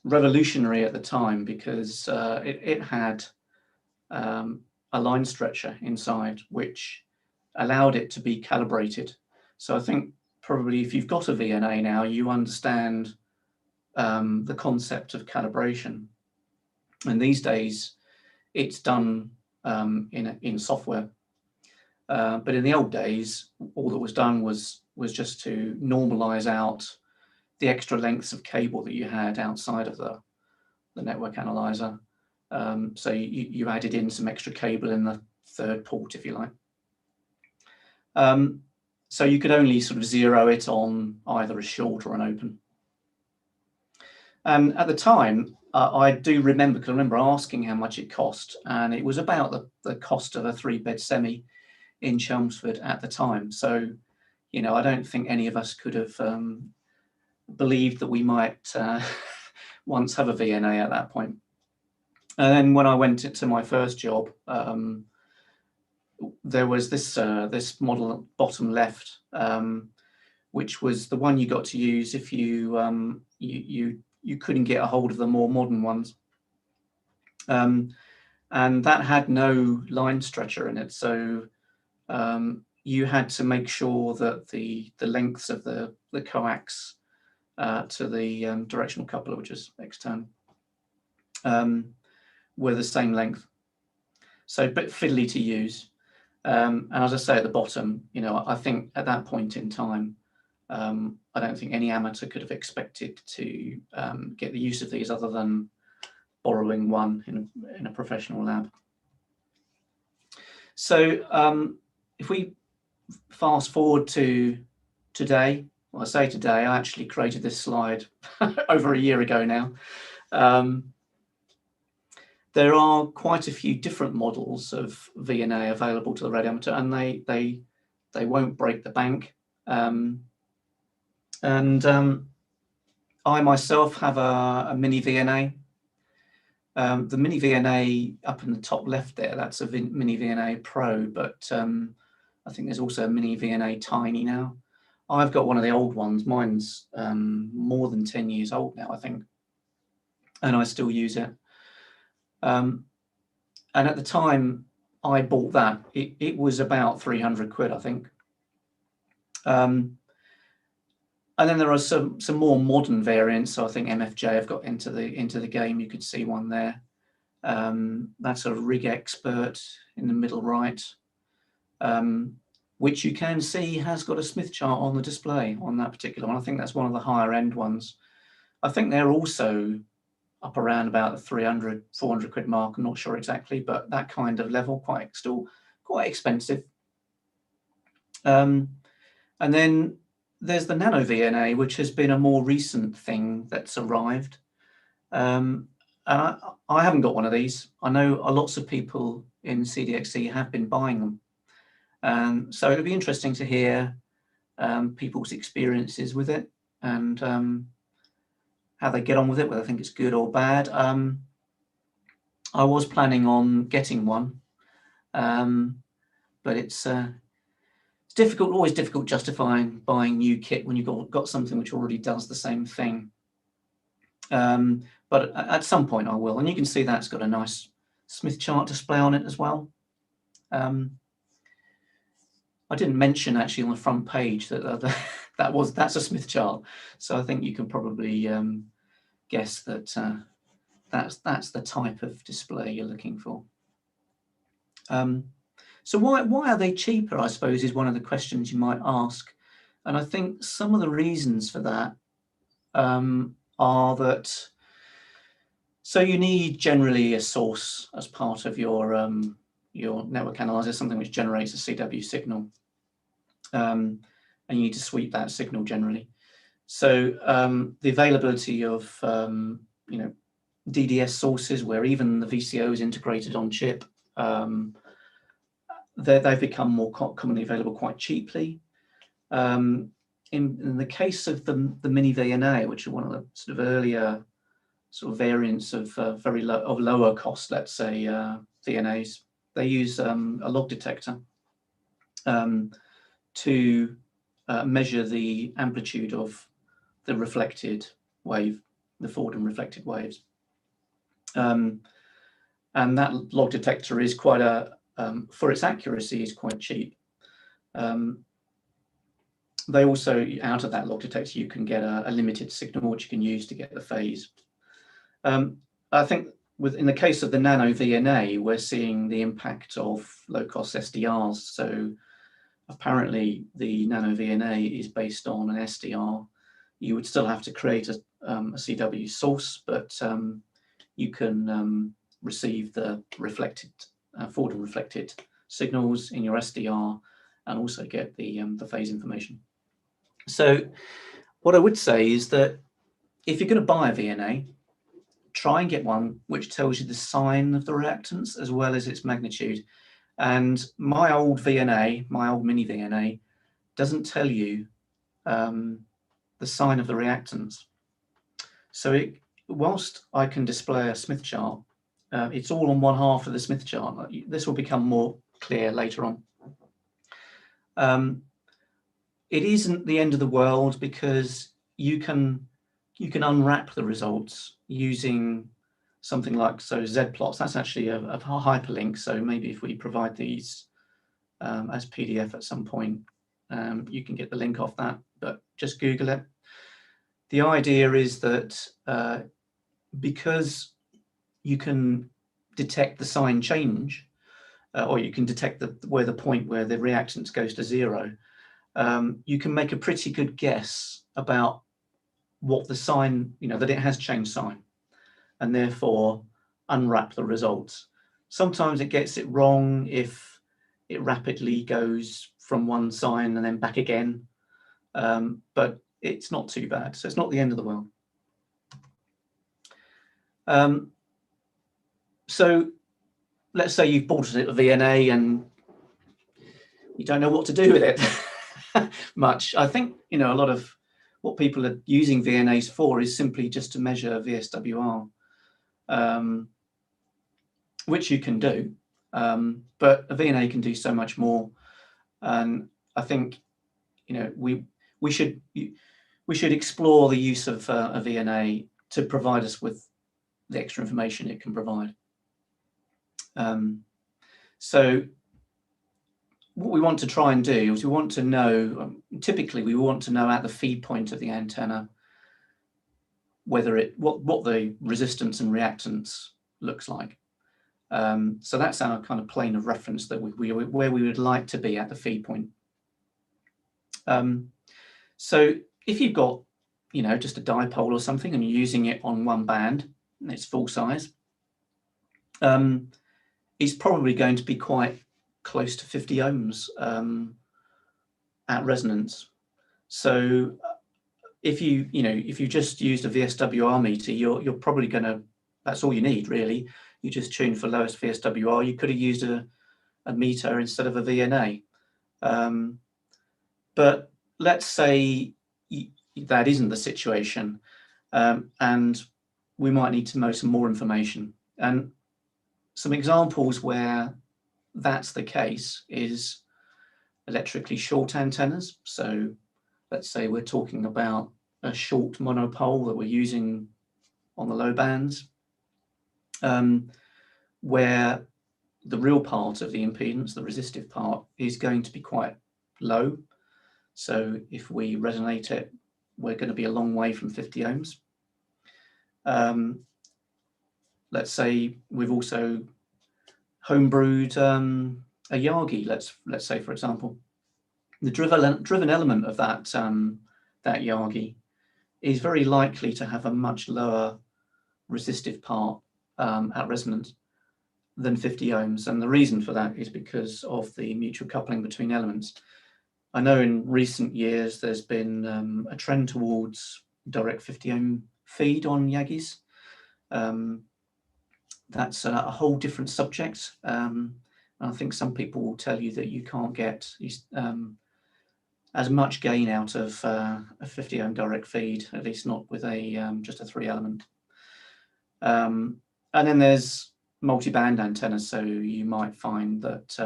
revolutionary at the time because it had a line stretcher inside which allowed it to be calibrated. So I think probably if you've got a VNA now, you understand the concept of calibration. And these days it's done in software. But in the old days, all that was done was just to normalize out the extra lengths of cable that you had outside of the network analyzer. So you added in some extra cable in the third port, if you like. So you could only sort of zero it on either a short or an open. And at the time, I do remember, because I remember asking how much it cost, and it was about the cost of a 3-bed semi in Chelmsford at the time. So, you know, I don't think any of us could have believed that we might once have a VNA at that point. And then when I went to my first job, there was this model at bottom left, which was the one you got to use if you couldn't get a hold of the more modern ones. And that had no line stretcher in it. So you had to make sure that the lengths of the coax to the directional coupler, which is external, were the same length. So a bit fiddly to use. And as I say at the bottom, you know, I think at that point in time, I don't think any amateur could have expected to get the use of these other than borrowing one in a professional lab. So if we fast forward to today, well, I say today, I actually created this slide over a year ago now. there are quite a few different models of VNA available to the radiometer, and they won't break the bank. I myself have a mini VNA. The mini VNA up in the top left there, that's a mini VNA Pro, but I think there's also a mini VNA Tiny now. I've got one of the old ones. Mine's more than 10 years old now, I think, and I still use it. And at the time I bought that, it was about 300 quid, I think. And then there are some more modern variants. So I think MFJ have got into the game. You could see one there. That's a Rig Expert in the middle right, which you can see has got a Smith chart on the display on that particular one. I think that's one of the higher end ones. I think they're also up around about the 300, 400 quid mark. I'm not sure exactly, but that kind of level, still quite expensive. And then there's the Nano VNA, which has been a more recent thing that's arrived. And I haven't got one of these. I know lots of people in CDXC have been buying them. So it'll be interesting to hear people's experiences with it and how they get on with it, whether they think it's good or bad. I was planning on getting one, but it's difficult, always difficult justifying buying new kit when you've got something which already does the same thing. But at some point I will, and you can see that's got a nice Smith chart display on it as well. I didn't mention actually on the front page that that's a Smith chart, so I think you can probably guess that that's the type of display you're looking for. So why are they cheaper, I suppose, is one of the questions you might ask. And I think some of the reasons for that are that, so you need generally a source as part of your network analyzer, something which generates a CW signal. And you need to sweep that signal generally. So the availability of DDS sources where even the VCO is integrated on chip, they've become more commonly available quite cheaply. In the case of the mini VNA, which are one of the sort of earlier sort of variants of lower cost, let's say, VNAs, they use a log detector to measure the amplitude of the reflected wave, the forward and reflected waves. And that log detector is quite for its accuracy, is quite cheap. They also, out of that log detector, you can get a limited signal which you can use to get the phase. I think in the case of the Nano VNA, we're seeing the impact of low-cost SDRs. So apparently the Nano VNA is based on an SDR. You would still have to create a CW source, but you can receive the reflected, forward and reflected signals in your SDR and also get the phase information. So what I would say is that if you're going to buy a VNA, try and get one which tells you the sign of the reactance as well as its magnitude. And my old VNA, my old mini VNA, doesn't tell you the sign of the reactance. So whilst I can display a Smith chart, it's all on one half of the Smith chart. This will become more clear later on. It isn't the end of the world because you can unwrap the results using something like Z-plots. That's actually a hyperlink. So maybe if we provide these as PDF at some point, you can get the link off that, but just Google it. The idea is that because you can detect the sign change, or you can detect the point where the reactance goes to zero, you can make a pretty good guess about what the sign, that it has changed sign, and therefore unwrap the results. Sometimes it gets it wrong if it rapidly goes from one sign and then back again, but it's not too bad. So it's not the end of the world. So let's say you've bought a VNA and you don't know what to do with it much. I think, you know, a lot of what people are using VNAs for is simply just to measure VSWR, which you can do, but a VNA can do so much more. And I think, you know, we should explore the use of a VNA to provide us with the extra information it can provide. So what we want to try and do is we want to know, typically we want to know at the feed point of the antenna whether what the resistance and reactance looks like. So that's our kind of plane of reference that where we would like to be at the feed point. So if you've got, you know, just a dipole or something and you're using it on one band and it's full size, it's probably going to be quite close to 50 ohms at resonance. So if you just used a VSWR meter, you're probably going to, that's all you need really. You just tune for lowest VSWR. You could have used a meter instead of a VNA. But let's say that isn't the situation, and we might need to know some more information. And some examples where that's the case is electrically short antennas. So let's say we're talking about a short monopole that we're using on the low bands, where the real part of the impedance, the resistive part, is going to be quite low. So if we resonate it, we're going to be a long way from 50 ohms. Let's say we've also homebrewed a Yagi, let's say, for example. The driven element of that Yagi is very likely to have a much lower resistive part at resonance than 50 ohms. And the reason for that is because of the mutual coupling between elements. I know in recent years there's been a trend towards direct 50 ohm feed on Yagis. That's a whole different subject. I think some people will tell you that you can't get as much gain out of a 50 ohm direct feed, at least not with a just a 3 element. And then there's multi-band antennas, so you might find that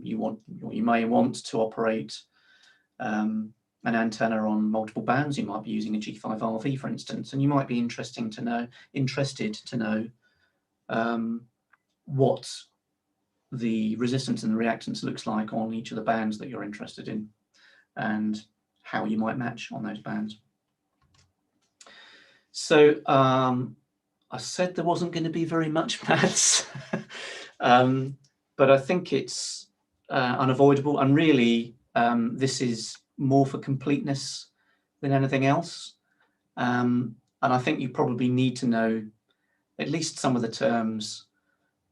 you may want to operate an antenna on multiple bands. You might be using a G5RV, for instance, and you might be interested to know what the resistance and the reactance looks like on each of the bands that you're interested in, and how you might match on those bands. So I said there wasn't going to be very much maths, but I think it's unavoidable, and really this is more for completeness than anything else. And I think you probably need to know at least some of the terms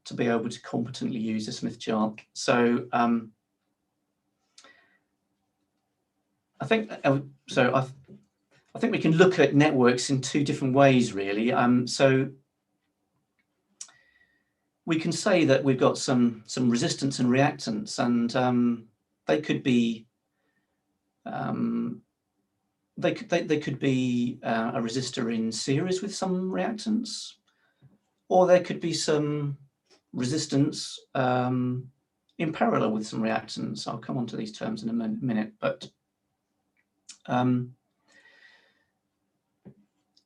to be able to competently use a Smith chart. So I think we can look at networks in two different ways, really. So we can say that we've got some resistance and reactance, and they could be they could be a resistor in series with some reactance, or there could be some resistance in parallel with some reactance. I'll come on to these terms in a minute, but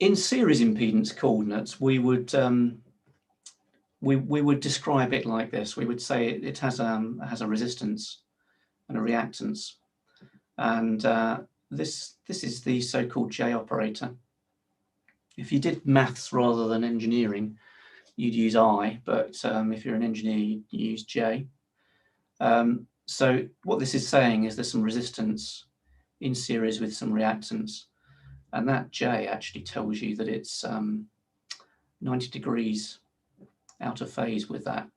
in series impedance coordinates, we would describe it like this. We would say it has a resistance and a reactance, and this is the so-called J operator. If you did maths rather than engineering, you'd use I, but if you're an engineer, you use J. So what this is saying is there's some resistance in series with some reactance, and that J actually tells you that it's 90 degrees out of phase with that.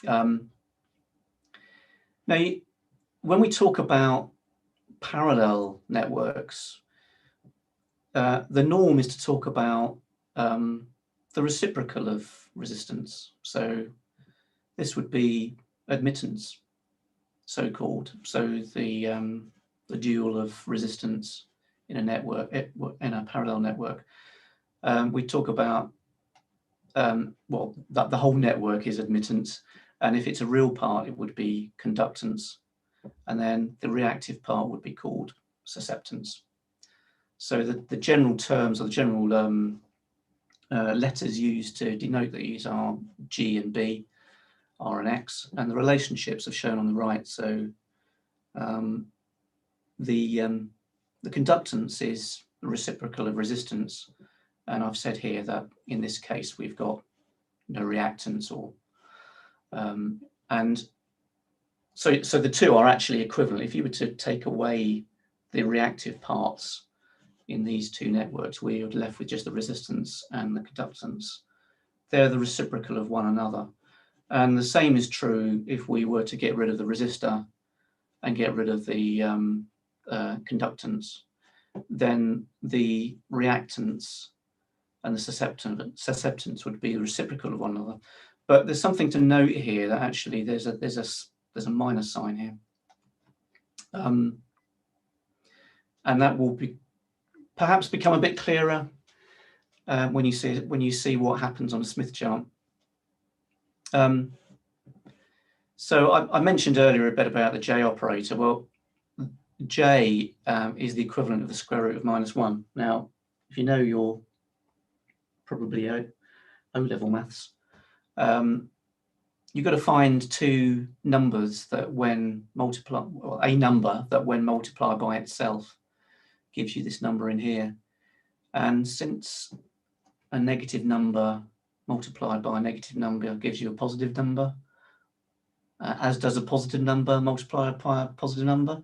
Now, when we talk about parallel networks, the norm is to talk about the reciprocal of resistance. So this would be admittance, so-called. So the dual of resistance in a network, in a parallel network. We talk about, well, that the whole network is admittance, and if it's a real part, it would be conductance, and then the reactive part would be called susceptance. So the general terms, or the general letters used to denote these are G and B, R and X, and the relationships are shown on the right. So the conductance is the reciprocal of resistance, and I've said here that in this case we've got no reactance, or and so the two are actually equivalent. If you were to take away the reactive parts in these two networks, we are left with just the resistance and the conductance. They're the reciprocal of one another. And the same is true if we were to get rid of the resistor and get rid of the conductance, then the reactance and the susceptance would be the reciprocal of one another. But there's something to note here, that actually there's a minus sign here. And that will be perhaps become a bit clearer when you see what happens on a Smith chart. So I mentioned earlier a bit about the J operator. Well, J is the equivalent of the square root of -1. Now, if you know your probably O-level maths, you've got to find two numbers that when multiplied, or a number that when multiplied by itself gives you this number in here. And since a negative number multiplied by a negative number gives you a positive number, as does a positive number multiplied by a positive number,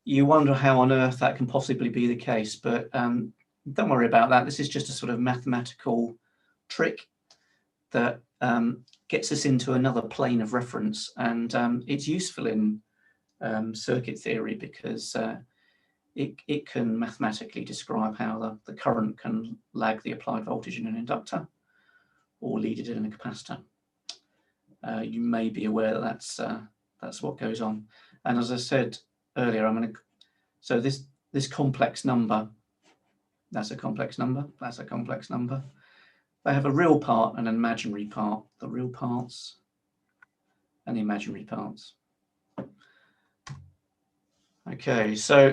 you wonder how on earth that can possibly be the case. But don't worry about that. This is just a sort of mathematical trick that gets us into another plane of reference, and it's useful in circuit theory because it can mathematically describe how the current can lag the applied voltage in an inductor or lead it in a capacitor. You may be aware that that's what goes on. And as I said earlier, so this complex number, that's a complex number, that's a complex number. They have a real part and an imaginary part, the real parts and the imaginary parts. Okay, so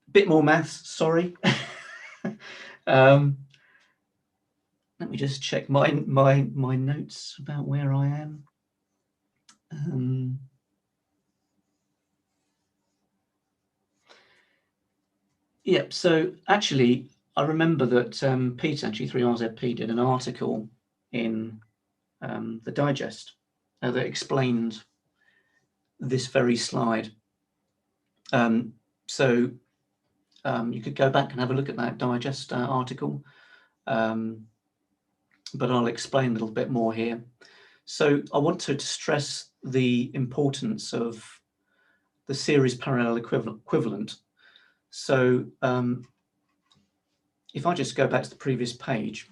a bit more maths, sorry. Let me just check my notes about where I am. Yep, so actually, I remember that Peter, actually 3RZP, did an article in the digest that explained this very slide. So you could go back and have a look at that digest article, but I'll explain a little bit more here. So I want to stress the importance of the series parallel equivalent. So if I just go back to the previous page,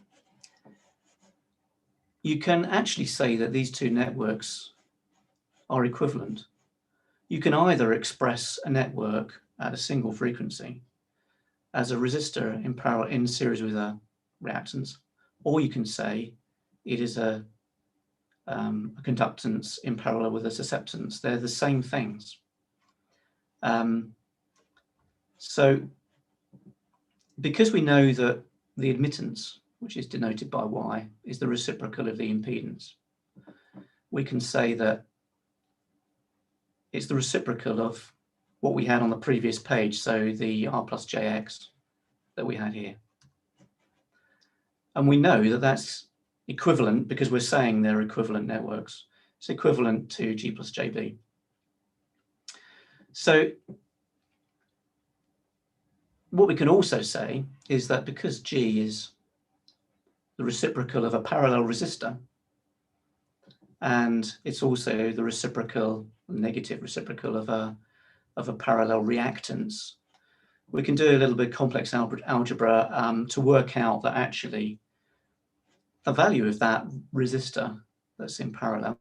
you can actually say that these two networks are equivalent. You can either express a network at a single frequency as a resistor in parallel in series with a reactance, or you can say it is a conductance in parallel with a susceptance. They're the same things. So because we know that the admittance, which is denoted by Y, is the reciprocal of the impedance, we can say that it's the reciprocal of what we had on the previous page, so the R plus JX that we had here. And we know that that's equivalent because we're saying they're equivalent networks. It's equivalent to G plus JB. So what we can also say is that because G is the reciprocal of a parallel resistor, and it's also the reciprocal, negative reciprocal of a parallel reactance, we can do a little bit of complex algebra to work out that actually the value of that resistor that's in parallel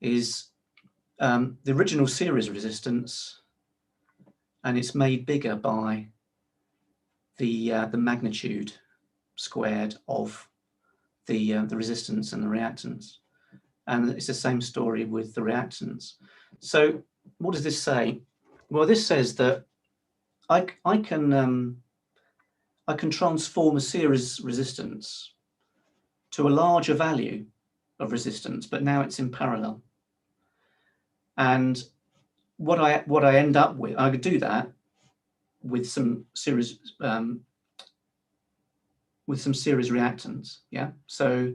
is the original series resistance, and it's made bigger by the magnitude squared of the resistance and the reactance. And it's the same story with the reactance. So what does this say? Well, this says that I can transform a series resistance to a larger value of resistance, but now it's in parallel. And what I end up with, I could do that with some series reactants. Yeah. So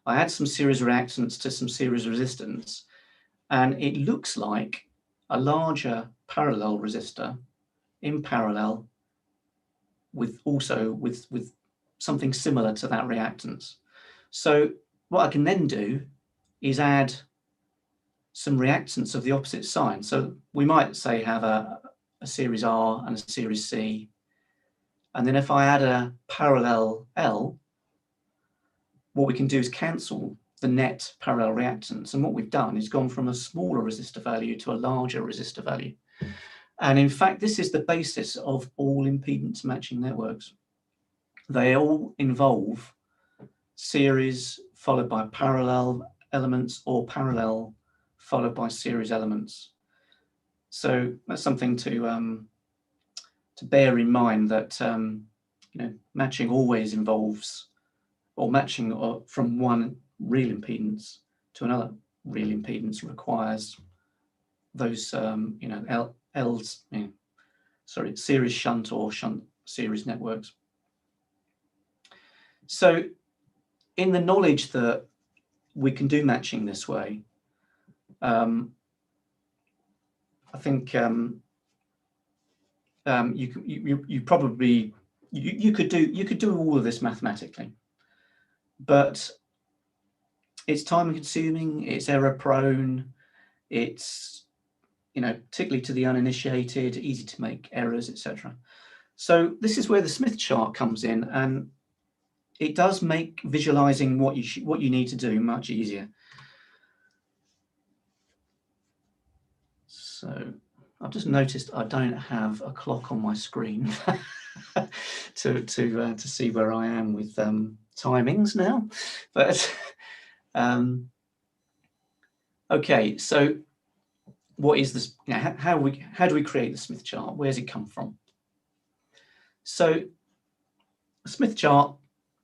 I add some series reactants to some series resistance, and it looks like a larger parallel resistor in parallel with something similar to that reactance. So what I can then do is add some reactants of the opposite sign. So we might say have a series R and a series C. And then if I add a parallel L, what we can do is cancel the net parallel reactance. And what we've done is gone from a smaller resistor value to a larger resistor value. And in fact, this is the basis of all impedance matching networks. They all involve series followed by parallel elements, or parallel followed by series elements. So that's something to bear in mind, that matching always involves, or matching from one real impedance to another real impedance requires those series shunt or shunt series networks. So in the knowledge that we can do matching this way, I think you could do all of this mathematically, but it's time consuming, it's error prone, it's particularly to the uninitiated, easy to make errors, etc. So this is where the Smith chart comes in, and it does make visualizing what you need to do much easier. So I've just noticed I don't have a clock on my screen to see where I am with timings now, but okay. So what is this? How do we create the Smith chart? Where's it come from? So the Smith chart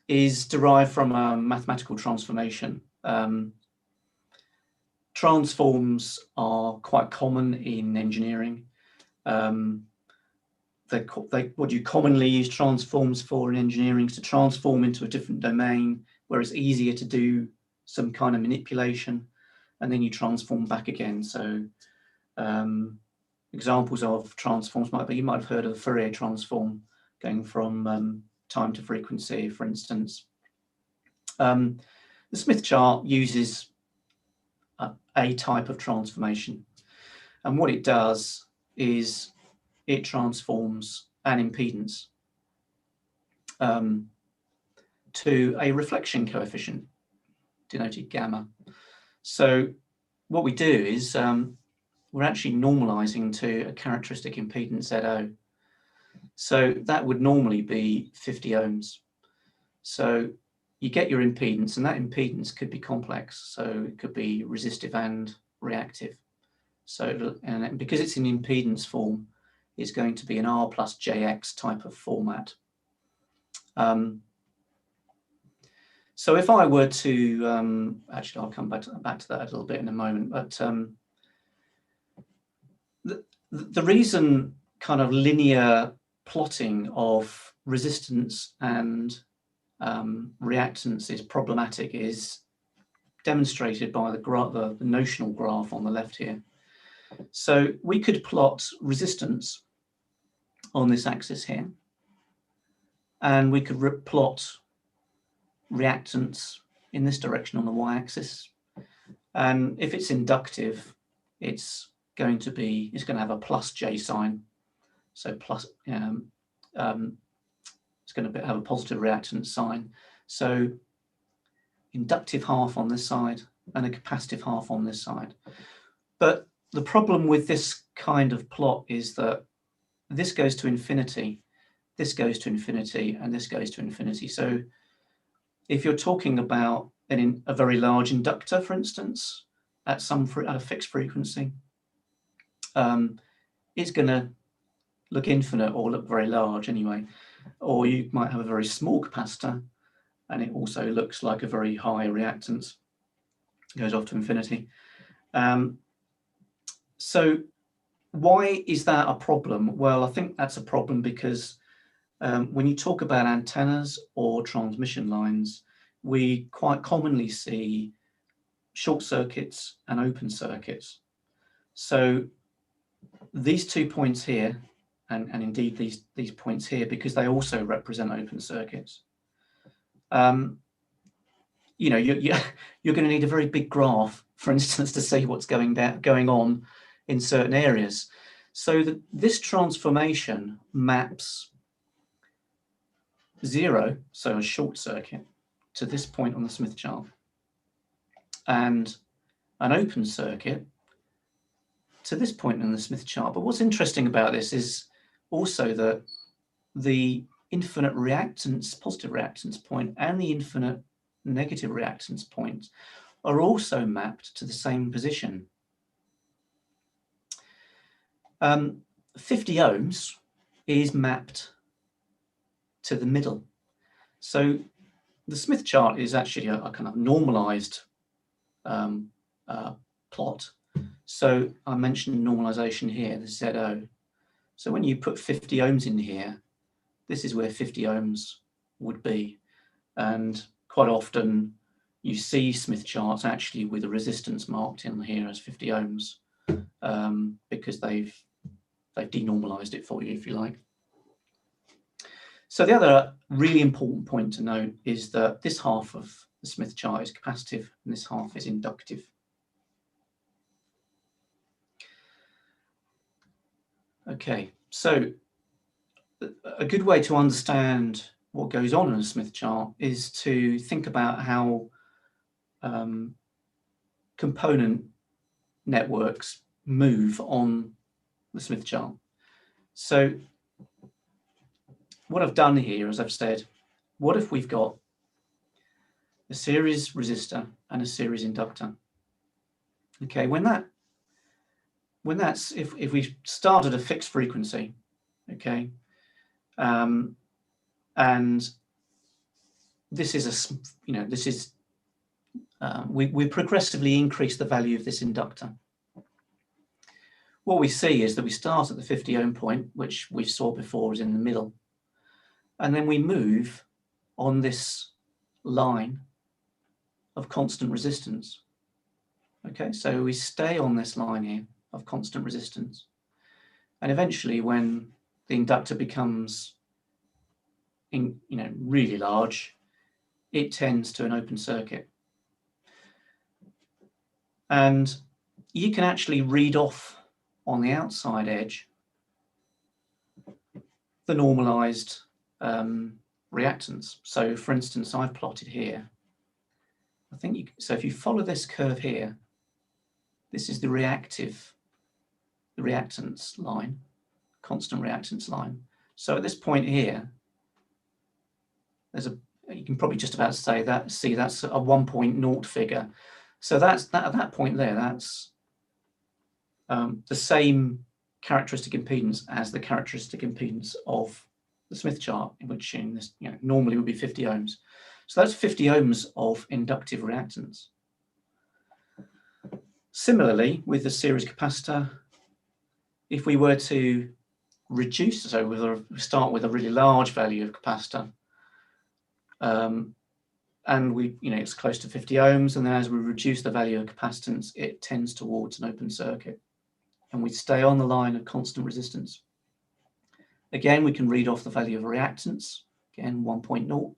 is derived from a mathematical transformation. Transforms are quite common in engineering. What you commonly use transforms for in engineering is to transform into a different domain where it's easier to do some kind of manipulation, and then you transform back again. So examples of transforms might be, you might have heard of the Fourier transform, going from time to frequency, for instance. The Smith chart uses a type of transformation, and what it does is it transforms an impedance to a reflection coefficient denoted gamma. So what we do is we're actually normalizing to a characteristic impedance ZO. So that would normally be 50 ohms. So you get your impedance, and that impedance could be complex. So it could be resistive and reactive. So, and because it's in impedance form, it's going to be an R plus JX type of format. So if I were to, actually, I'll come back to that a little bit in a moment, but the reason kind of linear plotting of resistance and reactance is problematic is demonstrated by the notional graph on the left here. So we could plot resistance on this axis here, and we could plot reactance in this direction on the y-axis. And if it's inductive, it's going to have a plus J sign. So plus, it's going to have a positive reactance sign. So inductive half on this side and a capacitive half on this side. But the problem with this kind of plot is that this goes to infinity, this goes to infinity, and this goes to infinity. So if you're talking about a very large inductor, for instance, at a fixed frequency, it's going to look infinite or look very large anyway. Or you might have a very small capacitor and it also looks like a very high reactance, goes off to infinity. So why is that a problem? Well, I think that's a problem because when you talk about antennas or transmission lines, we quite commonly see short circuits and open circuits. So these 2 points here, and indeed these points here, because they also represent open circuits, you know, you're going to need a very big graph, for instance, to see what's going on in certain areas. So this transformation maps 0, so a short circuit, to this point on the Smith chart, and an open circuit to this point in the Smith chart. But what's interesting about this is also that the infinite reactance, positive reactance point, and the infinite negative reactance point are also mapped to the same position. 50 ohms is mapped to the middle. So the Smith chart is actually a kind of normalized plot. So I mentioned normalization here, the ZO. So when you put 50 ohms in here, this is where 50 ohms would be. And quite often you see Smith charts actually with a resistance marked in here as 50 ohms because they've denormalized it for you, if you like. So the other really important point to note is that this half of the Smith chart is capacitive and this half is inductive. Okay, so a good way to understand what goes on in a Smith chart is to think about how component networks move on the Smith chart. So what I've done here is I've said, what if we've got a series resistor and a series inductor? Okay, if we start at a fixed frequency, okay, and this is we progressively increase the value of this inductor. What we see is that we start at the 50 ohm point, which we saw before is in the middle, and then we move on this line of constant resistance. Okay, so we stay on this line here of constant resistance, and eventually when the inductor becomes really large, it tends to an open circuit. And you can actually read off on the outside edge the normalized reactance. So for instance, I've plotted here, so if you follow this curve here, this is the reactance line, constant reactance line. So at this point here, you can probably just about say that, that's a 1.0 figure. So that's at that point there, that's the same characteristic impedance as the characteristic impedance of the Smith chart, which in this normally would be 50 ohms. So that's 50 ohms of inductive reactance. Similarly, with the series capacitor, if we were to reduce, so we start with a really large value of capacitor, and it's close to 50 ohms, and then as we reduce the value of capacitance, it tends towards an open circuit, and we stay on the line of constant resistance. Again, we can read off the value of reactance, again 1.0,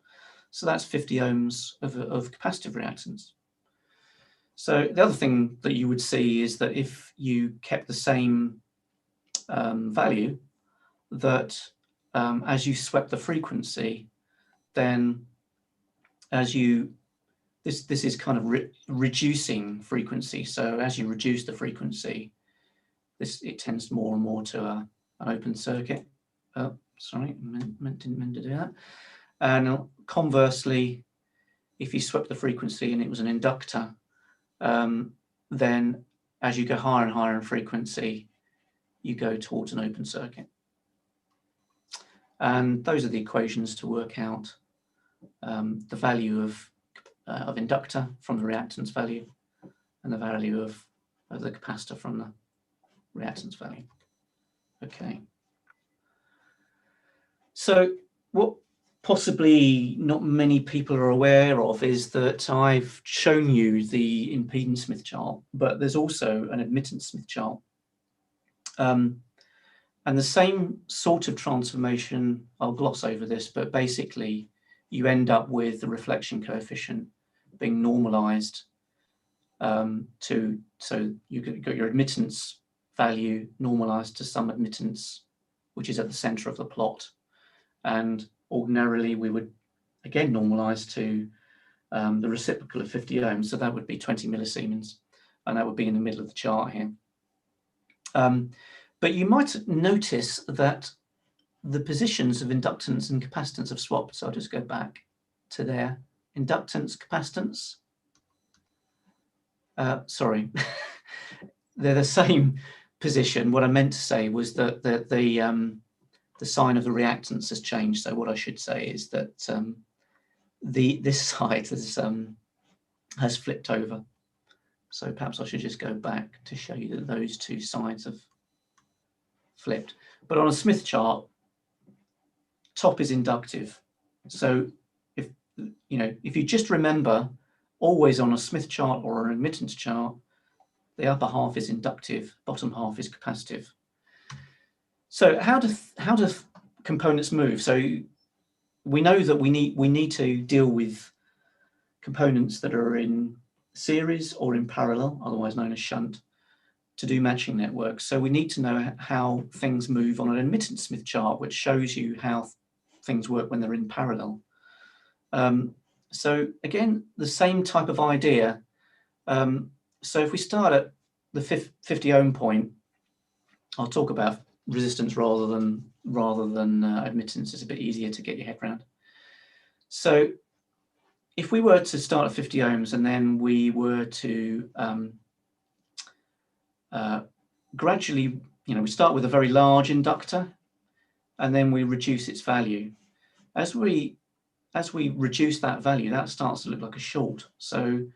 so that's 50 ohms of capacitive reactance. So the other thing that you would see is that if you kept the same value, that as you swept the frequency, then as you this is kind of reducing frequency. So as you reduce the frequency, it tends more and more to an open circuit. Oh, sorry, didn't mean to do that. And conversely, if you swept the frequency and it was an inductor, then as you go higher and higher in frequency, you go towards an open circuit. And those are the equations to work out the value of inductor from the reactance value and the value of the capacitor from the reactance value. Okay. So what possibly not many people are aware of is that I've shown you the impedance Smith chart, but there's also an admittance Smith chart. And the same sort of transformation, I'll gloss over this, but basically you end up with the reflection coefficient being normalized so you got your admittance value normalized to some admittance, which is at the center of the plot. And ordinarily we would again normalize to the reciprocal of 50 ohms. So that would be 20 millisiemens, and that would be in the middle of the chart here. But you might notice that the positions of inductance and capacitance have swapped. So I'll just go back to there. Inductance, capacitance. Sorry, they're the same position. What I meant to say was that the sign of the reactance has changed. So what I should say is that this side has flipped over. So perhaps I should just go back to show you that those two sides have flipped. But on a Smith chart, top is inductive. So if you just remember, always on a Smith chart or an admittance chart, the upper half is inductive, bottom half is capacitive. So how do components move? So we know that we need to deal with components that are in series or in parallel, otherwise known as shunt, to do matching networks. So we need to know how things move on an admittance Smith chart, which shows you how things work when they're in parallel. So again, the same type of idea. So if we start at the 50 ohm point, I'll talk about resistance rather than admittance. It's a bit easier to get your head around. So if we were to start at 50 ohms and then we were to gradually, we start with a very large inductor and then we reduce its value. As we reduce that value, that starts to look like a short. So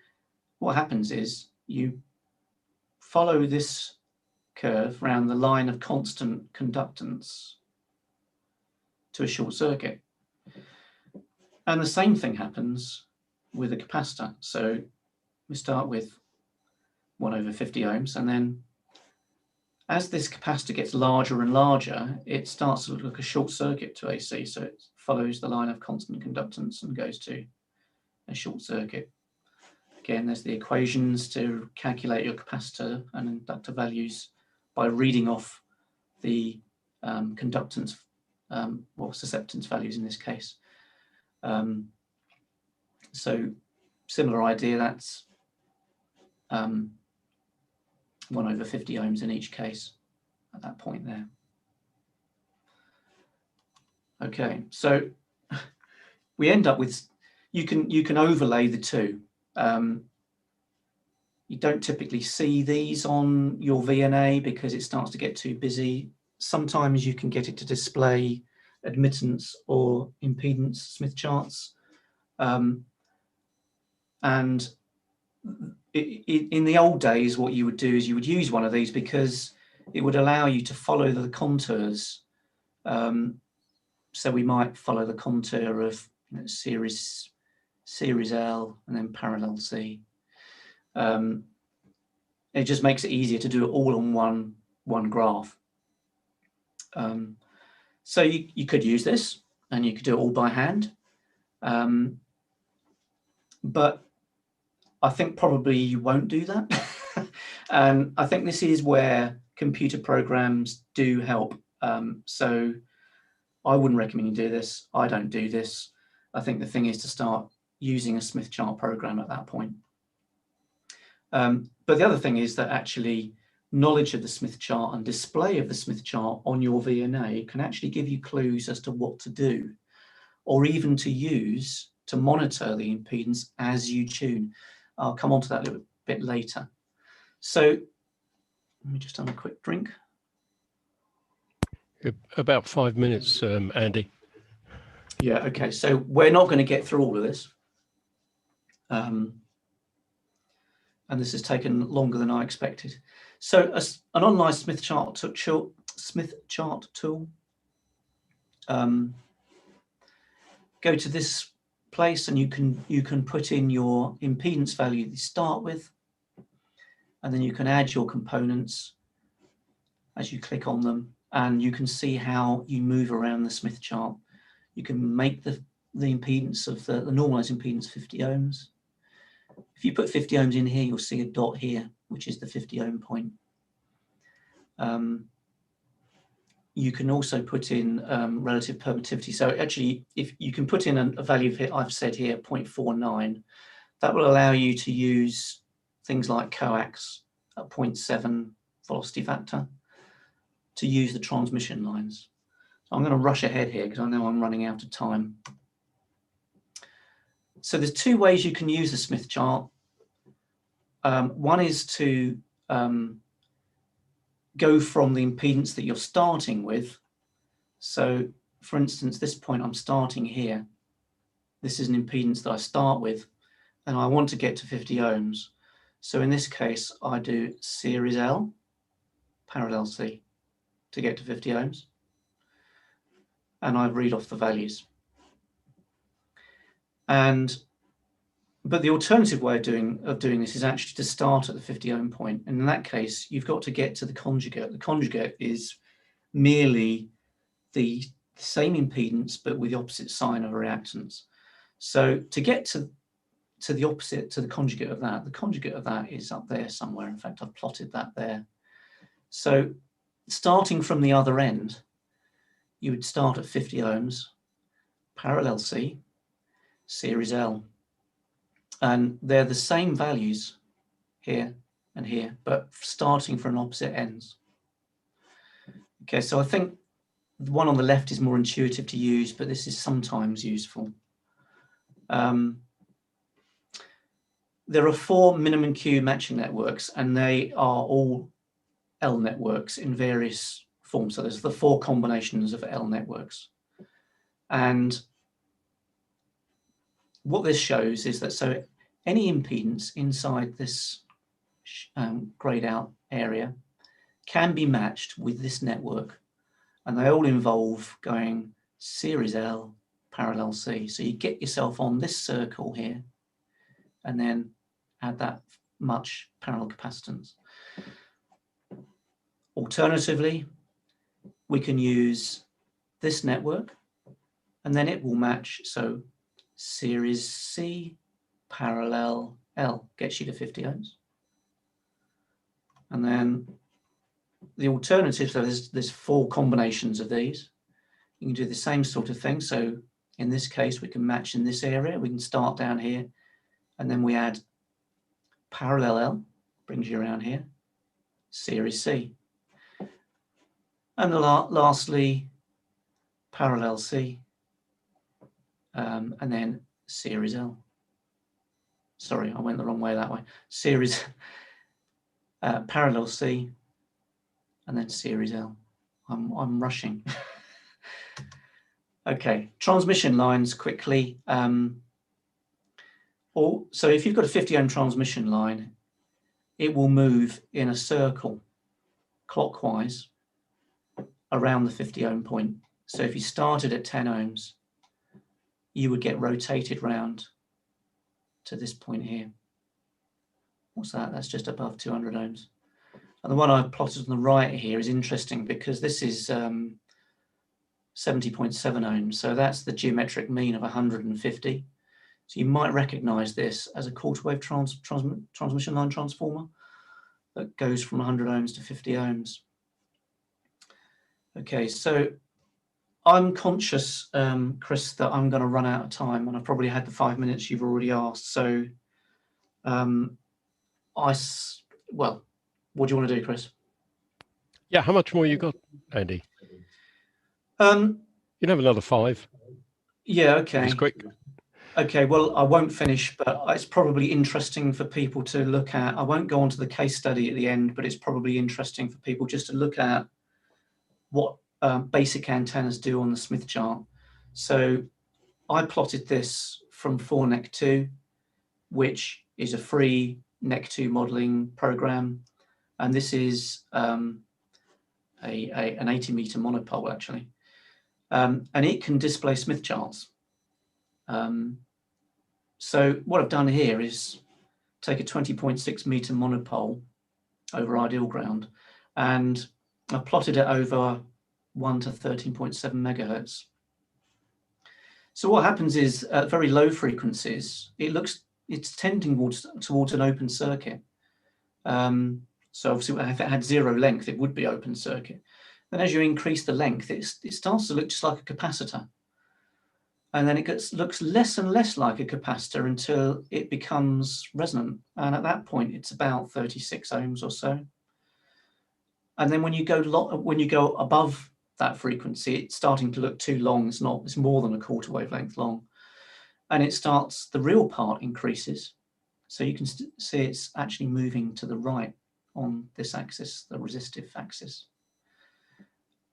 what happens is you follow this curve around the line of constant conductance to a short circuit. And the same thing happens with a capacitor. So we start with 1/50 ohms, and then as this capacitor gets larger and larger, it starts to look like a short circuit to AC. So it follows the line of constant conductance and goes to a short circuit. Again, there's the equations to calculate your capacitor and inductor values by reading off the conductance or susceptance values in this case. So similar idea, that's 1/50 ohms in each case at that point there. Okay, so we end up with, you can overlay the two. You don't typically see these on your VNA because it starts to get too busy. Sometimes you can get it to display admittance or impedance Smith charts. And in the old days, what you would do is you would use one of these because it would allow you to follow the contours. So we might follow the contour of series L and then parallel C. It just makes it easier to do it all on one graph. So you could use this and you could do it all by hand. But I think probably you won't do that. And I think this is where computer programs do help. So I wouldn't recommend you do this. I don't do this. I think the thing is to start using a Smith chart program at that point. But the other thing is that actually knowledge of the Smith chart and display of the Smith chart on your VNA can actually give you clues as to what to do, or even to use to monitor the impedance as you tune. I'll come on to that a little bit later. So let me just have a quick drink. About 5 minutes, Andy. Yeah, okay, so we're not going to get through all of this. And this has taken longer than I expected. So an online Smith chart tool. Go to this place and you can put in your impedance value that you start with, and then you can add your components as you click on them, and you can see how you move around the Smith chart. You can make the impedance of the normalized impedance 50 ohms. If you put 50 ohms in here, you'll see a dot here, which is the 50 ohm point. You can also put in relative permittivity. So actually, if you can put in a value of I've said here 0.49, that will allow you to use things like coax at 0.7 velocity factor to use the transmission lines. So I'm going to rush ahead here because I know I'm running out of time. So there's two ways you can use the Smith chart. One is to go from the impedance that you're starting with. So for instance, this point I'm starting here. This is an impedance that I start with, and I want to get to 50 ohms. So in this case, I do series L, parallel C to get to 50 ohms. And I read off the values. But the alternative way of doing this is actually to start at the 50 ohm point. And in that case, you've got to get to the conjugate. The conjugate is merely the same impedance, but with the opposite sign of a reactance. So to get to the opposite, to the conjugate of that, the conjugate of that is up there somewhere. In fact, I've plotted that there. So starting from the other end, you would start at 50 ohms, parallel C, series L. And they're the same values here and here, but starting from opposite ends. Okay, so I think the one on the left is more intuitive to use, but this is sometimes useful. There are 4 minimum Q matching networks, and they are all L networks in various forms. So there's the 4 combinations of L networks. And what this shows is that so any impedance inside this grayed out area can be matched with this network, and they all involve going series L, parallel C. So you get yourself on this circle here, and then add that much parallel capacitance. Alternatively, we can use this network, and then it will match. So series C, parallel L gets you to 50 ohms. And then the alternative, so there's 4 combinations of these. You can do the same sort of thing. So in this case, we can match in this area. We can start down here, and then we add parallel L, brings you around here, series C. And lastly, parallel C, and then series L. Sorry, I went the wrong way that way. Series, parallel C, and then series L. I'm rushing. Okay, transmission lines quickly. So if you've got a 50 ohm transmission line, it will move in a circle clockwise around the 50 ohm point. So if you started at 10 ohms, you would get rotated round to this point here. What's that? That's just above 200 ohms. And the one I've plotted on the right here is interesting because this is 70.7 ohms. So that's the geometric mean of 150. So you might recognize this as a quarter wave transmission line transformer that goes from 100 ohms to 50 ohms. Okay, so I'm conscious, Chris, that I'm going to run out of time, and I've probably had the 5 minutes you've already asked. So, well, what do you want to do, Chris? Yeah, how much more you got, Andy? You can have another 5. Yeah, okay. It's quick. Okay, well, I won't finish, but it's probably interesting for people to look at. I won't go on to the case study at the end, but it's probably interesting for people just to look at what basic antennas do on the Smith chart. So I plotted this from 4NEC2, which is a free NEC2 modeling program. And this is an 80-meter monopole, actually. And it can display Smith charts. So what I've done here is take a 20.6 meter monopole over ideal ground, and I plotted it over 1 to 13.7 megahertz. So what happens is at very low frequencies, it's tending towards an open circuit. So obviously if it had 0 length, it would be open circuit. Then as you increase the length, it starts to look just like a capacitor. And then it looks less and less like a capacitor until it becomes resonant. And at that point, it's about 36 ohms or so. And then when you go above that frequency, it's starting to look too long. It's more than a quarter wavelength long. And the real part increases. So you can see it's actually moving to the right on this axis, the resistive axis.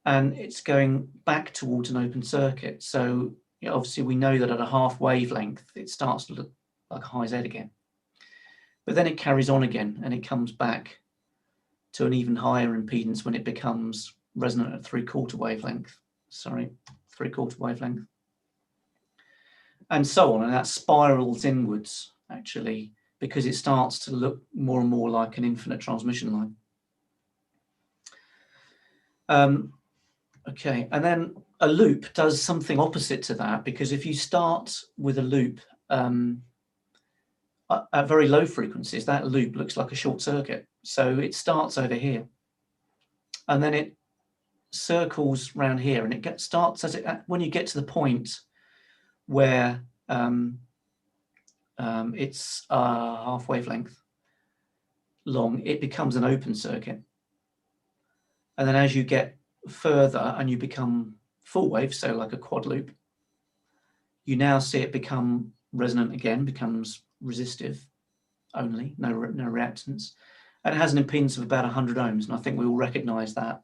And it's going back towards an open circuit. So obviously we know that at a half wavelength, it starts to look like high Z again. But then it carries on again and it comes back to an even higher impedance when it becomes resonant at 3/4 wavelength. Sorry, 3/4 wavelength. And so on, and that spirals inwards, actually, because it starts to look more and more like an infinite transmission line. Okay, and then a loop does something opposite to that, because if you start with a loop at very low frequencies, that loop looks like a short circuit. So it starts over here, and then it circles around here, and it starts when you get to the point where it's half wavelength long, it becomes an open circuit. And then as you get further and you become full wave, so like a quad loop, you now see it become resonant again, becomes resistive only, no reactance, and it has an impedance of about 100 ohms. And I think we will recognize that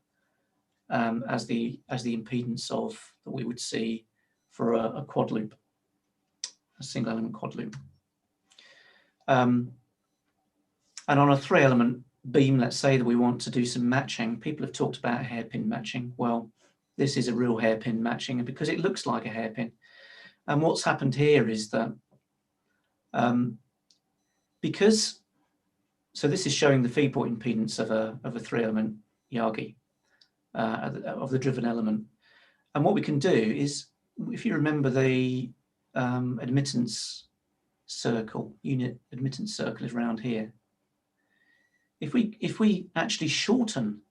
as the impedance that we would see for a quad loop, a single element quad loop. And on a 3-element beam, let's say that we want to do some matching. People have talked about hairpin matching. Well, this is a real hairpin matching, and because it looks like a hairpin. And what's happened here is that so this is showing the feed point impedance of a 3-element Yagi of the driven element. And what we can do is, if you remember the admittance circle, unit admittance circle is around here. If we actually shorten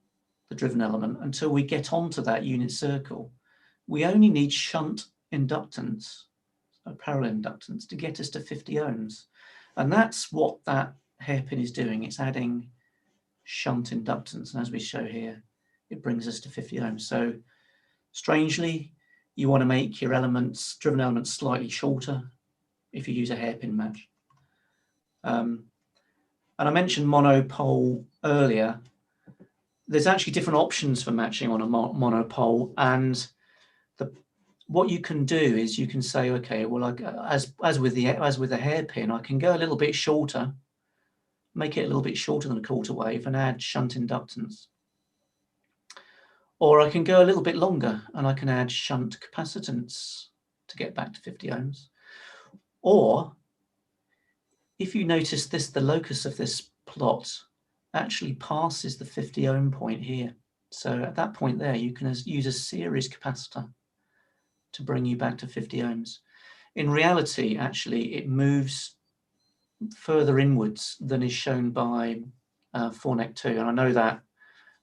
the driven element until we get onto that unit circle, we only need shunt inductance, so parallel inductance, to get us to 50 ohms. And that's what that hairpin is doing. It's adding shunt inductance. And as we show here, it brings us to 50 ohms. So strangely, you want to make your driven elements slightly shorter if you use a hairpin match. And I mentioned monopole earlier. There's actually different options for matching on a monopole, and what you can do is you can say, okay, well, as with the hairpin, I can go a little bit shorter, make it a little bit shorter than a quarter wave, and add shunt inductance. Or I can go a little bit longer and I can add shunt capacitance to get back to 50 ohms. Or if you notice this, the locus of this plot actually passes the 50 ohm point here. So at that point there, you can use a series capacitor to bring you back to 50 ohms. In reality, actually, it moves further inwards than is shown by 4NEC2. And I know that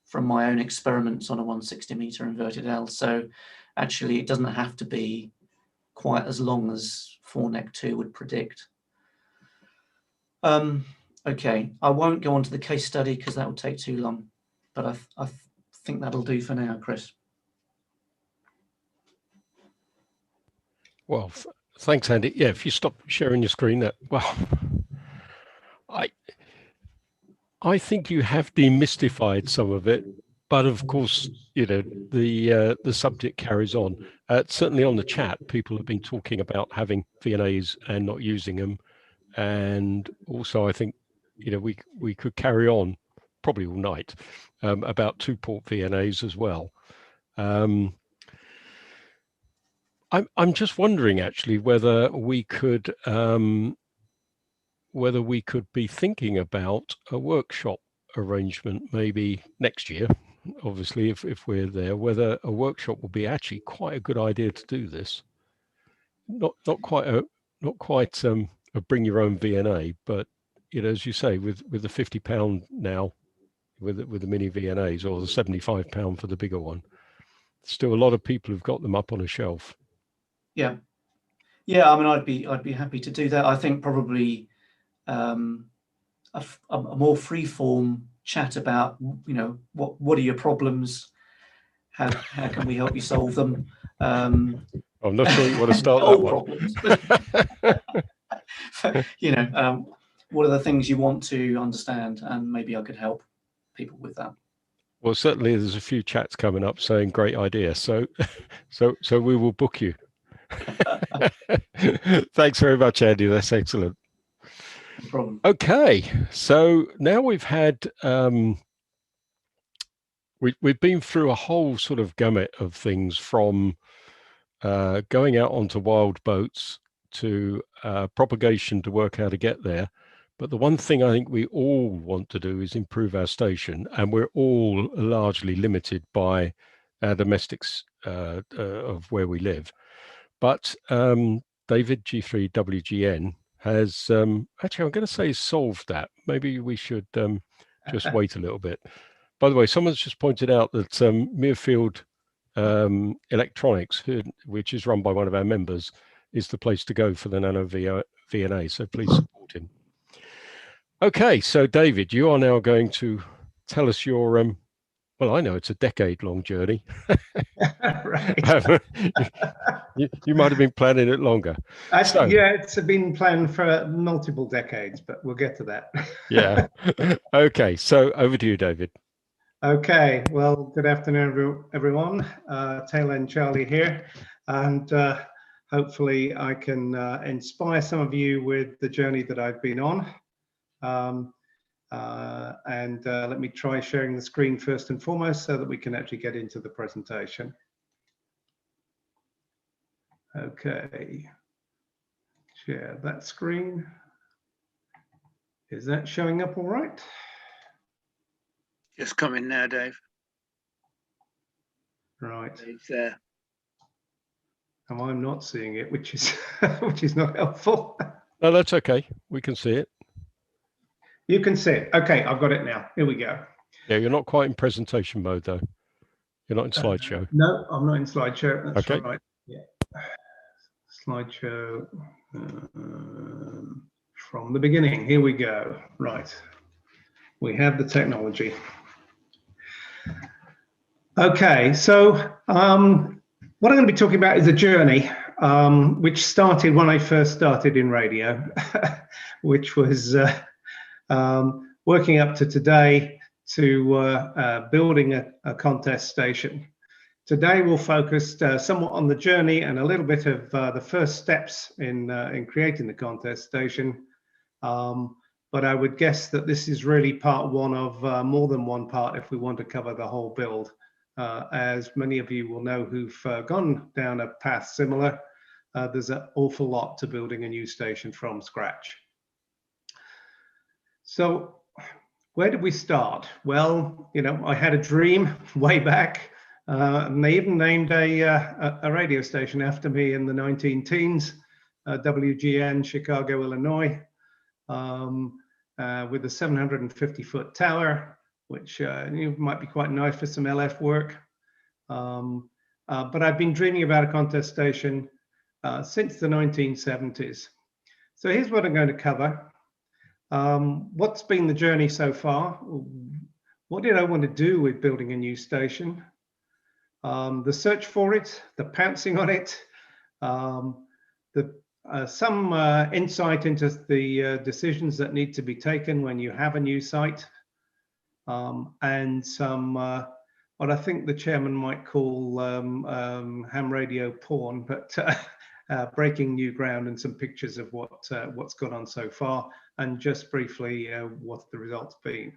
from my own experiments on a 160 meter inverted L. So actually it doesn't have to be quite as long as 4NEC2 would predict. Okay, I won't go on to the case study because that would take too long, but I think that'll do for now, Chris. Well, thanks, Andy. Yeah, if you stop sharing your screen, that well, I think you have demystified some of it, but of course, you know, the subject carries on. Certainly on the chat, people have been talking about having VNAs and not using them, and also I think, you know, we could carry on probably all night about 2-port VNAs as well. I'm just wondering actually whether we could be thinking about a workshop arrangement maybe next year. Obviously, if we're there, whether a workshop will be actually quite a good idea to do this. Not quite a bring your own VNA, but you know, as you say, with the £50 now, with the mini VNAs, or the £75 for the bigger one, still a lot of people have got them up on a shelf. Yeah, yeah. I mean, I'd be happy to do that. I think probably a more free-form chat about, you know, what are your problems, how can we help you solve them. I'm not sure you want to start that one. Problems. You know, what are the things you want to understand, and maybe I could help people with that. Well, certainly there's a few chats coming up saying great idea. So we will book you. Thanks very much, Andy. That's excellent. No problem. Okay, so now we've had we've been through a whole sort of gamut of things, from going out onto wild boats to propagation to work how to get there. But the one thing I think we all want to do is improve our station, and we're all largely limited by our domestics of where we live. But David G3WGN has actually, I'm going to say, solved that. Maybe we should just wait a little bit. By the way, someone's just pointed out that Muirfield Electronics, which is run by one of our members, is the place to go for the Nano VNA. So please support him. Okay, so David, you are now going to tell us your well, I know it's a decade-long journey. Right. you might have been planning it longer. Actually, yeah, it's been planned for multiple decades, but we'll get to that. Yeah. Okay, so over to you, David. Okay, well, good afternoon, everyone. Tail End Charlie here, and hopefully I can inspire some of you with the journey that I've been on. Let me try sharing the screen first and foremost so that we can actually get into the presentation. Okay, share that screen. Is that showing up all right? Just coming now, Dave. Right. It's there. And I'm not seeing it, which is which is not helpful. No, that's okay. We can see it. You can see it. Okay, I've got it now. Here we go. Yeah, you're not quite in presentation mode, though. You're not in slideshow. No, I'm not in slideshow. That's okay. Right. Yeah. Slideshow from the beginning. Here we go. Right. We have the technology. Okay, so what I'm going to be talking about is a journey which started when I first started in radio, which was working up to today to building a contest station. Today we'll focus somewhat on the journey and a little bit of the first steps in creating the contest station. But I would guess that this is really part one of more than one part if we want to cover the whole build. As many of you will know who've gone down a path similar, there's an awful lot to building a new station from scratch. So where did we start? Well, you know, I had a dream way back, and they even named a radio station after me in the 19-teens, WGN, Chicago, Illinois, with a 750-foot tower, which might be quite nice for some LF work. but I've been dreaming about a contest station since the 1970s. So here's what I'm going to cover. What's been the journey so far? What did I want to do with building a new station? The search for it, the pouncing on it, some insight into the decisions that need to be taken when you have a new site, and some what I think the chairman might call ham radio porn, but breaking new ground and some pictures of what's gone on so far, and just briefly what the results been.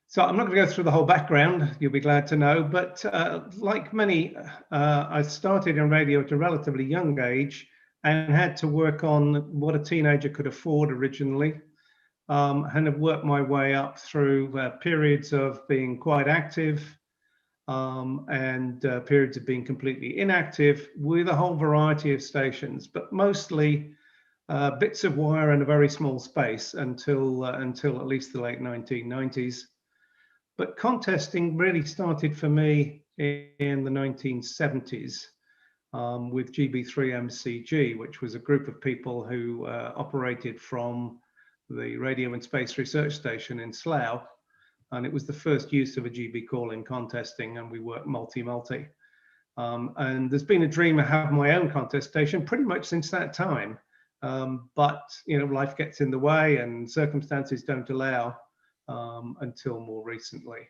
So I'm not going to go through the whole background, you'll be glad to know, but like many, I started in radio at a relatively young age and had to work on what a teenager could afford originally, and have worked my way up through periods of being quite active and periods of being completely inactive with a whole variety of stations, but mostly bits of wire in a very small space until at least the late 1990s. But contesting really started for me in the 1970s with GB3MCG, which was a group of people who operated from the Radio and Space Research Station in Slough. And it was the first use of a GB call in contesting, and we worked multi-multi. And there's been a dream to have my own contest station pretty much since that time. But you know, life gets in the way and circumstances don't allow until more recently.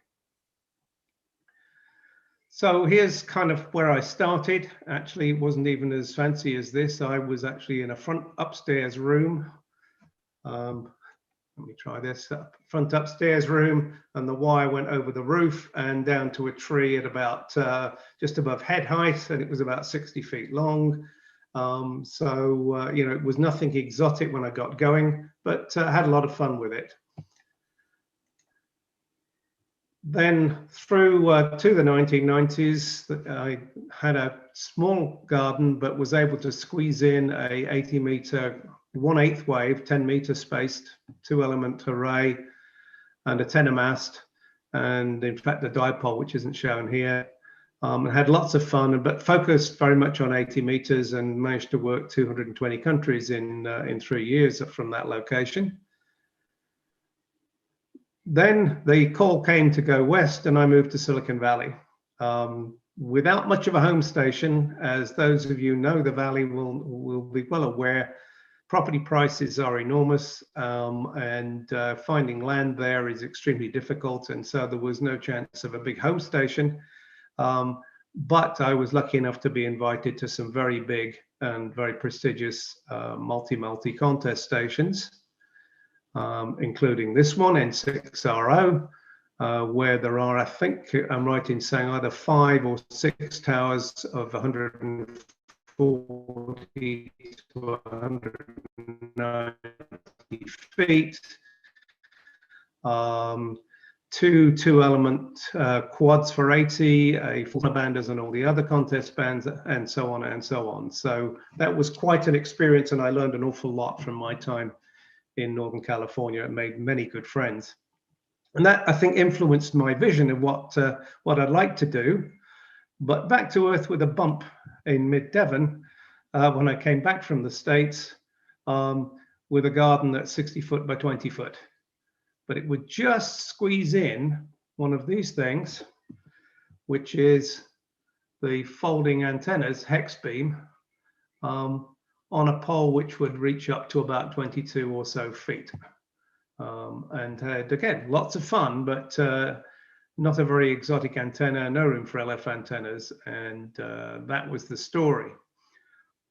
So here's kind of where I started. Actually, it wasn't even as fancy as this. I was actually in a front upstairs room. Let me try this. Front upstairs room, and the wire went over the roof and down to a tree at about just above head height, and it was about 60 feet long. You know, it was nothing exotic when I got going, but I had a lot of fun with it. Then through to the 1990s, I had a small garden, but was able to squeeze in a 80-meter 1/8 wave, 10-meter spaced 2-element array, and a tenor mast, and in fact a dipole, which isn't shown here. I had lots of fun, but focused very much on 80 meters, and managed to work 220 countries in 3 years from that location. Then the call came to go west, and I moved to Silicon Valley. Without much of a home station, as those of you know the Valley will be well aware, property prices are enormous, and finding land there is extremely difficult, and so there was no chance of a big home station. But I was lucky enough to be invited to some very big and very prestigious multi-multi contest stations, including this one, N6RO, where there are, I think I'm right in saying, either 5 or 6 towers of 140 to 190 feet, 2 2-element quads for 80, a 4-banders and all the other contest bands, and so on and so on. So that was quite an experience, and I learned an awful lot from my time in Northern California and made many good friends. And that, I think, influenced my vision of what I'd like to do. But back to earth with a bump in mid-Devon when I came back from the States with a garden that's 60 foot by 20 foot. But it would just squeeze in one of these things, which is the folding antennas, hex beam, on a pole which would reach up to about 22 or so feet. And had, again, lots of fun, but not a very exotic antenna, no room for LF antennas, and that was the story.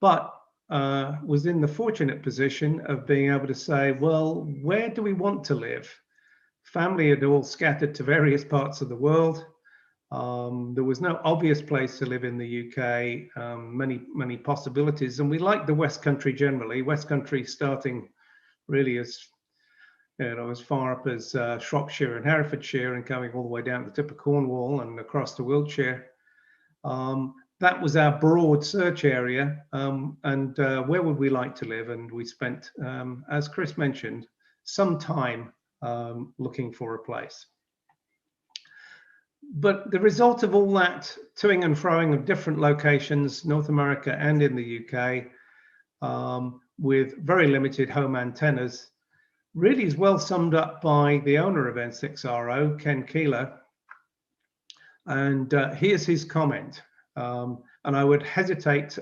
But was in the fortunate position of being able to say, well, where do we want to live? Family had all scattered to various parts of the world. There was no obvious place to live in the UK, many possibilities, and we liked the West Country generally. West Country starting really as, you know, as far up as Shropshire and Herefordshire, and coming all the way down to the tip of Cornwall and across to Wiltshire. That was our broad search area, and where would we like to live? And we spent, as Chris mentioned, some time looking for a place. but the result of all that toing and froing of different locations, North America and in the UK, with very limited home antennas, really is well summed up by the owner of N6RO, Ken Keeler. And here's his comment. And I would hesitate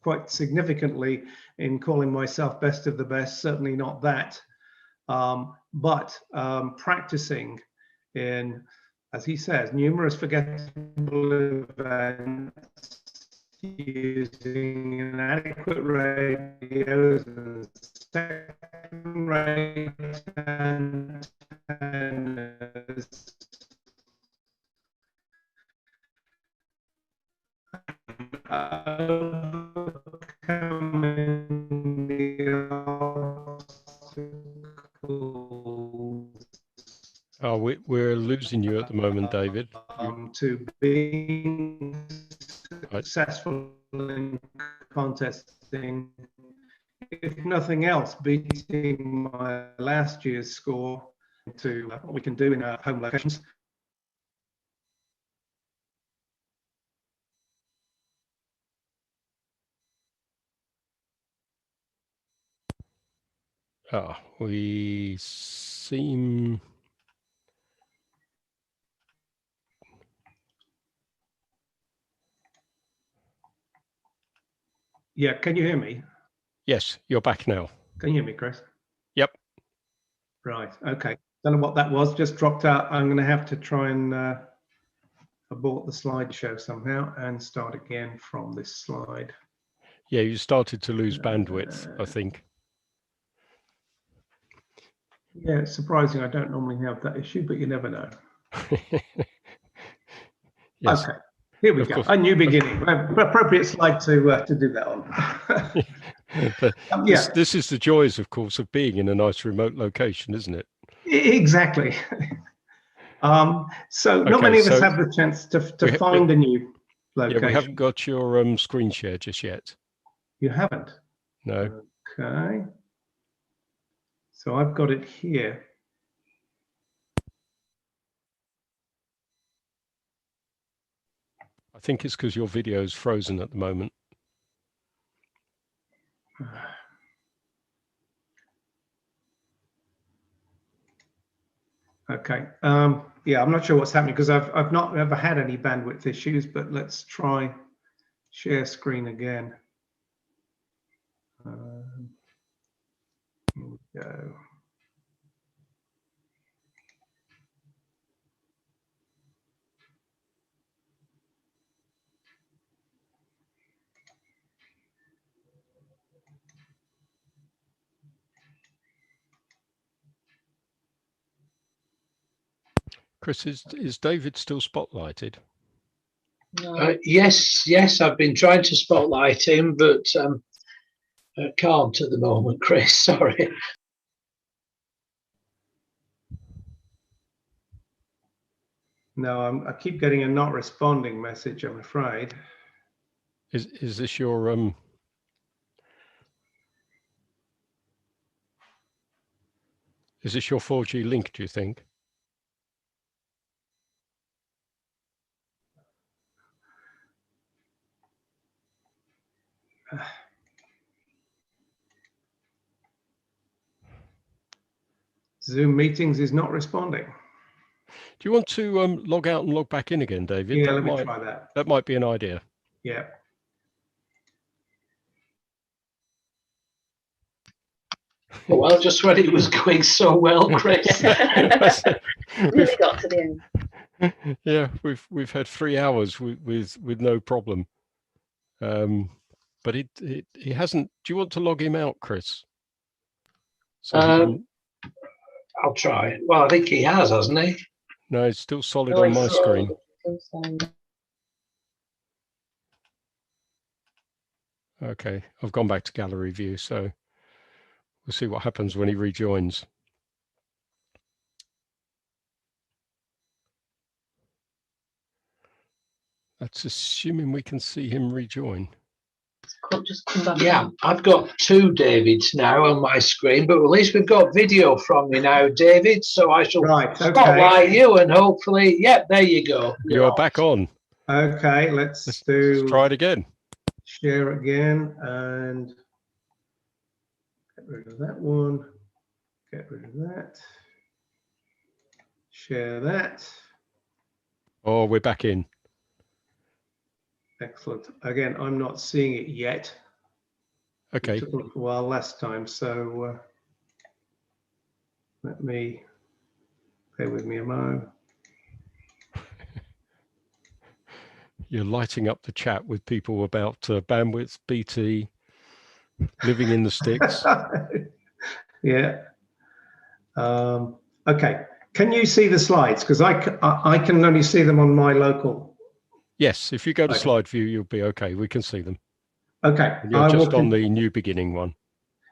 quite significantly in calling myself best of the best, certainly not that. But practicing in, as he says, numerous forgettable events, using inadequate radios and second-rate antennas, overcoming the obstacles. Oh, we're losing you at the moment, David. To being successful in contesting, if nothing else, beating my last year's score to what we can do in our home locations. We seem... Yeah, can you hear me? Yes, you're back now. Can you hear me, Chris? Yep. Right, okay. Don't know what that was, just dropped out. I'm going to have to try and abort the slideshow somehow and start again from this slide. Yeah, you started to lose bandwidth, I think. Yeah, it's surprising. I don't normally have that issue, but you never know. Yes. Okay, here we Of go. course. A new beginning. Appropriate slide to do that on. Yeah, This is the joys, of course, of being in a nice remote location, isn't it? exactly. So not many of us have the chance to find a new location. Yeah, we haven't got your screen share just yet. You haven't? No. Okay. So I've got it here. I think it's because your video is frozen at the moment. Okay. Yeah, I'm not sure what's happening because I've not ever had any bandwidth issues, but let's try share screen again. Here we go. Chris, is David still spotlighted? Yes, I've been trying to spotlight him, but can't at the moment, Chris, sorry. No, I keep getting a not responding message, I'm afraid. Is this your Is this your 4G link, do you think? Zoom meetings is not responding. Do you want to log out and log back in again, David? Yeah, let me try that. That might be an idea. Yeah. Well, just when it was going so well, Chris. Really got to the end. Yeah, we've had 3 hours with no problem. But he hasn't. Do you want to log him out, Chris? So I'll try. Well, I think he has, hasn't he? no, it's still solid on my screen. Okay, I've gone back to gallery view, so we'll see what happens when he rejoins. That's assuming we can see him rejoin. just come back. Yeah, on. I've got two Davids now on my screen, but at least we've got video from you now, David. So I shall Right, okay. spotlight you and hopefully, yep, there you go. You're back on. Okay, let's try it again. Share again and get rid of that one. Get rid of that. Share that. Oh, we're back in. Excellent. Again, I'm not seeing it yet. Okay. It took a little while last time, so let me bear with me a moment. You're lighting up the chat with people about bandwidth, BT, living in the sticks. Yeah. Okay. Can you see the slides? Because I can only see them on my local. Yes. If you go to slide view, you'll be okay. We can see them. Okay. And you're just on the new beginning one.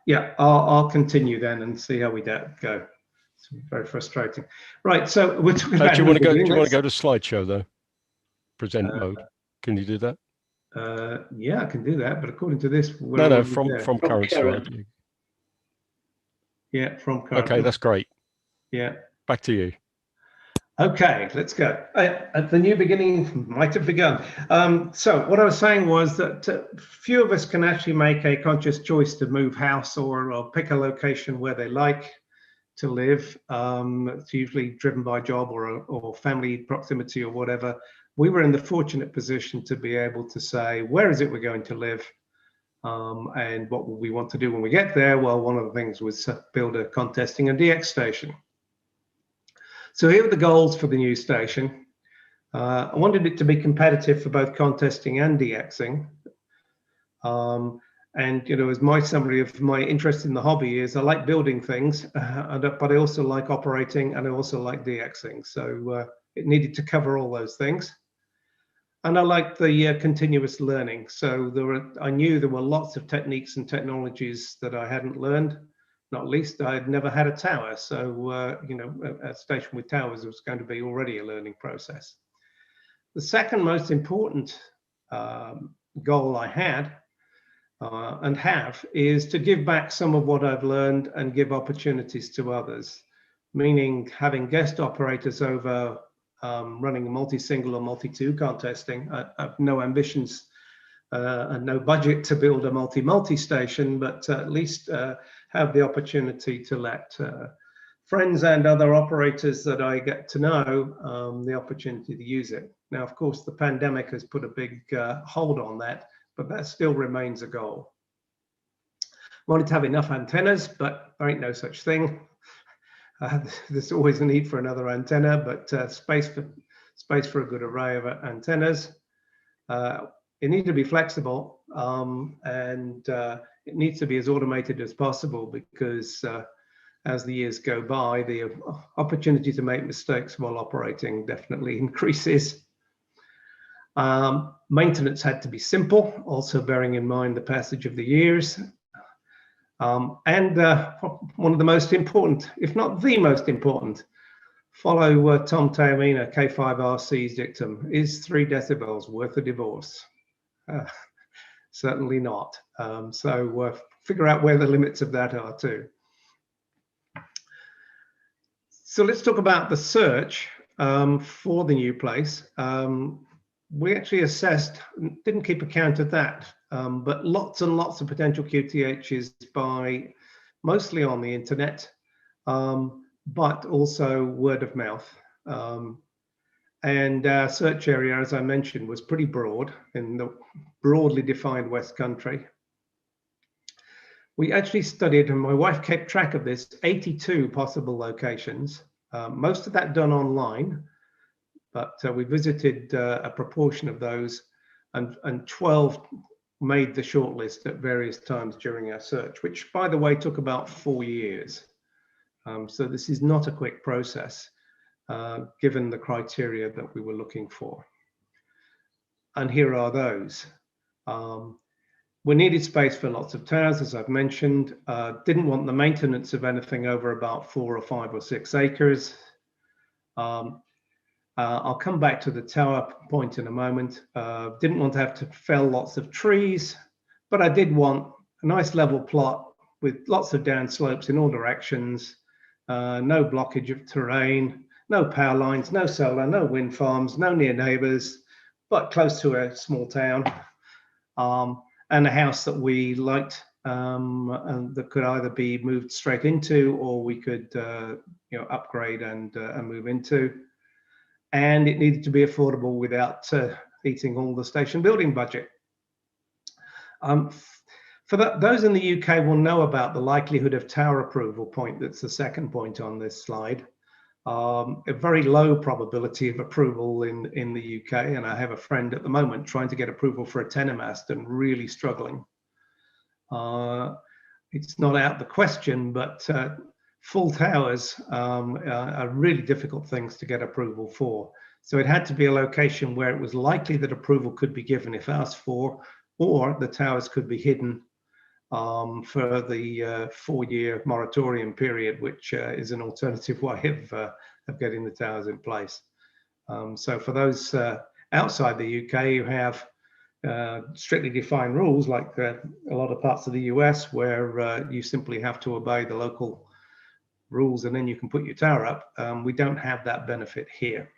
Yeah. I'll continue then and see how we go. It's very frustrating. Right. So we're talking about. Do you want to go? Do you want to go to slideshow though? Present mode. Can you do that? Yeah, I can do that. But according to this, no, from current slide. Yeah, from current. Okay, that's great. Yeah. Back to you. Okay, let's go. At the new beginning might have begun. So what I was saying was that few of us can actually make a conscious choice to move house or pick a location where they like to live. It's usually driven by job or family proximity or whatever. We were in the fortunate position to be able to say, where is it we're going to live? And what will we want to do when we get there? Well, one of the things was build a contesting and DX station. So here are the goals for the new station. I wanted it to be competitive for both contesting and DXing. And, as my summary of my interest in the hobby is I like building things, but I also like operating and I also like DXing. So it needed to cover all those things. And I liked the continuous learning. So I knew there were lots of techniques and technologies that I hadn't learned. Not least, I'd never had a tower. So, a station with towers was going to be already a learning process. The second most important goal I had and have is to give back some of what I've learned and give opportunities to others, meaning having guest operators over running multi-single or multi-two contesting. I have no ambitions and no budget to build a multi-multi station, but at least have the opportunity to let friends and other operators that I get to know the opportunity to use it. Now, of course, the pandemic has put a big hold on that, but that still remains a goal. Wanted to have enough antennas, but there ain't no such thing. There's always a need for another antenna, but space for a good array of antennas. It needs to be flexible and it needs to be as automated as possible because as the years go by, the opportunity to make mistakes while operating definitely increases. Maintenance had to be simple, also bearing in mind the passage of the years. And one of the most important, if not the most important, follow Tom Taormina, K5RC's dictum. Is 3 decibels worth a divorce? Certainly not. So figure out where the limits of that are too. So let's talk about the search for the new place. We actually assessed, didn't keep account of that, but lots and lots of potential QTHs by mostly on the internet, but also word of mouth. And our search area, as I mentioned, was pretty broad in the broadly defined West Country. We actually studied, and my wife kept track of this, 82 possible locations, most of that done online. But we visited a proportion of those, and 12 made the shortlist at various times during our search, which, by the way, took about 4 years. So this is not a quick process, given the criteria that we were looking for. And here are those. We needed space for lots of towers, as I've mentioned. Didn't want the maintenance of anything over about 4 or 5 or 6 acres. I'll come back to the tower point in a moment. Didn't want to have to fell lots of trees, but I did want a nice level plot with lots of downslopes in all directions, no blockage of terrain, no power lines, no solar, no wind farms, no near neighbors, but close to a small town, and a house that we liked, and that could either be moved straight into, or we could upgrade and move into. And it needed to be affordable without eating all the station building budget. Those in the UK will know about the likelihood of tower approval point. That's the second point on this slide. A very low probability of approval in the UK, and I have a friend at the moment trying to get approval for a tenor mast and really struggling. It's not out the question, but full towers are really difficult things to get approval for. So it had to be a location where it was likely that approval could be given if asked for, or the towers could be hidden for the 4-year moratorium period, which is an alternative way of getting the towers in place. So for those outside the UK who have strictly defined rules, like a lot of parts of the US, where you simply have to obey the local rules and then you can put your tower up, we don't have that benefit here.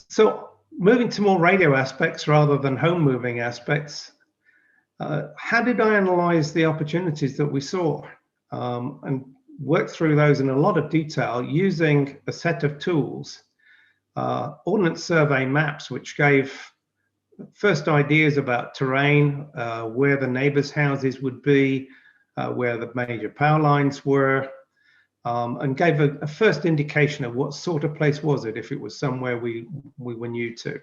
So moving to more radio aspects rather than home moving aspects, how did I analyze the opportunities that we saw and work through those in a lot of detail using a set of tools, Ordnance Survey maps, which gave first ideas about terrain, where the neighbors' houses would be, where the major power lines were, and gave a first indication of what sort of place was it if it was somewhere we were new to.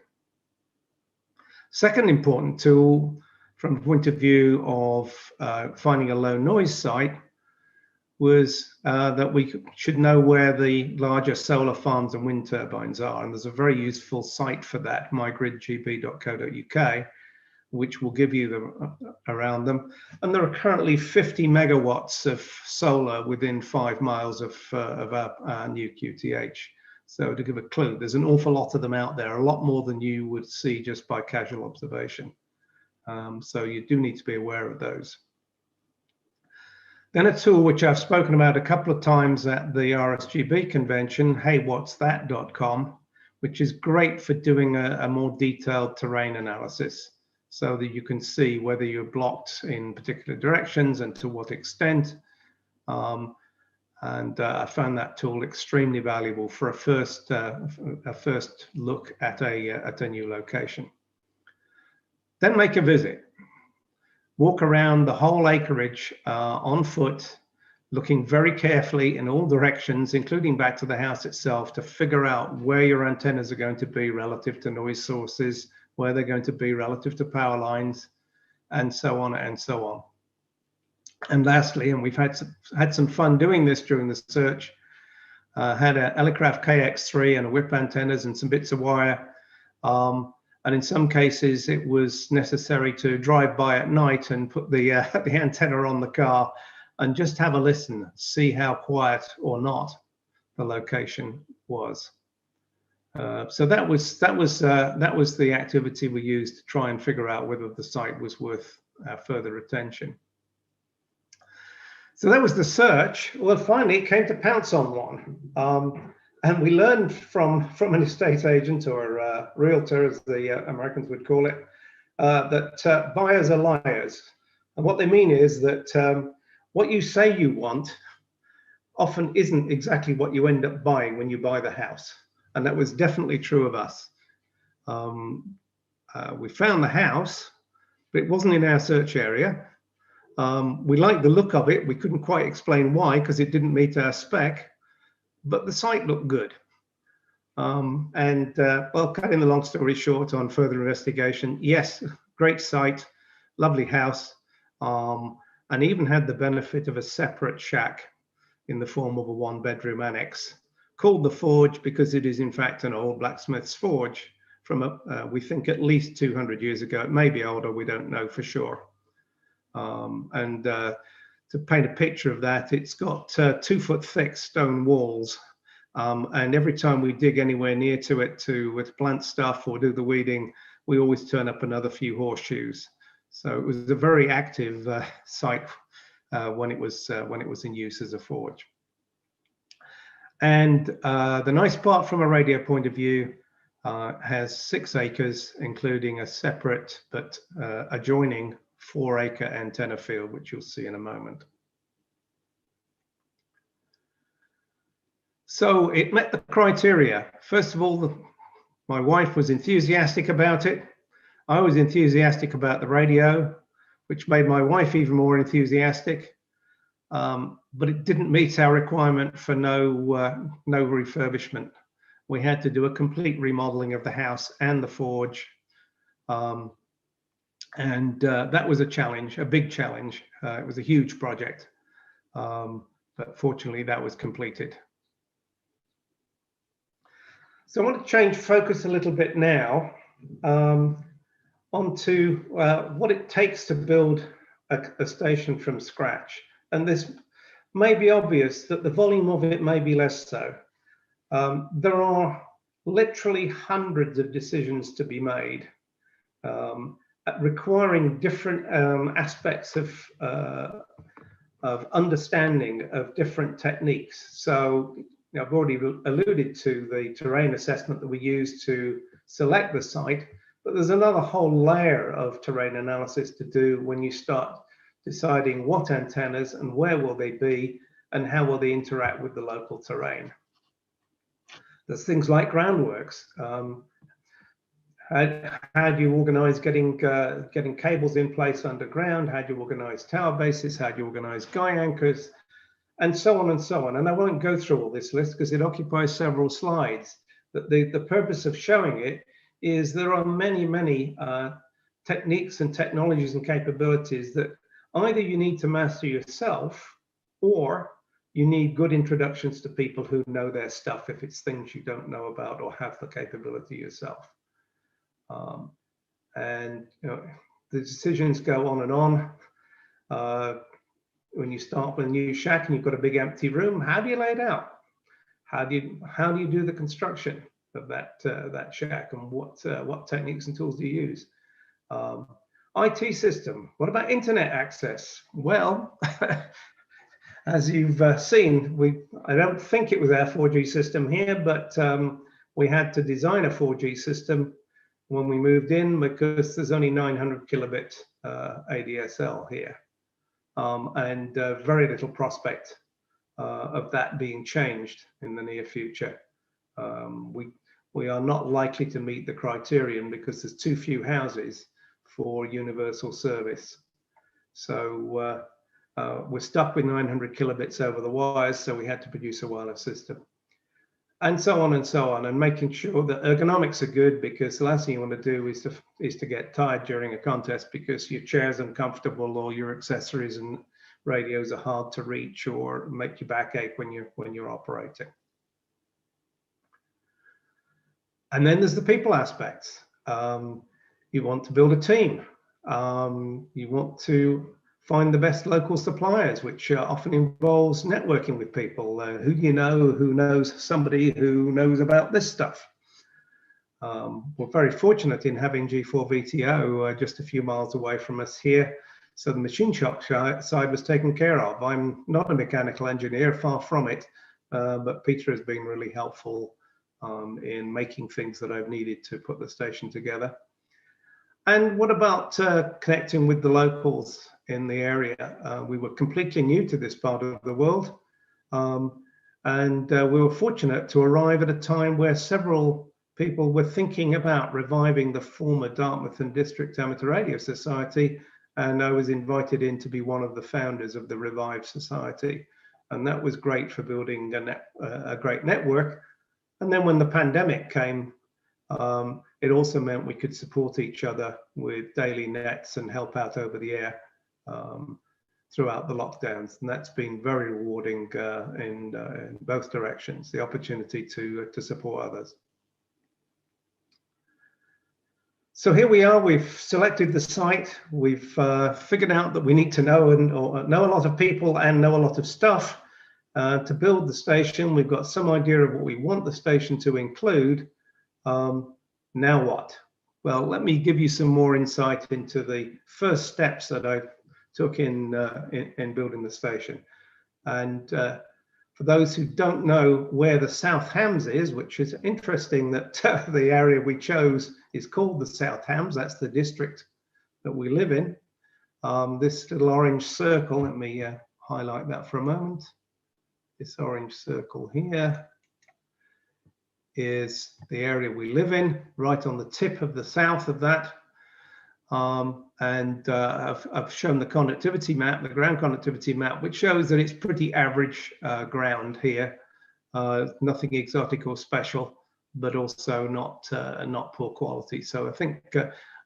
Second important tool from the point of view of finding a low noise site was that we should know where the larger solar farms and wind turbines are. And there's a very useful site for that, mygridgb.co.uk, which will give you them around them. And there are currently 50 megawatts of solar within 5 miles of our new QTH. So to give a clue, there's an awful lot of them out there, a lot more than you would see just by casual observation. So you do need to be aware of those. Then a tool which I've spoken about a couple of times at the RSGB convention, heywhatsthat.com, which is great for doing a more detailed terrain analysis so that you can see whether you're blocked in particular directions and to what extent. I found that tool extremely valuable for a first look at a new location. Then make a visit. Walk around the whole acreage on foot, looking very carefully in all directions, including back to the house itself, to figure out where your antennas are going to be relative to noise sources, where they're going to be relative to power lines, and so on and so on. And lastly, and we've had some fun doing this during the search, had an Elecraft KX3 and a whip antennas and some bits of wire. And in some cases, it was necessary to drive by at night and put the antenna on the car and just have a listen, see how quiet or not the location was. So that was the activity we used to try and figure out whether the site was worth further attention. So that was the search. Well, finally, it came to pounce on one. And we learned from an estate agent or a realtor, as the Americans would call it, that buyers are liars. And what they mean is that what you say you want often isn't exactly what you end up buying when you buy the house. And that was definitely true of us. We found the house, but it wasn't in our search area. We liked the look of it. We couldn't quite explain why, because it didn't meet our spec. But the site looked good. Well, cutting the long story short on further investigation, yes, great site, lovely house, and even had the benefit of a separate shack in the form of a 1-bedroom annex, called the Forge because it is in fact an old blacksmith's forge from, we think, at least 200 years ago. It may be older, we don't know for sure. To paint a picture of that, it's got 2-foot thick stone walls. And every time we dig anywhere near to it with plant stuff or do the weeding, we always turn up another few horseshoes. So it was a very active site when it was in use as a forge. And the nice part from a radio point of view, has 6 acres, including a separate but adjoining 4-acre antenna field, which you'll see in a moment. So it met the criteria. First of all, my wife was enthusiastic about it. I was enthusiastic about the radio, which made my wife even more enthusiastic. But it didn't meet our requirement for no refurbishment. We had to do a complete remodeling of the house and the forge. That was a challenge, a big challenge. It was a huge project, but fortunately that was completed. So I want to change focus a little bit now onto what it takes to build a station from scratch. And this may be obvious that the volume of it may be less so. There are literally hundreds of decisions to be made, requiring different aspects of understanding of different techniques. So I've already alluded to the terrain assessment that we use to select the site, but there's another whole layer of terrain analysis to do when you start deciding what antennas and where will they be and how will they interact with the local terrain. There's things like groundworks. How do you organize getting cables in place underground? How do you organize tower bases? How do you organize guy anchors? And so on and so on. And I won't go through all this list because it occupies several slides. But the purpose of showing it is there are many techniques and technologies and capabilities that either you need to master yourself, or you need good introductions to people who know their stuff if it's things you don't know about or have the capability yourself. And the decisions go on and on. When you start with a new shack and you've got a big empty room, how do you lay it out? How do you do the construction of that shack, and what techniques and tools do you use? IT system. What about internet access? Well, as you've seen, I don't think it was our 4G system here, but we had to design a 4G system when we moved in because there's only 900 kilobit ADSL here, and very little prospect of that being changed in the near future. We are not likely to meet the criterion because there's too few houses for universal service. So we're stuck with 900 kilobits over the wires, so we had to produce a wireless system. And so on and so on, and making sure that ergonomics are good, because the last thing you want to do is to get tired during a contest because your chair's uncomfortable or your accessories and radios are hard to reach or make your back ache when you're operating. And then there's the people aspects. You want to build a team. You want to find the best local suppliers, which often involves networking with people. Who do you know who knows somebody who knows about this stuff? We're very fortunate in having G4 VTO just a few miles away from us here. So the machine shop side was taken care of. I'm not a mechanical engineer, far from it, but Peter has been really helpful in making things that I've needed to put the station together. And what about connecting with the locals in the area? We were completely new to this part of the world. And we were fortunate to arrive at a time where several people were thinking about reviving the former Dartmouth and District Amateur Radio Society. And I was invited in to be one of the founders of the Revive Society. And that was great for building a great network. And then when the pandemic came, it also meant we could support each other with daily nets and help out over the air throughout the lockdowns. And that's been very rewarding in both directions, the opportunity to support others. So here we are, we've selected the site. We've figured out that we need to know know a lot of people and know a lot of stuff to build the station. We've got some idea of what we want the station to include. Now what? Well, let me give you some more insight into the first steps that I took in building the station. And for those who don't know where the South Hams is, which is interesting that the area we chose is called the South Hams. That's the district that we live in. This little orange circle, let me highlight that for a moment. This orange circle here is the area we live in, right on the tip of the south of that. I've shown the conductivity map, the ground conductivity map, which shows that it's pretty average ground here. Nothing exotic or special, but also not poor quality. So I think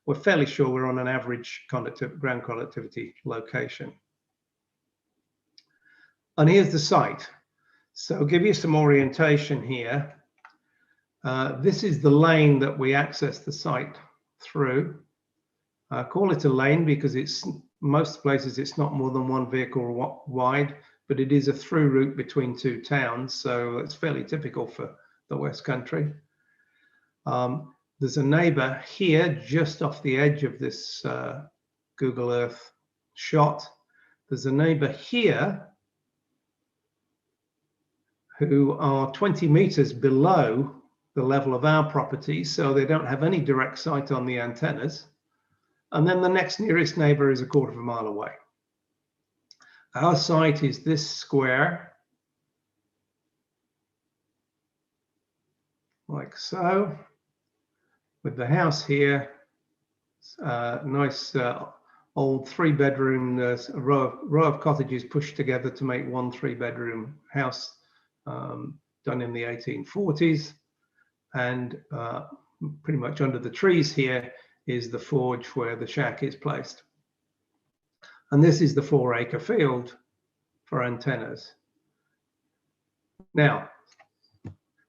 we're fairly sure we're on an average ground conductivity location. And here's the site. So I'll give you some orientation here. This is the lane that we access the site through. I call it a lane because it's most places it's not more than one vehicle wide, but it is a through route between two towns, so it's fairly typical for the West Country. There's a neighbour here just off the edge of this Google Earth shot. There's a neighbour here who are 20 meters below the level of our property, so they don't have any direct sight on the antennas. And then the next nearest neighbor is a quarter of a mile away. Our site is this square, like so, with the house here, nice old 3-bedroom row of cottages pushed together to make one 3-bedroom house, done in the 1840s. And pretty much under the trees here is the forge where the shack is placed. And this is the 4-acre field for antennas. Now,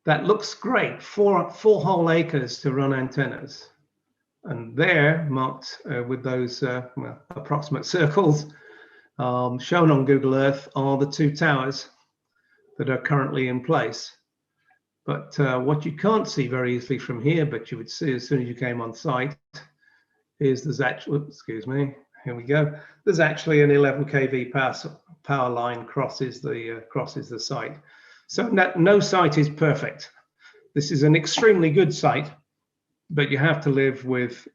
that looks great, four whole acres to run antennas. And there, marked with those well, approximate circles shown on Google Earth, are the 2 towers that are currently in place. But what you can't see very easily from here, but you would see as soon as you came on site, is there's actually, excuse me, here we go. There's actually an 11 kV power line crosses the site. So no site is perfect. This is an extremely good site, but you have to live with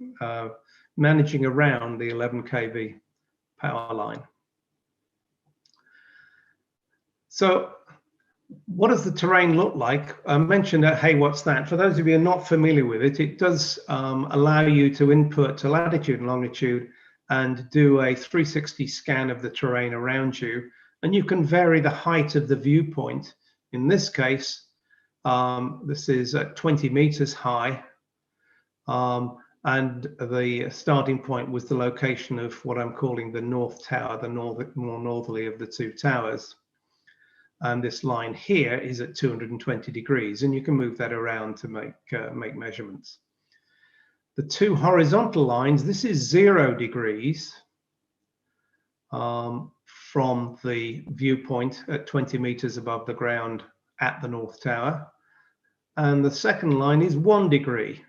managing around the 11 kV power line. So what does the terrain look like? I mentioned hey, what's that? For those of you who are not familiar with it, it does allow you to input a latitude and longitude and do a 360 scan of the terrain around you. And you can vary the height of the viewpoint. In this case, this is at 20 meters high. And the starting point was the location of what I'm calling the North Tower, the more northerly of the 2 towers. And this line here is at 220 degrees, and you can move that around to make measurements. The 2 horizontal lines, this is 0 degrees from the viewpoint at 20 meters above the ground at the North Tower. And the second line is 1 degree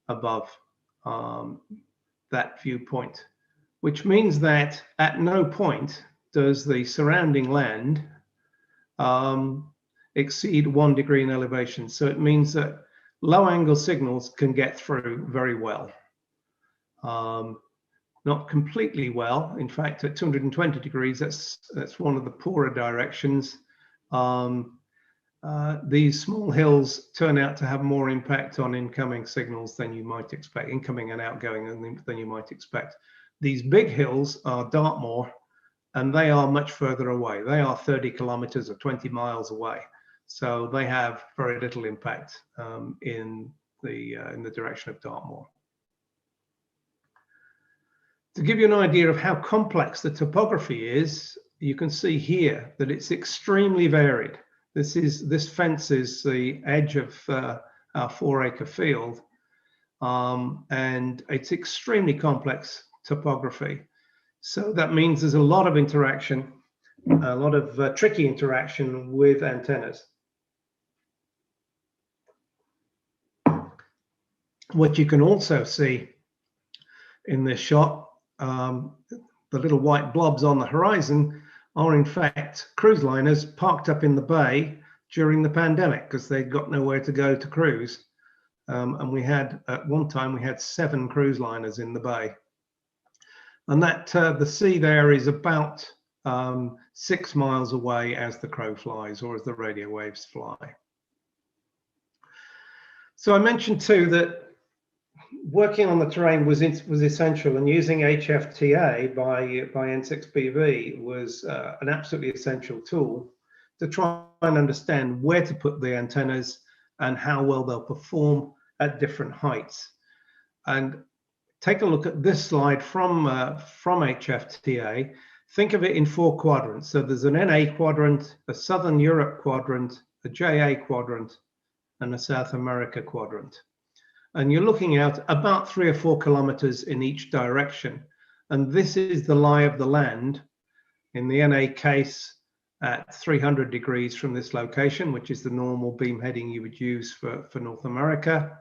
above that viewpoint, which means that at no point does the surrounding land exceed 1 degree in elevation. So it means that low angle signals can get through very well. Not completely well. In fact, at 220 degrees, that's one of the poorer directions. These small hills turn out to have more impact on incoming signals than you might expect, incoming and outgoing than you might expect. These big hills are Dartmoor, and they are much further away. They are 30 kilometers or 20 miles away. So they have very little impact in the direction of Dartmoor. To give you an idea of how complex the topography is, you can see here that it's extremely varied. This fence is the edge of our 4-acre field, and it's extremely complex topography. So that means there's a lot of interaction, a lot of tricky interaction with antennas. What you can also see in this shot, the little white blobs on the horizon are in fact cruise liners parked up in the bay during the pandemic because they'd got nowhere to go to cruise. And we had, at one time, we had 7 cruise liners in the bay. And that the sea there is about 6 miles away as the crow flies, or as the radio waves fly. So I mentioned too that working on the terrain was essential, and using HFTA by N6BV was an absolutely essential tool to try and understand where to put the antennas and how well they'll perform at different heights. And take a look at this slide from HFTA. Think of it in 4 quadrants. So there's an NA quadrant, a Southern Europe quadrant, a JA quadrant, and a South America quadrant. And you're looking at about 3 or 4 kilometers in each direction. And this is the lie of the land in the NA case at 300 degrees from this location, which is the normal beam heading you would use for North America.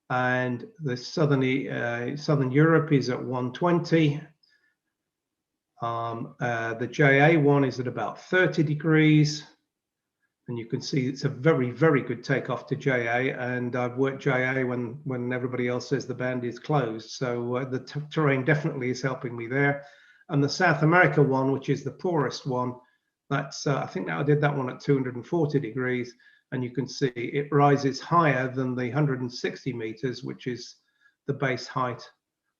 And the Southern Europe is at 120. The JA one is at about 30 degrees. And you can see it's a very, very good takeoff to JA. And I've worked JA when everybody else says the band is closed. So the terrain definitely is helping me there. And the South America one, which is the poorest one, that's I think I did that one at 240 degrees. And you can see it rises higher than the 160 meters, which is the base height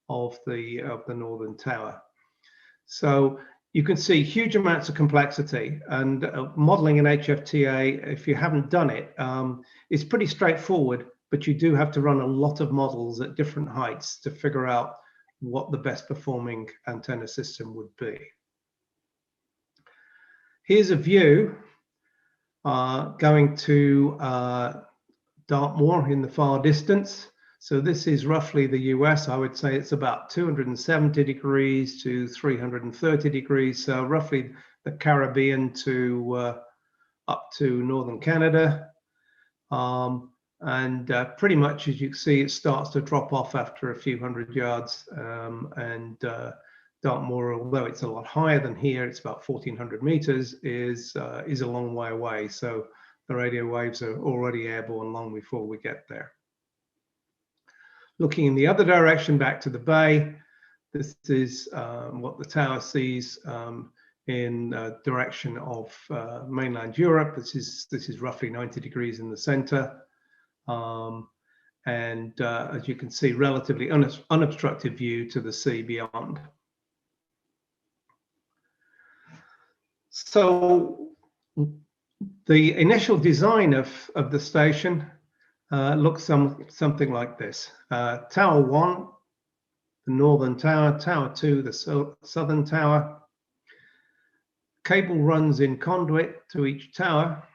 of the northern tower. So you can see huge amounts of complexity, and modeling in HFTA, if you haven't done it, is pretty straightforward, but you do have to run a lot of models at different heights to figure out what the best performing antenna system would be. Here's a view going to Dartmoor in the far distance. So this is roughly the US. I would say it's about 270 degrees to 330 degrees. So roughly the Caribbean to up to northern Canada. Pretty much, as you can see, it starts to drop off after a few hundred yards. Dartmoor, although it's a lot higher than here, it's about 1,400 meters, is a long way away. So the radio waves are already airborne long before we get there. Looking in the other direction, back to the bay, this is what the tower sees in direction of mainland Europe. This is roughly 90 degrees in the center. As you can see, relatively unobstructed view to the sea beyond. So the initial design of the station looks something like this. Tower 1, the northern tower. Tower 2, the southern tower. Cable runs in conduit to each tower.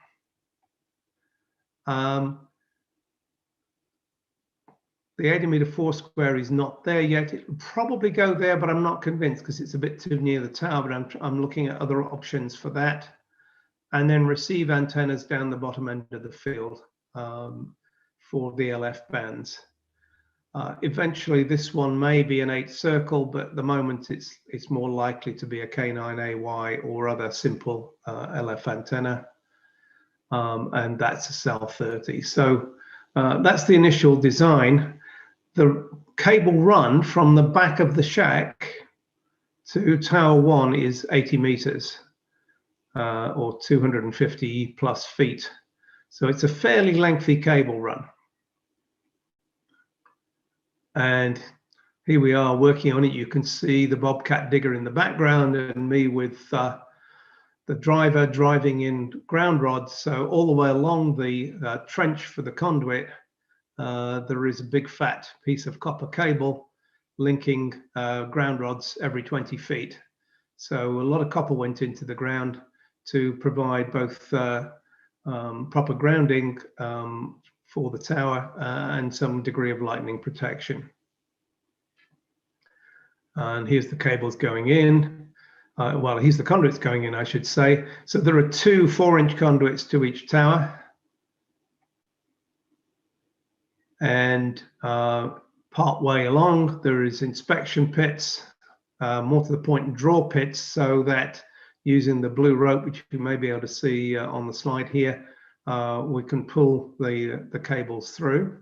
The 80 meter foursquare is not there yet. It will probably go there, but I'm not convinced because it's a bit too near the tower, but I'm looking at other options for that. And then receive antennas down the bottom end of the field for the LF bands. Eventually this one may be an 8 circle, but at the moment it's more likely to be a K9AY or other simple LF antenna. And that's a cell 30. So that's the initial design. The cable run from the back of the shack to Tower 1 is 80 meters or 250 plus feet. So it's a fairly lengthy cable run. And here we are working on it. You can see the Bobcat digger in the background and me with the driver driving in ground rods. So all the way along the trench for the conduit, there is a big fat piece of copper cable linking ground rods every 20 feet. So a lot of copper went into the ground to provide both proper grounding for the tower and some degree of lightning protection. And here's the cables going in. Well, here's the conduits going in, I should say. So there are 2 4-inch conduits to each tower. And part way along, there is inspection pits, more to the point, draw pits, so that using the blue rope, which you may be able to see on the slide here, we can pull the cables through.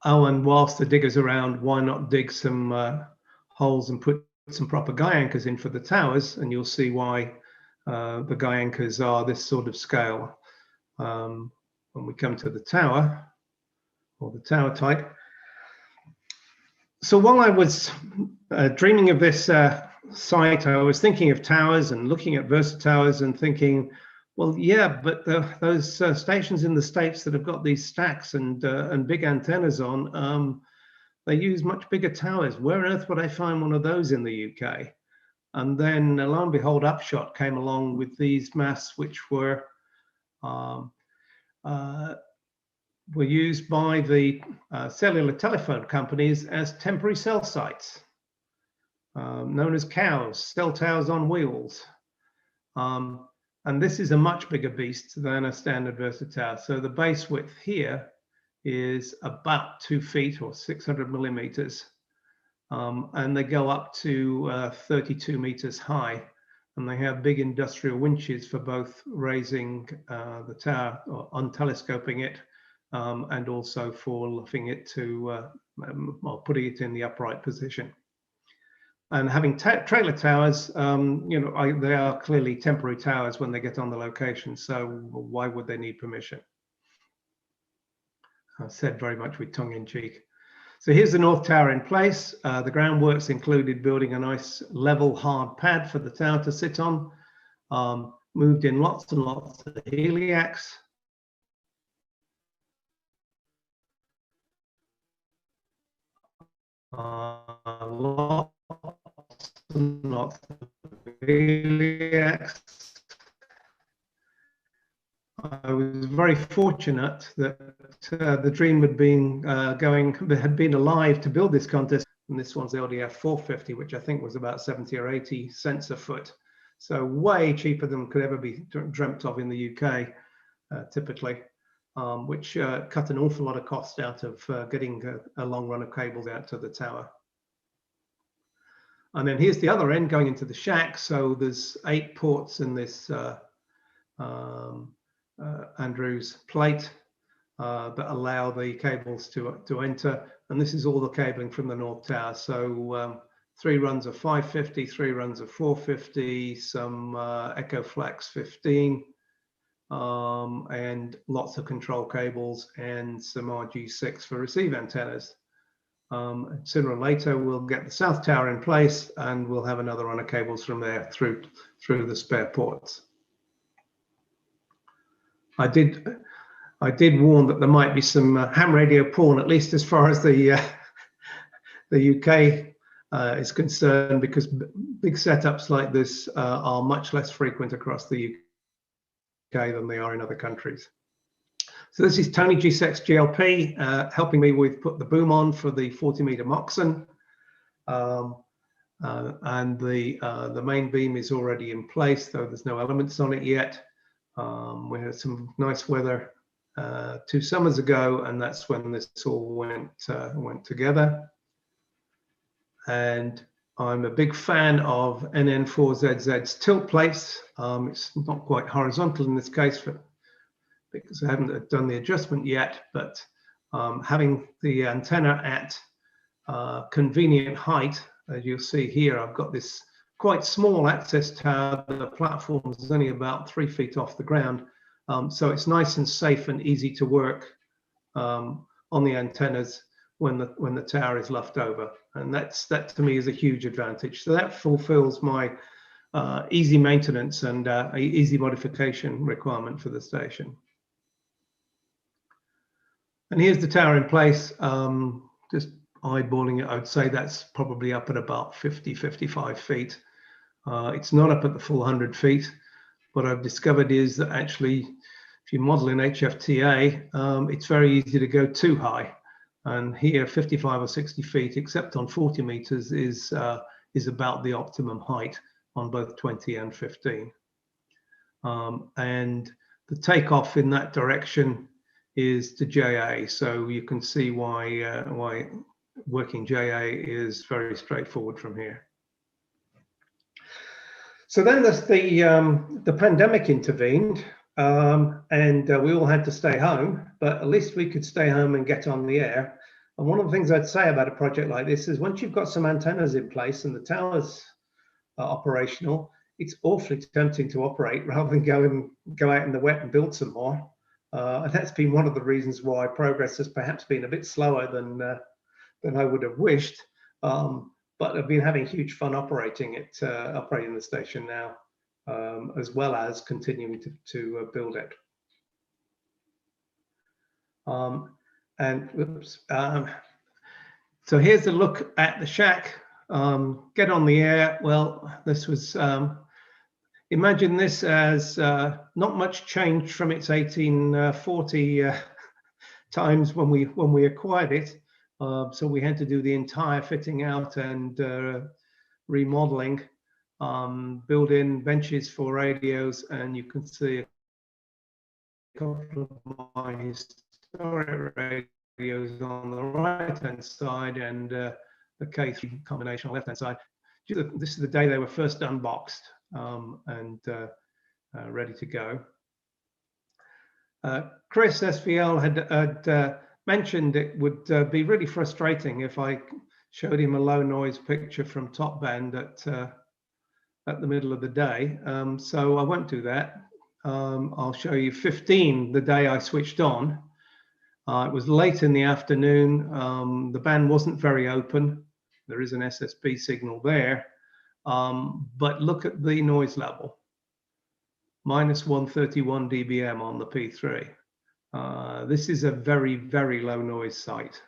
Oh, and whilst the digger's around, why not dig some holes and put some proper guy anchors in for the towers, and you'll see why the guy anchors are this sort of scale. When we come to the tower, or the tower type. So while I was dreaming of this site, I was thinking of towers and looking at Versatowers and thinking, well, yeah, but those stations in the States that have got these stacks and big antennas on, they use much bigger towers. Where on earth would I find one of those in the UK? And then lo and behold, Upshot came along with these masts, which were used by the cellular telephone companies as temporary cell sites, known as COWs, cell towers on wheels. And this is a much bigger beast than a standard Versatower. So the base width here is about 2 feet or 600 millimeters. And they go up to 32 meters high. And they have big industrial winches for both raising the tower or untelescoping it, and also for lifting it to, well, putting it in the upright position. And having trailer towers, you know, they are clearly temporary towers when they get on the location. So why would they need permission? I said very much with tongue in cheek. So here's the North Tower in place. The groundworks included building a nice level hard pad for the tower to sit on. Moved in lots and lots of heliacs. Lots and lots of heliacs. I was very fortunate that the dream had been had been alive to build this contest. And this one's the LDF 450, which I think was about 70 or 80 cents a foot. So way cheaper than could ever be dreamt of in the UK, typically, which cut an awful lot of cost out of getting a long run of cables out to the tower. And then here's the other end going into the shack. So there's 8 ports in this Andrews plate that allow the cables to enter, and this is all the cabling from the North Tower. So 3 runs of 550, 3 runs of 450, some EchoFlex 15, and lots of control cables and some RG6 for receive antennas. Sooner or later we'll get the South Tower in place, and we'll have another run of cables from there through the spare ports. I did warn that there might be some ham radio porn, at least as far as the UK is concerned, because big setups like this are much less frequent across the UK than they are in other countries. So this is Tony G6 GLP helping me with put the boom on for the 40-meter Moxon, and the main beam is already in place, though there's no elements on it yet. We had some nice weather 2 summers ago, and that's when this all went together. And I'm a big fan of NN4ZZ's tilt plates. It's not quite horizontal in this case because I haven't done the adjustment yet, but having the antenna at convenient height, as you'll see here, I've got this quite small access tower. The platform is only about 3 feet off the ground. So it's nice and safe and easy to work on the antennas when the tower is left over. And that to me is a huge advantage. So that fulfills my easy maintenance and easy modification requirement for the station. And here's the tower in place. Just eyeballing it, I would say that's probably up at about 50, 55 feet. It's not up at the full 100 feet. What I've discovered is that actually, if you model in HFTA, it's very easy to go too high. And here, 55 or 60 feet, except on 40 meters, is about the optimum height on both 20 and 15. And the takeoff in that direction is to JA. So you can see why working JA is very straightforward from here. So then the pandemic intervened, and we all had to stay home, but at least we could stay home and get on the air. And one of the things I'd say about a project like this is once you've got some antennas in place and the towers are operational, it's awfully tempting to operate rather than go out in the wet and build some more. And that's been one of the reasons why progress has perhaps been a bit slower than I would have wished. But I've been having huge fun operating the station now, as well as continuing to build it. So here's a look at the shack. Get on the air. Well, this was, imagine this as not much change from its 1840 times when we acquired it. So we had to do the entire fitting out and remodeling, build in benches for radios, and you can see a couple of my historic radios on the right hand side and the K3 combination on the left hand side. This is the day they were first unboxed and ready to go. Chris SVL had mentioned it would be really frustrating if I showed him a low noise picture from top band at the middle of the day. So I won't do that. I'll show you 15 the day I switched on. It was late in the afternoon. The band wasn't very open. There is an SSB signal there. But look at the noise level. Minus 131 dBm on the P3. This is a very, very low noise site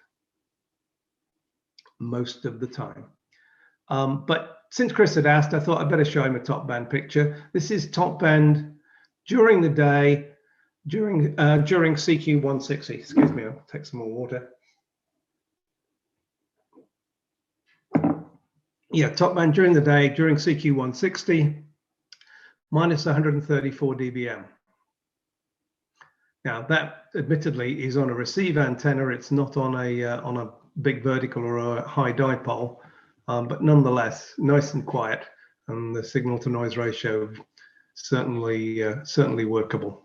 most of the time. But since Chris had asked, I thought I'd better show him a top band picture. This is top band during the day, during CQ 160. Excuse me, I'll take some more water. Yeah, top band during the day, during CQ 160, minus 134 dBm. Now that admittedly is on a receive antenna. It's not on a big vertical or a high dipole, but nonetheless nice and quiet, and the signal to noise ratio certainly workable.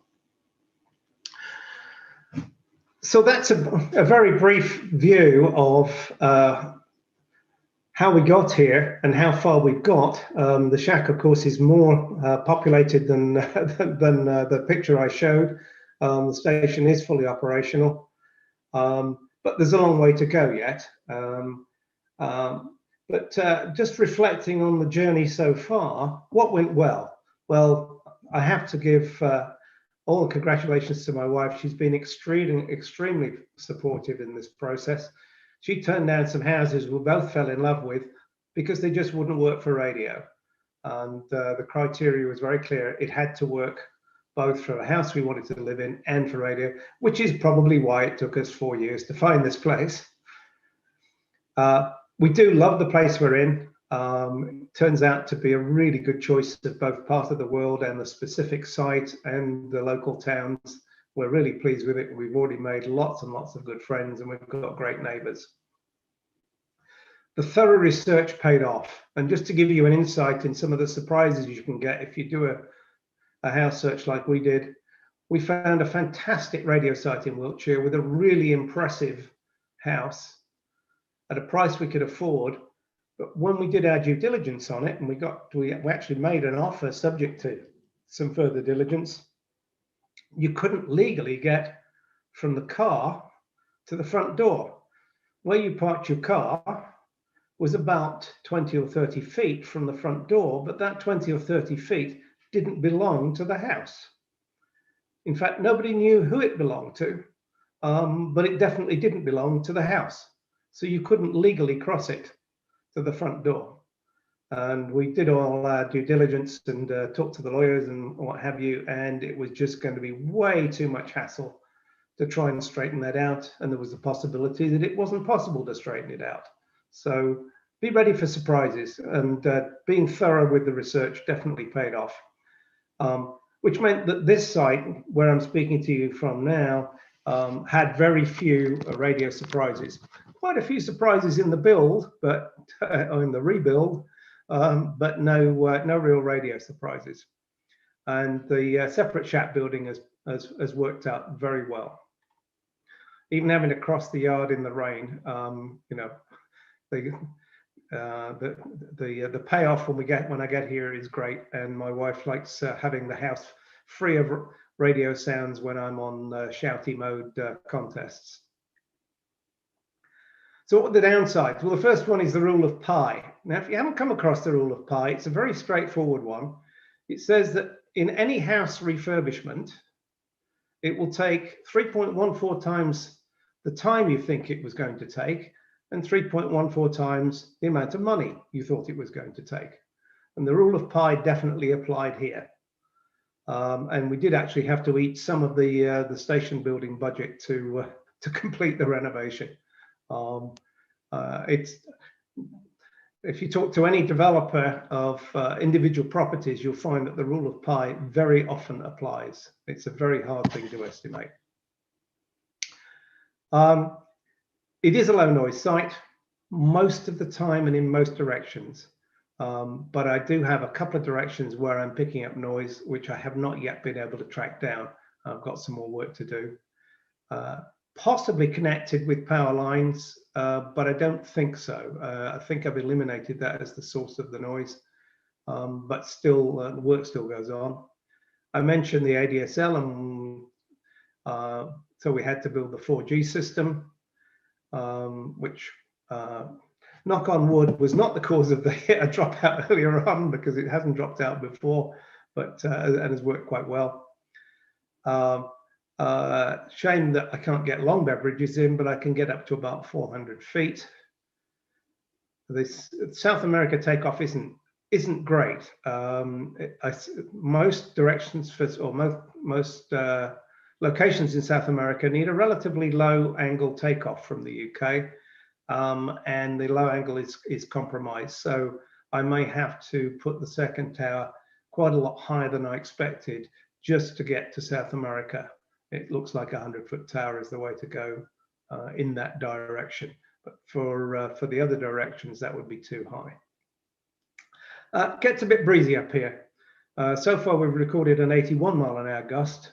So that's a very brief view of how we got here and how far we've got. The shack, of course, is more populated than the picture I showed. The station is fully operational, but there's a long way to go yet. But just reflecting on the journey so far, what went well? Well, I have to give all the congratulations to my wife. She's been extremely supportive in this process. She turned down some houses we both fell in love with because they just wouldn't work for radio. And the criteria was very clear. It had to work both for a house we wanted to live in and for radio, which is probably why it took us 4 years to find this place. We do love the place we're in. It turns out to be a really good choice of both part of the world and the specific site and the local towns. We're really pleased with it. We've already made lots and lots of good friends, and we've got great neighbors. The thorough research paid off. And just to give you an insight in some of the surprises you can get if you do a house search like we did, we found a fantastic radio site in Wiltshire with a really impressive house at a price we could afford. But when we did our due diligence on it, and we actually made an offer subject to some further diligence, you couldn't legally get from the car to the front door. Where you parked your car was about 20 or 30 feet from the front door, but that 20 or 30 feet didn't belong to the house. In fact, nobody knew who it belonged to, but it definitely didn't belong to the house. So you couldn't legally cross it to the front door. And we did all our due diligence and talked to the lawyers and what have you, and it was just going to be way too much hassle to try and straighten that out. And there was a possibility that it wasn't possible to straighten it out. So be ready for surprises, and being thorough with the research definitely paid off, which meant that this site, where I'm speaking to you from now, had very few radio surprises. Quite a few surprises in the build, but or in the rebuild, but no real radio surprises. And the separate shack building has worked out very well. Even having to cross the yard in the rain, you know, the payoff when I get here is great, and my wife likes having the house free of radio sounds when I'm on shouty mode contests. So what are the downsides? Well, the first one is the rule of pi. Now, if you haven't come across the rule of pi, it's a very straightforward one. It says that in any house refurbishment, it will take 3.14 times the time you think it was going to take, and 3.14 times the amount of money you thought it was going to take. And the rule of pi definitely applied here. And we did actually have to eat some of the station building budget to complete the renovation. If you talk to any developer of individual properties, you'll find that the rule of pi very often applies. It's a very hard thing to estimate. It is a low noise site most of the time and in most directions. But I do have a couple of directions where I'm picking up noise, which I have not yet been able to track down. I've got some more work to do. Possibly connected with power lines, but I don't think so. I think I've eliminated that as the source of the noise, but still, the work still goes on. I mentioned the ADSL, and so we had to build the 4G system, which, knock on wood, was not the cause of the dropout earlier on, because it hasn't dropped out before, but and has worked quite well. Shame that I can't get long beverages in, but I can get up to about 400 feet. This South America takeoff isn't great. Most directions or most locations in South America need a relatively low angle takeoff from the UK, and the low angle is compromised. So I may have to put the second tower quite a lot higher than I expected just to get to South America. It looks like a 100-foot tower is the way to go in that direction. But for the other directions, that would be too high. Gets a bit breezy up here. So far, we've recorded an 81-mile-an-hour gust.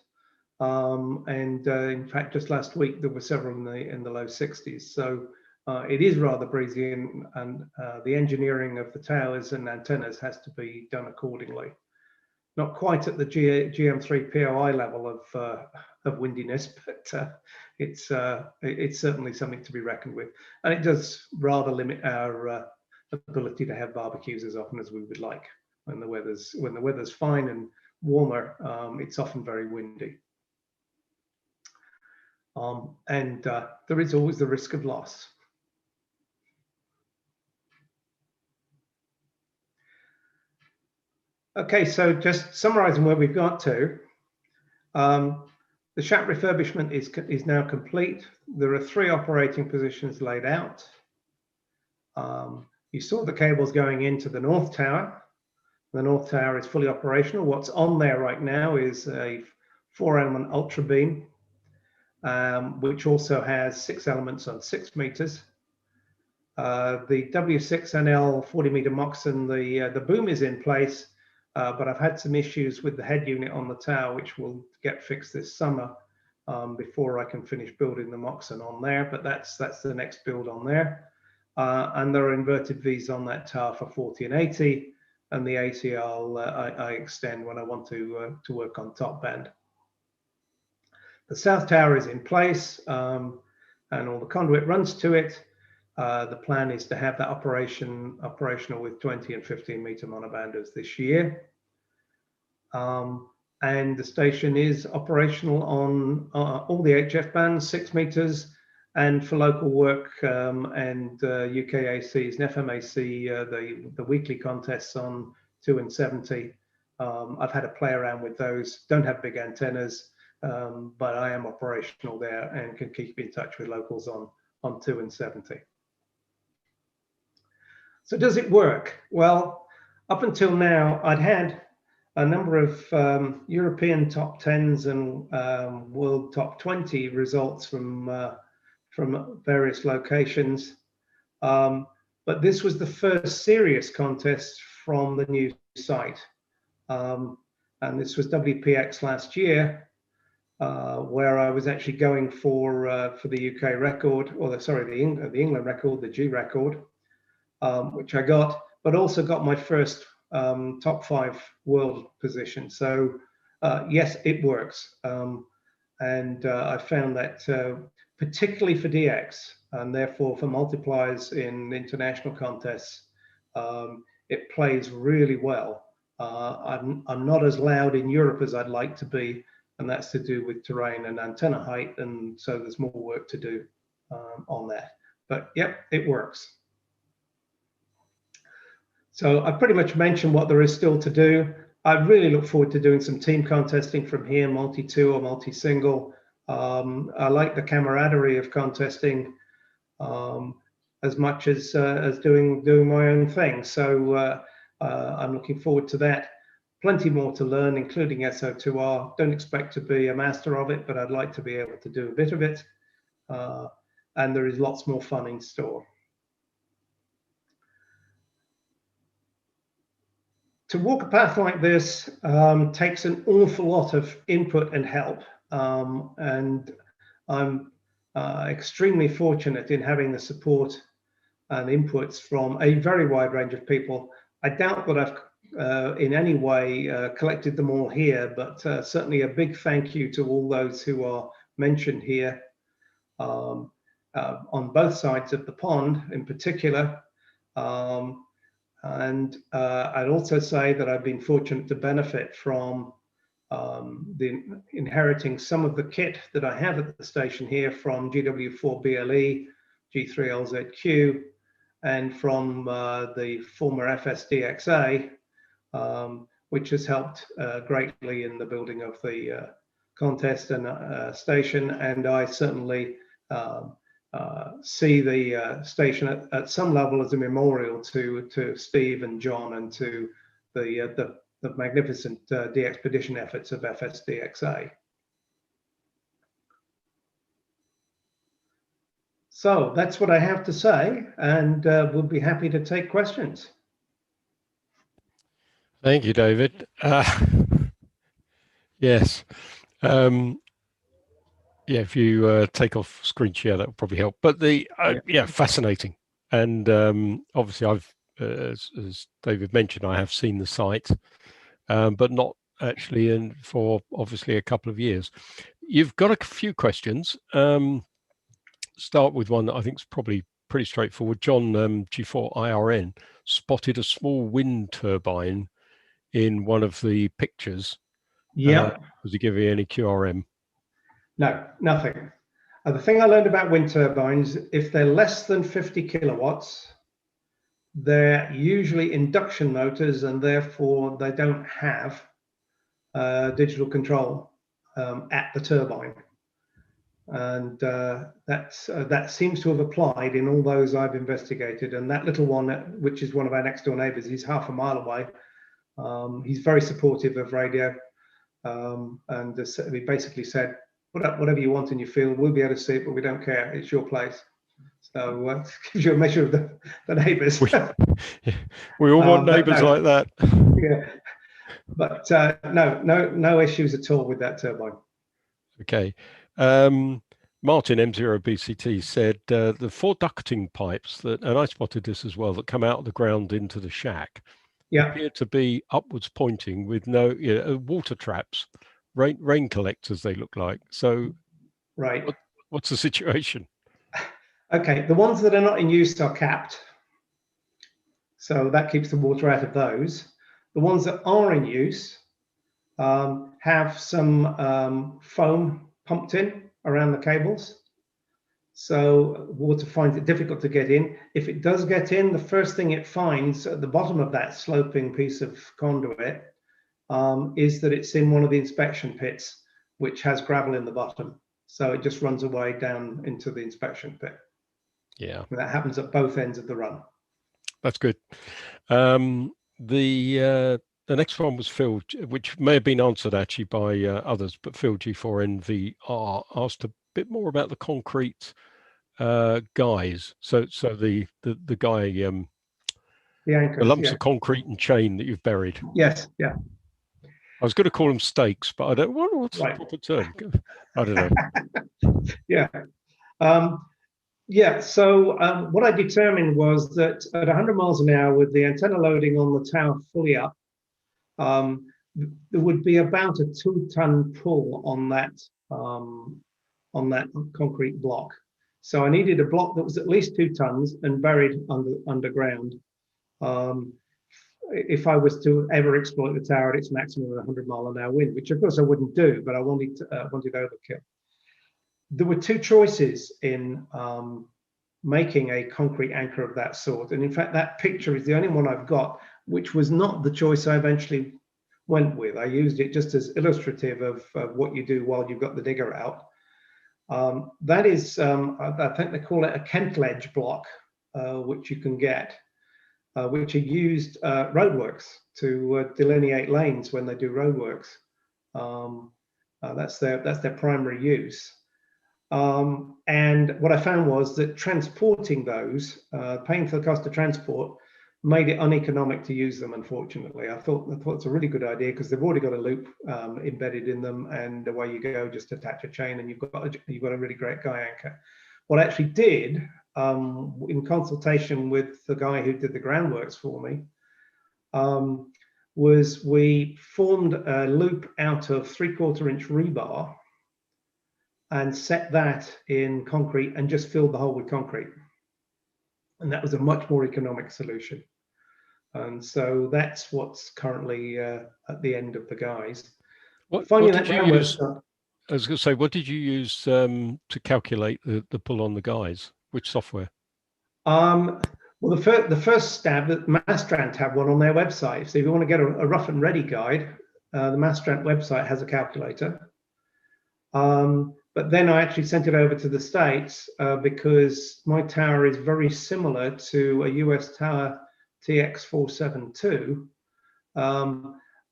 And in fact, just last week, there were several in the low 60s. So it is rather breezy, and the engineering of the towers and antennas has to be done accordingly. Not quite at the GM3 POI level of windiness, but it's certainly something to be reckoned with, and it does rather limit our ability to have barbecues as often as we would like. When the weather's fine and warmer, it's often very windy, and there is always the risk of loss. Okay, so just summarizing where we've got to, the shack refurbishment is now complete. There are 3 operating positions laid out. You saw the cables going into the North Tower. The North Tower is fully operational. What's on there right now is a 4-element ultra beam, which also has 6 elements on 6 meters. The W6NL 40-meter Moxon, the boom is in place. But I've had some issues with the head unit on the tower, which will get fixed this summer before I can finish building the Moxon on there. But that's the next build on there. And there are inverted V's on that tower for 40 and 80, and the 80 I extend when I want to work on top band. The South Tower is in place, and all the conduit runs to it. The plan is to have that operational with 20 and 15-meter monobanders this year. And the station is operational on all the HF bands, 6 meters, and for local work and UKACs and FMAC, the weekly contests on 2 and 70. I've had a play around with those. Don't have big antennas, but I am operational there and can keep in touch with locals on 2 and 70. So does it work? Well, up until now, I'd had a number of European top 10s and world top 20 results from various locations. But this was the first serious contest from the new site. And this was WPX last year, where I was actually going for the UK record, or the England record, the G record, which I got, but also got my first top 5 world position. So yes, it works. And I found that particularly for DX, and therefore for multipliers in international contests, it plays really well. I'm not as loud in Europe as I'd like to be, and that's to do with terrain and antenna height, and so there's more work to do on that. But yep, it works. So I pretty much mentioned what there is still to do. I really look forward to doing some team contesting from here, multi-2 or multi-single. I like the camaraderie of contesting as much as doing my own thing. So I'm looking forward to that. Plenty more to learn, including SO2R. Don't expect to be a master of it, but I'd like to be able to do a bit of it. And there is lots more fun in store. To walk a path like this takes an awful lot of input and help. And I'm extremely fortunate in having the support and inputs from a very wide range of people. I doubt that I've in any way collected them all here, but certainly a big thank you to all those who are mentioned here on both sides of the pond in particular. And I'd also say that I've been fortunate to benefit from inheriting some of the kit that I have at the station here from GW4BLE, G3LZQ, and from the former FSDXA, which has helped greatly in the building of the contest and station. And I certainly see the station at some level as a memorial to Steve and John and to the magnificent de-expedition efforts of FSDXA. So that's what I have to say, and we'll be happy to take questions. Thank you, David. Yes. Yeah, if you take off screen share, that will probably help. But yeah, fascinating. And obviously, I've, as David mentioned, I have seen the site, but not actually for obviously a couple of years. You've got a few questions. Start with one that I think is probably pretty straightforward. John G4IRN spotted a small wind turbine in one of the pictures. Yeah. Was he giving any QRM? No, nothing. The thing I learned about wind turbines, if they're less than 50 kilowatts, they're usually induction motors, and therefore they don't have digital control at the turbine. And that seems to have applied in all those I've investigated. And that little one, which is one of our next door neighbors, he's half a mile away. He's very supportive of radio, and he basically said, whatever you want in your field, we'll be able to see it, but we don't care. It's your place. So it gives you a measure of the neighbours. We all want neighbours like that. Yeah, but no issues at all with that turbine. Okay. Martin M0BCT said the 4 ducting pipes and I spotted this as well, that come out of the ground into the shack, appear to be upwards pointing with no water traps. Rain collectors, they look like. So right, what's the situation? Okay, the ones that are not in use are capped, so that keeps the water out of those. The ones that are in use have some foam pumped in around the cables, so water finds it difficult to get in. If it does get in, the first thing it finds at the bottom of that sloping piece of conduit is that it's in one of the inspection pits, which has gravel in the bottom. So it just runs away down into the inspection pit. Yeah. And that happens at both ends of the run. That's good. the next one was Phil, which may have been answered actually by others, but Phil G4NVR asked a bit more about the concrete guys. So the guy, The anchors, the lumps yeah. of concrete and chain that you've buried. Yes, yeah. I was going to call them stakes, but I don't. What's Right. the proper term? I don't know. Yeah. Yeah, so what I determined was that at 100 miles an hour with the antenna loading on the tower fully up, there would be about a 2-ton pull on that concrete block. So I needed a block that was at least 2 tons and buried underground. If I was to ever exploit the tower at its maximum of 100-mile-an-hour wind, which of course I wouldn't do, but I wanted overkill. There were 2 choices in making a concrete anchor of that sort. And in fact, that picture is the only one I've got, which was not the choice I eventually went with. I used it just as illustrative of what you do while you've got the digger out. That is, I think they call it a Kent ledge block, which you can get, which are used roadworks to delineate lanes when they do roadworks. That's their primary use. And what I found was that transporting those, paying for the cost of transport, made it uneconomic to use them, unfortunately. I thought it's a really good idea because they've already got a loop embedded in them, and away you go, just attach a chain and you've got a really great guy anchor. What I actually did, in consultation with the guy who did the groundworks for me, was we formed a loop out of 3/4-inch rebar and set that in concrete and just filled the hole with concrete. And that was a much more economic solution. And so that's what's currently at the end of the guys. What did you use? I was going to say, what did you use to calculate the pull on the guys? Which software? Well, the first stab, that Mastrant have one on their website. So if you want to get a rough and ready guide, the Mastrant website has a calculator. But then I actually sent it over to the States because my tower is very similar to a US tower, TX472,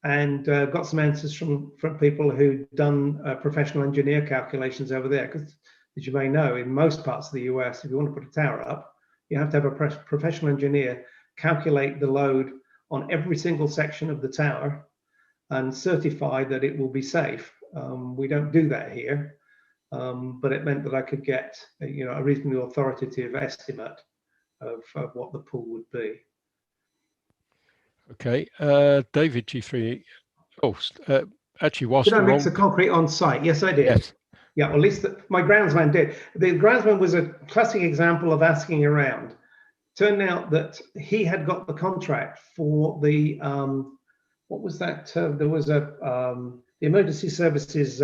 and got some answers from people who'd done professional engineer calculations over there. Because as you may know, in most parts of the US, if you want to put a tower up, you have to have a professional engineer calculate the load on every single section of the tower and certify that it will be safe. We don't do that here. But it meant that I could get a reasonably authoritative estimate of what the pull would be. Okay, David G3. Oh, actually, whilst did I mix the concrete on site? Yes, I did. Yes. Yeah, or at least my groundsman did. The groundsman was a classic example of asking around. Turned out that he had got the contract for the what was that? There was the emergency services.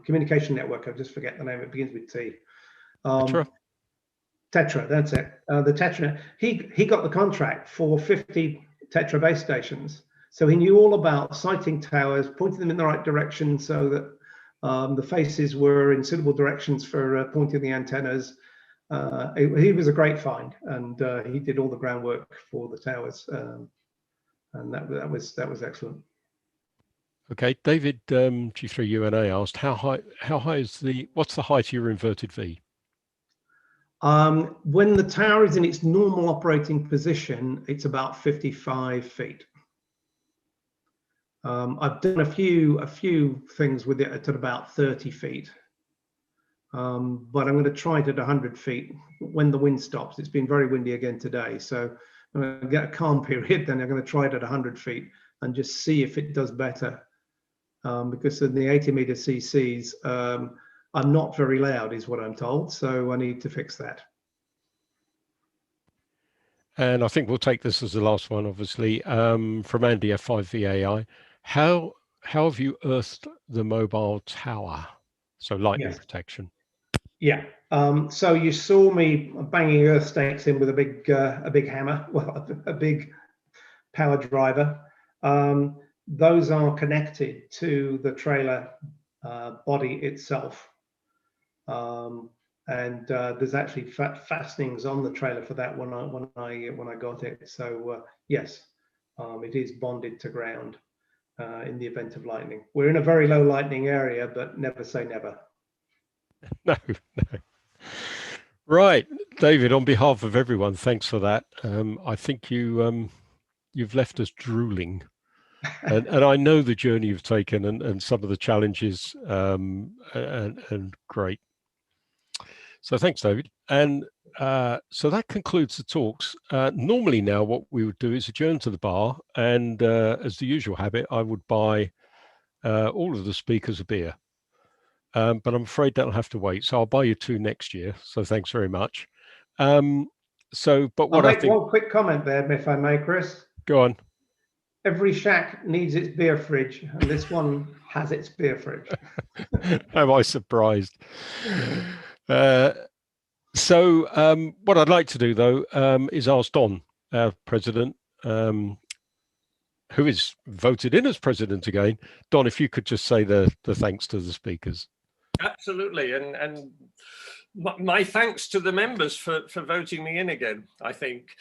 Communication network. I just forget the name. It begins with T. Tetra. Tetra. That's it. The Tetra. He got the contract for 50 Tetra base stations. So he knew all about sighting towers, pointing them in the right direction so that the faces were in suitable directions for pointing the antennas. He was a great find, and he did all the groundwork for the towers, and that was excellent. Okay, David G3UNA asked, how high is what's the height of your inverted V? When the tower is in its normal operating position, it's about 55 feet. I've done a few things with it at about 30 feet, but I'm going to try it at 100 feet when the wind stops. It's been very windy again today, so I'm going to get a calm period, then I'm going to try it at 100 feet and just see if it does better. Because in the 80-meter CCs are not very loud, is what I'm told. So I need to fix that. And I think we'll take this as the last one, obviously, from Andy F5VAI. How have you earthed the mobile tower? So lightning protection. Yeah. So you saw me banging earth stakes in with a big hammer, well, a big power driver. Those are connected to the trailer body itself, and there's actually fastenings on the trailer for that when I got it. So yes, it is bonded to ground in the event of lightning. We're in a very low lightning area, but never say never. No, no. Right, David, on behalf of everyone, thanks for that. I think you've left us drooling. And I know the journey you've taken and some of the challenges, and great. So thanks, David. And so that concludes the talks. Normally now what we would do is adjourn to the bar, and as the usual habit, I would buy all of the speakers a beer. But I'm afraid that'll have to wait. So I'll buy you 2 next year. So thanks very much. But what I'll I make think... one quick comment there, if I may, Chris. Go on. Every shack needs its beer fridge, and this one has its beer fridge. Am I surprised? So what I'd like to do, though, is ask Don, our president, who is voted in as president again. Don, if you could just say the thanks to the speakers. Absolutely, and my thanks to the members for voting me in again, I think.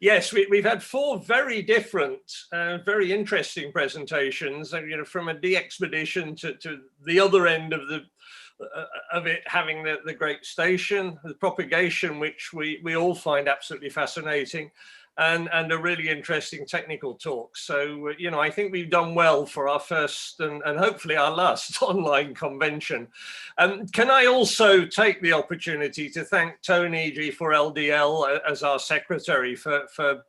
Yes, we've had 4 very different, very interesting presentations, from a de-expedition to the other end of it having the great station, the propagation, which we all find absolutely fascinating, and a really interesting technical talk. So, I think we've done well for our first and hopefully our last online convention. Can I also take the opportunity to thank Tony G4LDL as our secretary for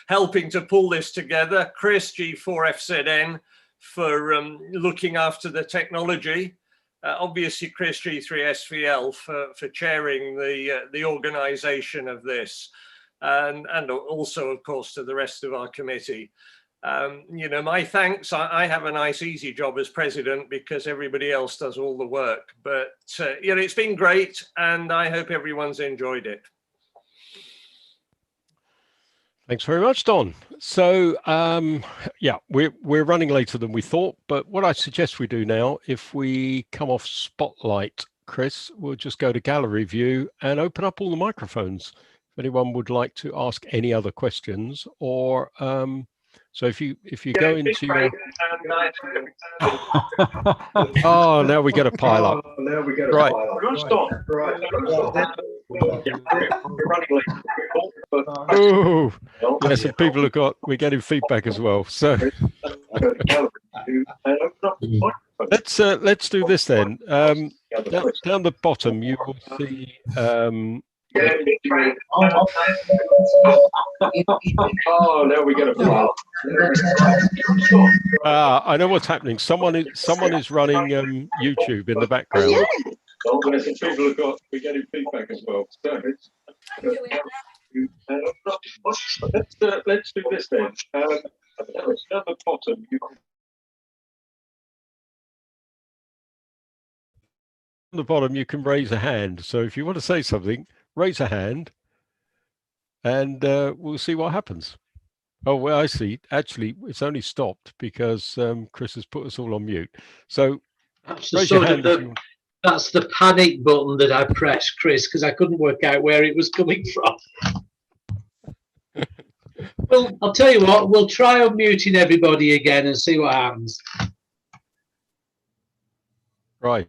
helping to pull this together, Chris G4FZN for looking after the technology, obviously Chris G3SVL for chairing the organization of this. And also, of course, to the rest of our committee. My thanks. I have a nice, easy job as president because everybody else does all the work. But, it's been great, and I hope everyone's enjoyed it. Thanks very much, Don. So, yeah, we're running later than we thought. But what I suggest we do now, if we come off Spotlight, Chris, we'll just go to Gallery View and open up all the microphones. If anyone would like to ask any other questions, or so if you go into your... Oh, now we get a pile up. Right. Oh, yes, and people we're getting feedback as well. So let's do this then. Down the bottom, you will see. Oh, now we get a file. I know what's happening. Someone is running YouTube in the background. We're getting feedback as well. So let's do this then. Down the bottom, On the bottom, you can raise a hand. So if you want to say something, raise a hand, and we'll see what happens. Oh, well, I see. Actually, it's only stopped because Chris has put us all on mute. So raise your hand. That's the panic button that I pressed, Chris, because I couldn't work out where it was coming from. Well, I'll tell you what, we'll try unmuting everybody again and see what happens. Right.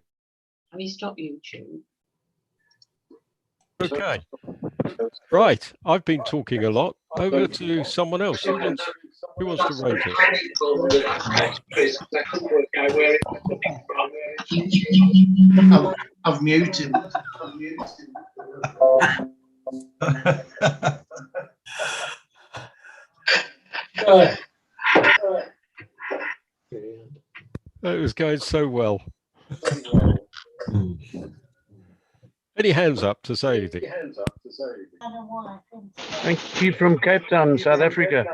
Have you stopped YouTube? Okay. Right. I've been talking a lot. Over to someone else. Who wants to raise it? I've muted. It was going so well. Any hands up to say anything? Thank you from Cape Town, South Africa.